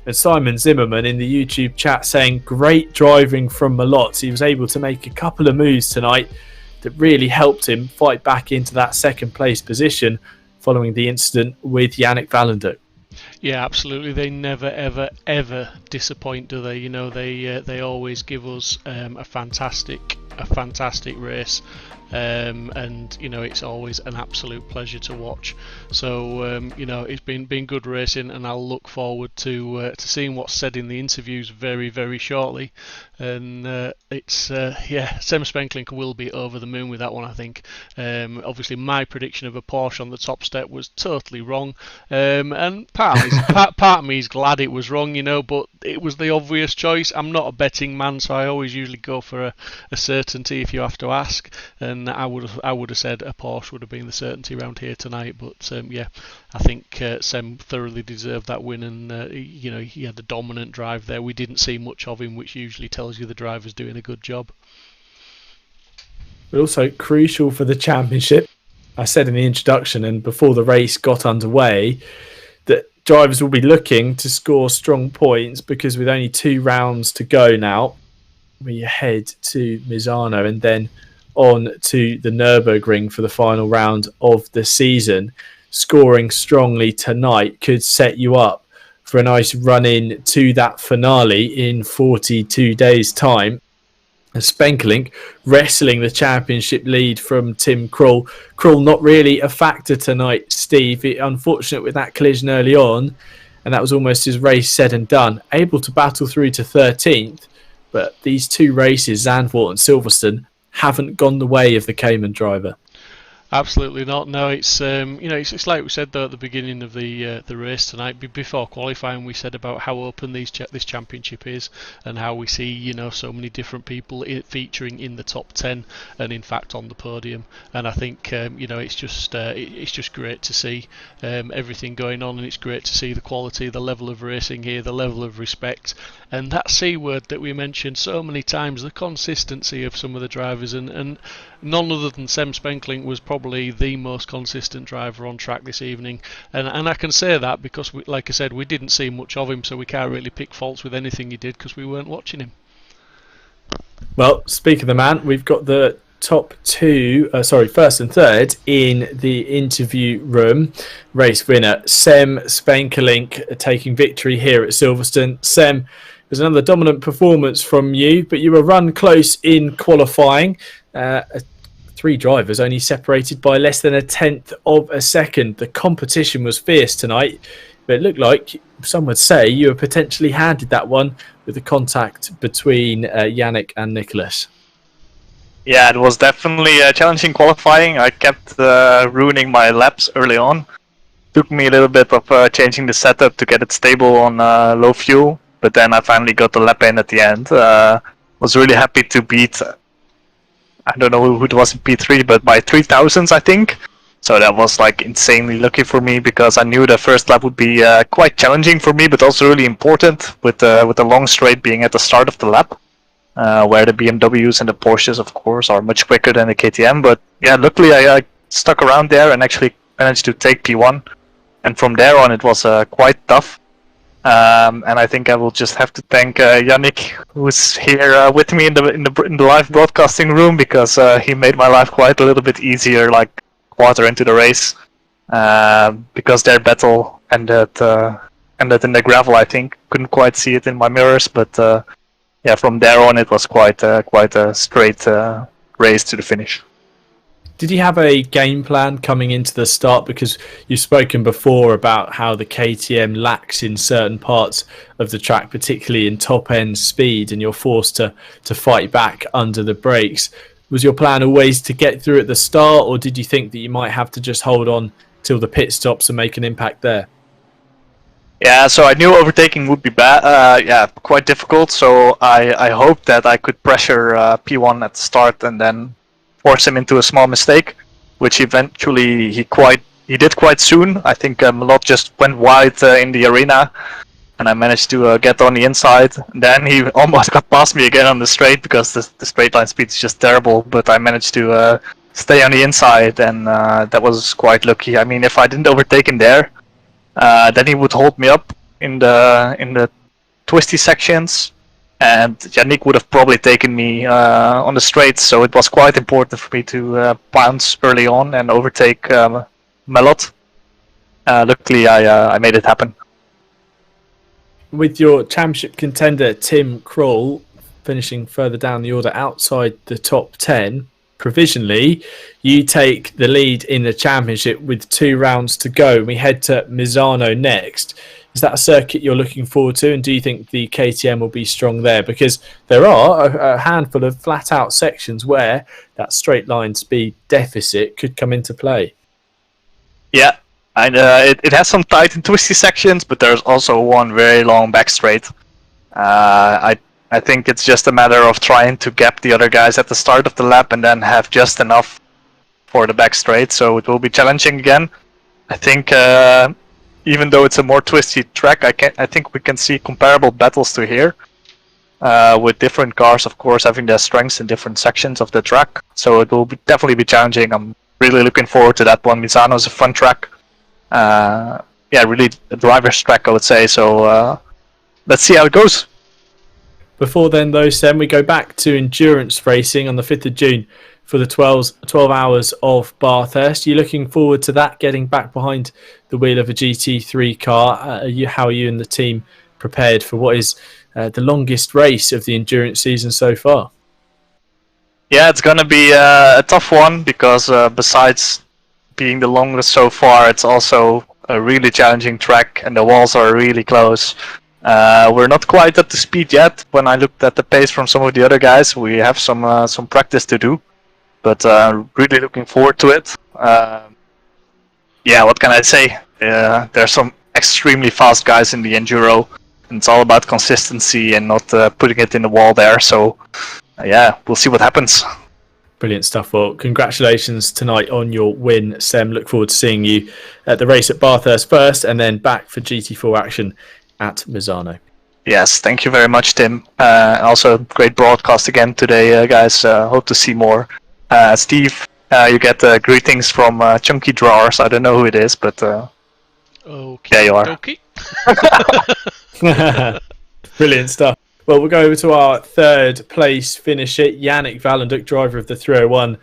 S1: And Simon Zimmerman in the YouTube chat saying, great driving from Malott. He was able to make a couple of moves tonight that really helped him fight back into that second place position following the incident with Yannick Valenduk.
S2: Yeah, absolutely. They never, ever, ever disappoint, do they? You know, they always give us a fantastic race, and you know it's always an absolute pleasure to watch. So you know it's been good racing, and I'll look forward to seeing what's said in the interviews very, very shortly. And it's yeah, Sem Spenkelink will be over the moon with that one, I think. Obviously, my prediction of a Porsche on the top step was totally wrong, and part of me is glad it was wrong, you know. But it was the obvious choice. I'm not a betting man, so I always usually go for a certainty if you have to ask. And I would have said a Porsche would have been the certainty around here tonight. But yeah, I think Sem thoroughly deserved that win, and you know he had a dominant drive there. We didn't see much of him, which usually tells you the driver's doing a good job.
S1: but also crucial for the championship. I said in the introduction and before the race got underway that drivers will be looking to score strong points because with only 2 rounds to go now, we head to Misano and then on to the Nürburgring for the final round of the season. Scoring strongly tonight could set you up for a nice run in to that finale in 42 days' time. Spenkelink wrestling the championship lead from Tim Krul. Krul not really a factor tonight, Steve. Unfortunate with that collision early on, and that was almost his race said and done. Able to battle through to 13th, but these 2 races, Zandvoort and Silverstone, haven't gone the way of the Cayman driver.
S2: Absolutely not. No, it's it's like we said though at the beginning of the race tonight. Before qualifying, we said about how open this championship is and how we see so many different people featuring in the top 10 and in fact on the podium. And I think it's just great to see everything going on, and it's great to see the quality, the level of racing here, the level of respect, and that C word that we mentioned so many times, the consistency of some of the drivers, and none other than Sem Spenkelink was probably the most consistent driver on track this evening, and I can say that because, like I said, we didn't see much of him, so we can't really pick faults with anything he did because we weren't watching him.
S1: Well, speak of the man, we've got the top 2, first and third in the interview room. Race winner Sem Spenkelink taking victory here at Silverstone. Sem, it was another dominant performance from you, but you were run close in qualifying. 3 drivers only separated by less than 1/10 of a second. The competition was fierce tonight, but it looked like, some would say, you were potentially handed that one with the contact between Yannick and Nicholas.
S3: Yeah, it was definitely challenging qualifying. I kept ruining my laps early on. Took me a little bit of changing the setup to get it stable on low fuel, but then I finally got the lap in at the end. Was really happy to beat, I don't know who it was in P3, but by 3,000s I think. So that was like insanely lucky for me because I knew the first lap would be quite challenging for me, but also really important with the long straight being at the start of the lap. Where the BMWs and the Porsches, of course, are much quicker than the KTM. But yeah, luckily I stuck around there and actually managed to take P1. And from there on, it was quite tough. And I think I will just have to thank Yannick, who's here with me in the live broadcasting room, because he made my life quite a little bit easier, like quarter into the race, because their battle ended in the gravel. I think couldn't quite see it in my mirrors, but. Yeah, from there on it was quite a straight race to the finish.
S1: Did you have a game plan coming into the start? Because you've spoken before about how the KTM lacks in certain parts of the track, particularly in top-end speed, and you're forced to fight back under the brakes. Was your plan always to get through at the start, or did you think that you might have to just hold on till the pit stops and make an impact there?
S3: Yeah, so I knew overtaking would be quite difficult. So I hoped that I could pressure P1 at the start and then force him into a small mistake, which eventually he did quite soon. I think Malot just went wide in the arena, and I managed to get on the inside. Then he almost got past me again on the straight because the straight line speed is just terrible. But I managed to stay on the inside, and that was quite lucky. I mean, if I didn't overtake him there. Then he would hold me up in the twisty sections, and Yannick would have probably taken me on the straights. So it was quite important for me to bounce early on and overtake Malot. Luckily, I made it happen.
S1: With your championship contender Tim Krul finishing further down the order outside the top 10. Provisionally, you take the lead in the championship with 2 rounds to go. We head to Misano next. Is that a circuit you're looking forward to, and do you think the KTM will be strong there? Because there are a handful of flat-out sections where that straight line speed deficit could come into play.
S3: Yeah, and it has some tight and twisty sections, but there's also one very long back straight. I think it's just a matter of trying to gap the other guys at the start of the lap and then have just enough for the back straight, so it will be challenging again. I think even though it's a more twisty track, I think we can see comparable battles to here. with different cars, of course, having their strengths in different sections of the track. So it will definitely be challenging. I'm really looking forward to that one. Misano is a fun track. Really a driver's track, I would say. So let's see how it goes.
S1: Before then, though, Sam, we go back to endurance racing on the 5th of June for the 12 hours of Bathurst. You're looking forward to that, getting back behind the wheel of a GT3 car. How are you and the team prepared for what is the longest race of the endurance season so far?
S3: Yeah, it's going to be a tough one because besides being the longest so far, it's also a really challenging track and the walls are really close. We're not quite at the speed yet. When I looked at the pace from some of the other guys, we have some practice to do, but really looking forward to it. What can I say? There's some extremely fast guys in the enduro, and it's all about consistency and not putting it in the wall there. So we'll see what happens.
S1: Brilliant stuff. Well, congratulations tonight on your win, Sem. Look forward to seeing you at the race at Bathurst first, and then back for GT4 action at Misano.
S3: Yes, thank you very much, Tim. Also, great broadcast again today, guys. Hope to see more. Steve, you get greetings from Chunky Drawers. I don't know who it is, but
S2: okay.
S3: There you are.
S2: Okay.
S1: Brilliant stuff. Well, we'll go over to our third place finisher, Yannick Valenduk, driver of the 301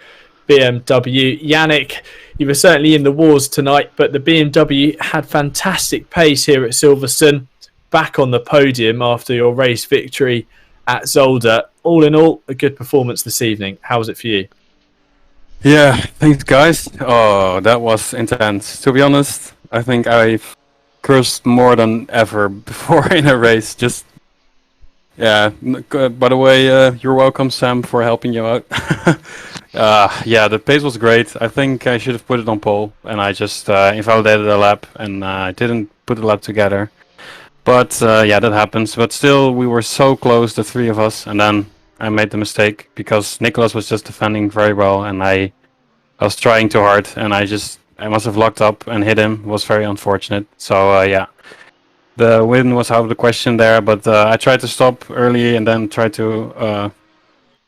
S1: BMW. Yannick, you were certainly in the wars tonight, but the BMW had fantastic pace here at Silverstone, back on the podium after your race victory at Zolder. All in all, a good performance this evening. How was it for you?
S4: Yeah, thanks guys. Oh, that was intense. To be honest, I think I've cursed more than ever before in a race. Just, yeah, by the way, you're welcome, Sam, for helping you out. The pace was great. I think I should have put it on pole, and I just invalidated a lap, and I didn't put the lap together. But that happens. But still, we were so close, the three of us, and then I made the mistake because Nicholas was just defending very well, and I was trying too hard, and I must have locked up and hit him. It was very unfortunate. So the win was out of the question there, but I tried to stop early and then tried to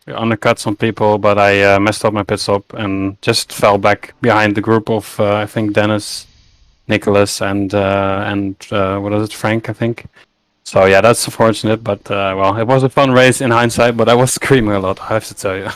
S4: undercut some people, but I messed up my pit stop and just fell back behind the group of I think Dennis, Nicholas, and what is it, Frank, I think. So that's unfortunate, but it was a fun race in hindsight, but I was screaming a lot, I have to tell you.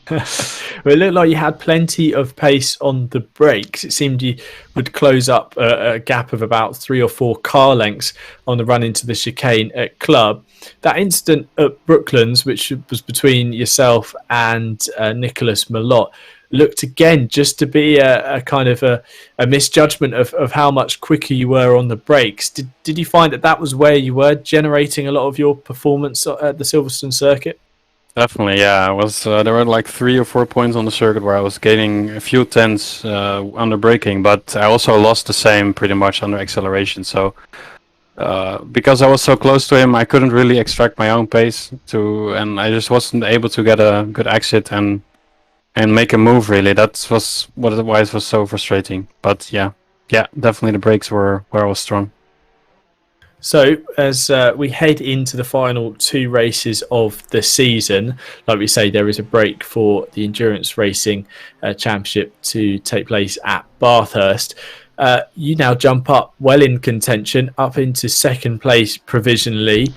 S1: Well, it looked like you had plenty of pace on the brakes. It seemed you would close up a gap of about 3 or 4 car lengths on the run into the chicane at Club. That incident at Brooklands, which was between yourself and Nicholas Malott, looked again just to be a kind of a misjudgment of how much quicker you were on the brakes. Did you find that was where you were generating a lot of your performance at the Silverstone circuit?
S4: Definitely, yeah. I was. There were like 3 or 4 points on the circuit where I was gaining a few tenths under braking, but I also lost the same pretty much under acceleration. So because I was so close to him, I couldn't really extract my own pace and I just wasn't able to get a good exit and make a move. Really, that was why it was so frustrating. But yeah, definitely the brakes were where I was strong.
S1: So as we head into the final 2 races of the season, like we say, there is a break for the Endurance Racing Championship to take place at Bathurst. You now jump up well in contention, up into second place provisionally.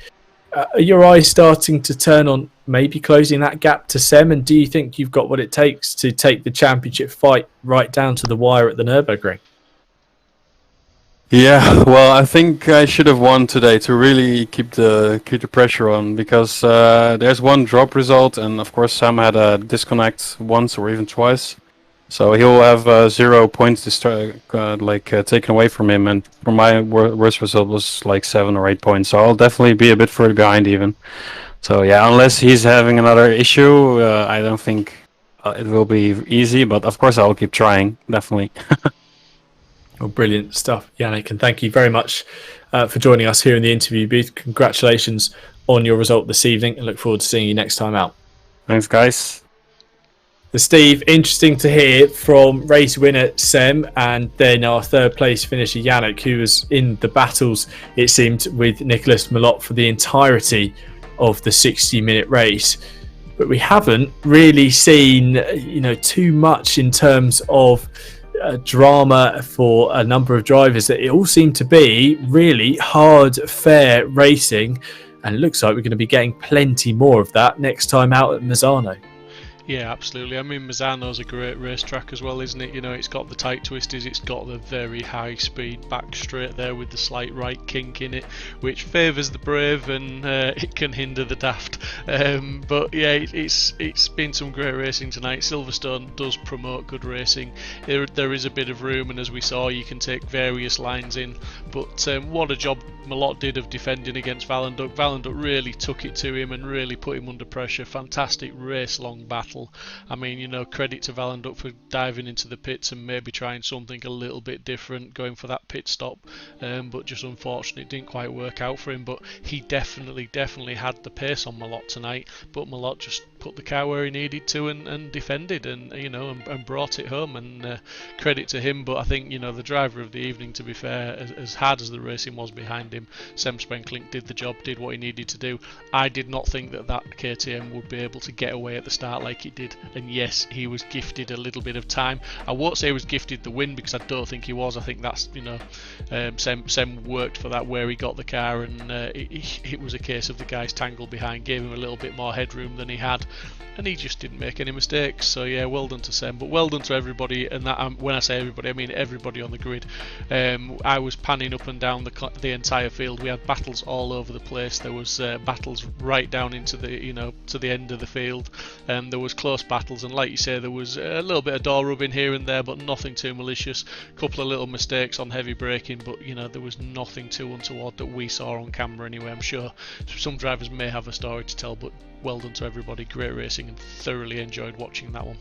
S1: Are your eyes starting to turn on maybe closing that gap to Sem? And do you think you've got what it takes to take the championship fight right down to the wire at the Nürburgring?
S4: Yeah, well, I think I should have won today to really keep the pressure on, because there's one drop result, and of course Sam had a disconnect once or even twice, so he'll have 0 points taken away from him, and for my worst result was like 7 or 8 points, so I'll definitely be a bit further behind even. So yeah, unless he's having another issue, I don't think it will be easy, but of course I'll keep trying, definitely.
S1: Well, brilliant stuff, Yannick, and thank you very much for joining us here in the interview booth. Congratulations on your result this evening, and look forward to seeing you next time out.
S4: Thanks, guys.
S1: Steve, interesting to hear from race winner Sem and then our third place finisher Yannick, who was in the battles, it seemed, with Nicholas Malott for the entirety of the 60-minute race. But we haven't really seen, too much in terms of drama for a number of drivers. It all seemed to be really hard, fair racing, and it looks like we're going to be getting plenty more of that next time out at Misano.
S2: Yeah, absolutely. I mean, Misano's a great racetrack as well, isn't it? It's got the tight twisties, it's got the very high speed back straight there with the slight right kink in it, which favours the brave and it can hinder the daft. But yeah, it's been some great racing tonight. Silverstone does promote good racing. There is a bit of room, and as we saw, you can take various lines in. But what a job Malott did of defending against Vallenduck. Vallenduck really took it to him and really put him under pressure. Fantastic race-long battle. I mean, credit to Vallenduck for diving into the pits and maybe trying something a little bit different, going for that pit stop, but just unfortunately it didn't quite work out for him. But he definitely had the pace on Malott tonight, but Malott just put the car where he needed to and defended and brought it home, and credit to him. But I think the driver of the evening, to be fair, as hard as the racing was behind him, Sem Spenkelink did the job, did what he needed to do. I did not think that KTM would be able to get away at the start like it did, and yes, he was gifted a little bit of time. I won't say he was gifted the win, because I don't think he was. I think that's Sem worked for that where he got the car, and it was a case of the guys tangled behind, gave him a little bit more headroom than he had, and he just didn't make any mistakes. So yeah, well done to Sem, but well done to everybody. And that when I say everybody, I mean everybody on the grid. I was panning up and down the entire field. We had battles all over the place. There was battles right down into the to the end of the field, and there was close battles. And like you say, there was a little bit of door rubbing here and there, but nothing too malicious. A couple of little mistakes on heavy braking, but there was nothing too untoward that we saw on camera anyway. I'm sure some drivers may have a story to tell, but well done to everybody. Great racing, and thoroughly enjoyed watching that one.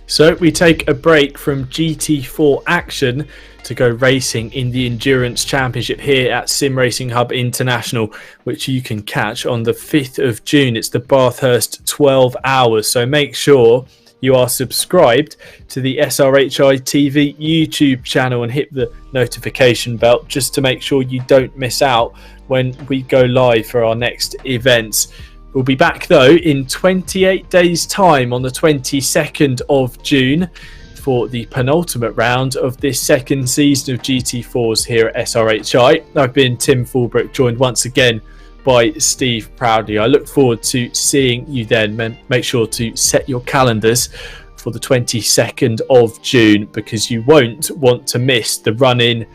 S1: So we take a break from GT4 action to go racing in the Endurance Championship here at Sim Racing Hub International, which you can catch on the 5th of June. It's the Bathurst 12 hours. So make sure you are subscribed to the SRHI TV YouTube channel and hit the notification bell just to make sure you don't miss out when we go live for our next events. We'll be back though in 28 days time on the 22nd of June for the penultimate round of this second season of GT4s here at SRHI. I've been Tim Fulbrook, joined once again by Steve Proudley. I look forward to seeing you then. Make sure to set your calendars for the 22nd of June, because you won't want to miss the run-in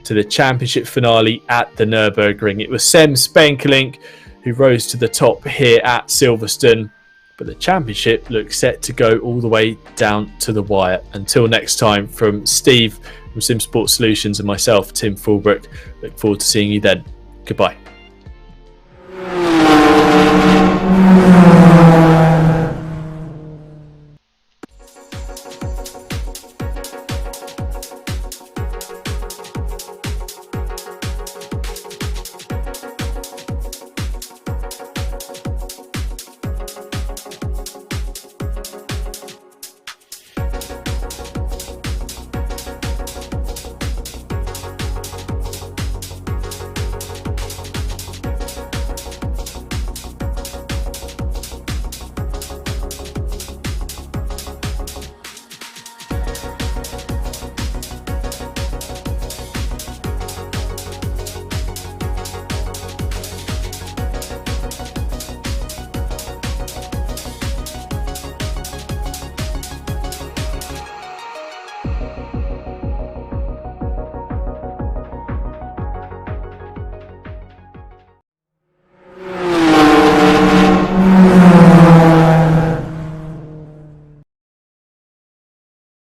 S1: to the championship finale at the Nürburgring. It was Sem Spenkelink who rose to the top here at Silverstone, but the championship looks set to go all the way down to the wire. Until next time, from Steve from Sim Sport Solutions and myself, Tim Fulbrook, look forward to seeing you then. Goodbye.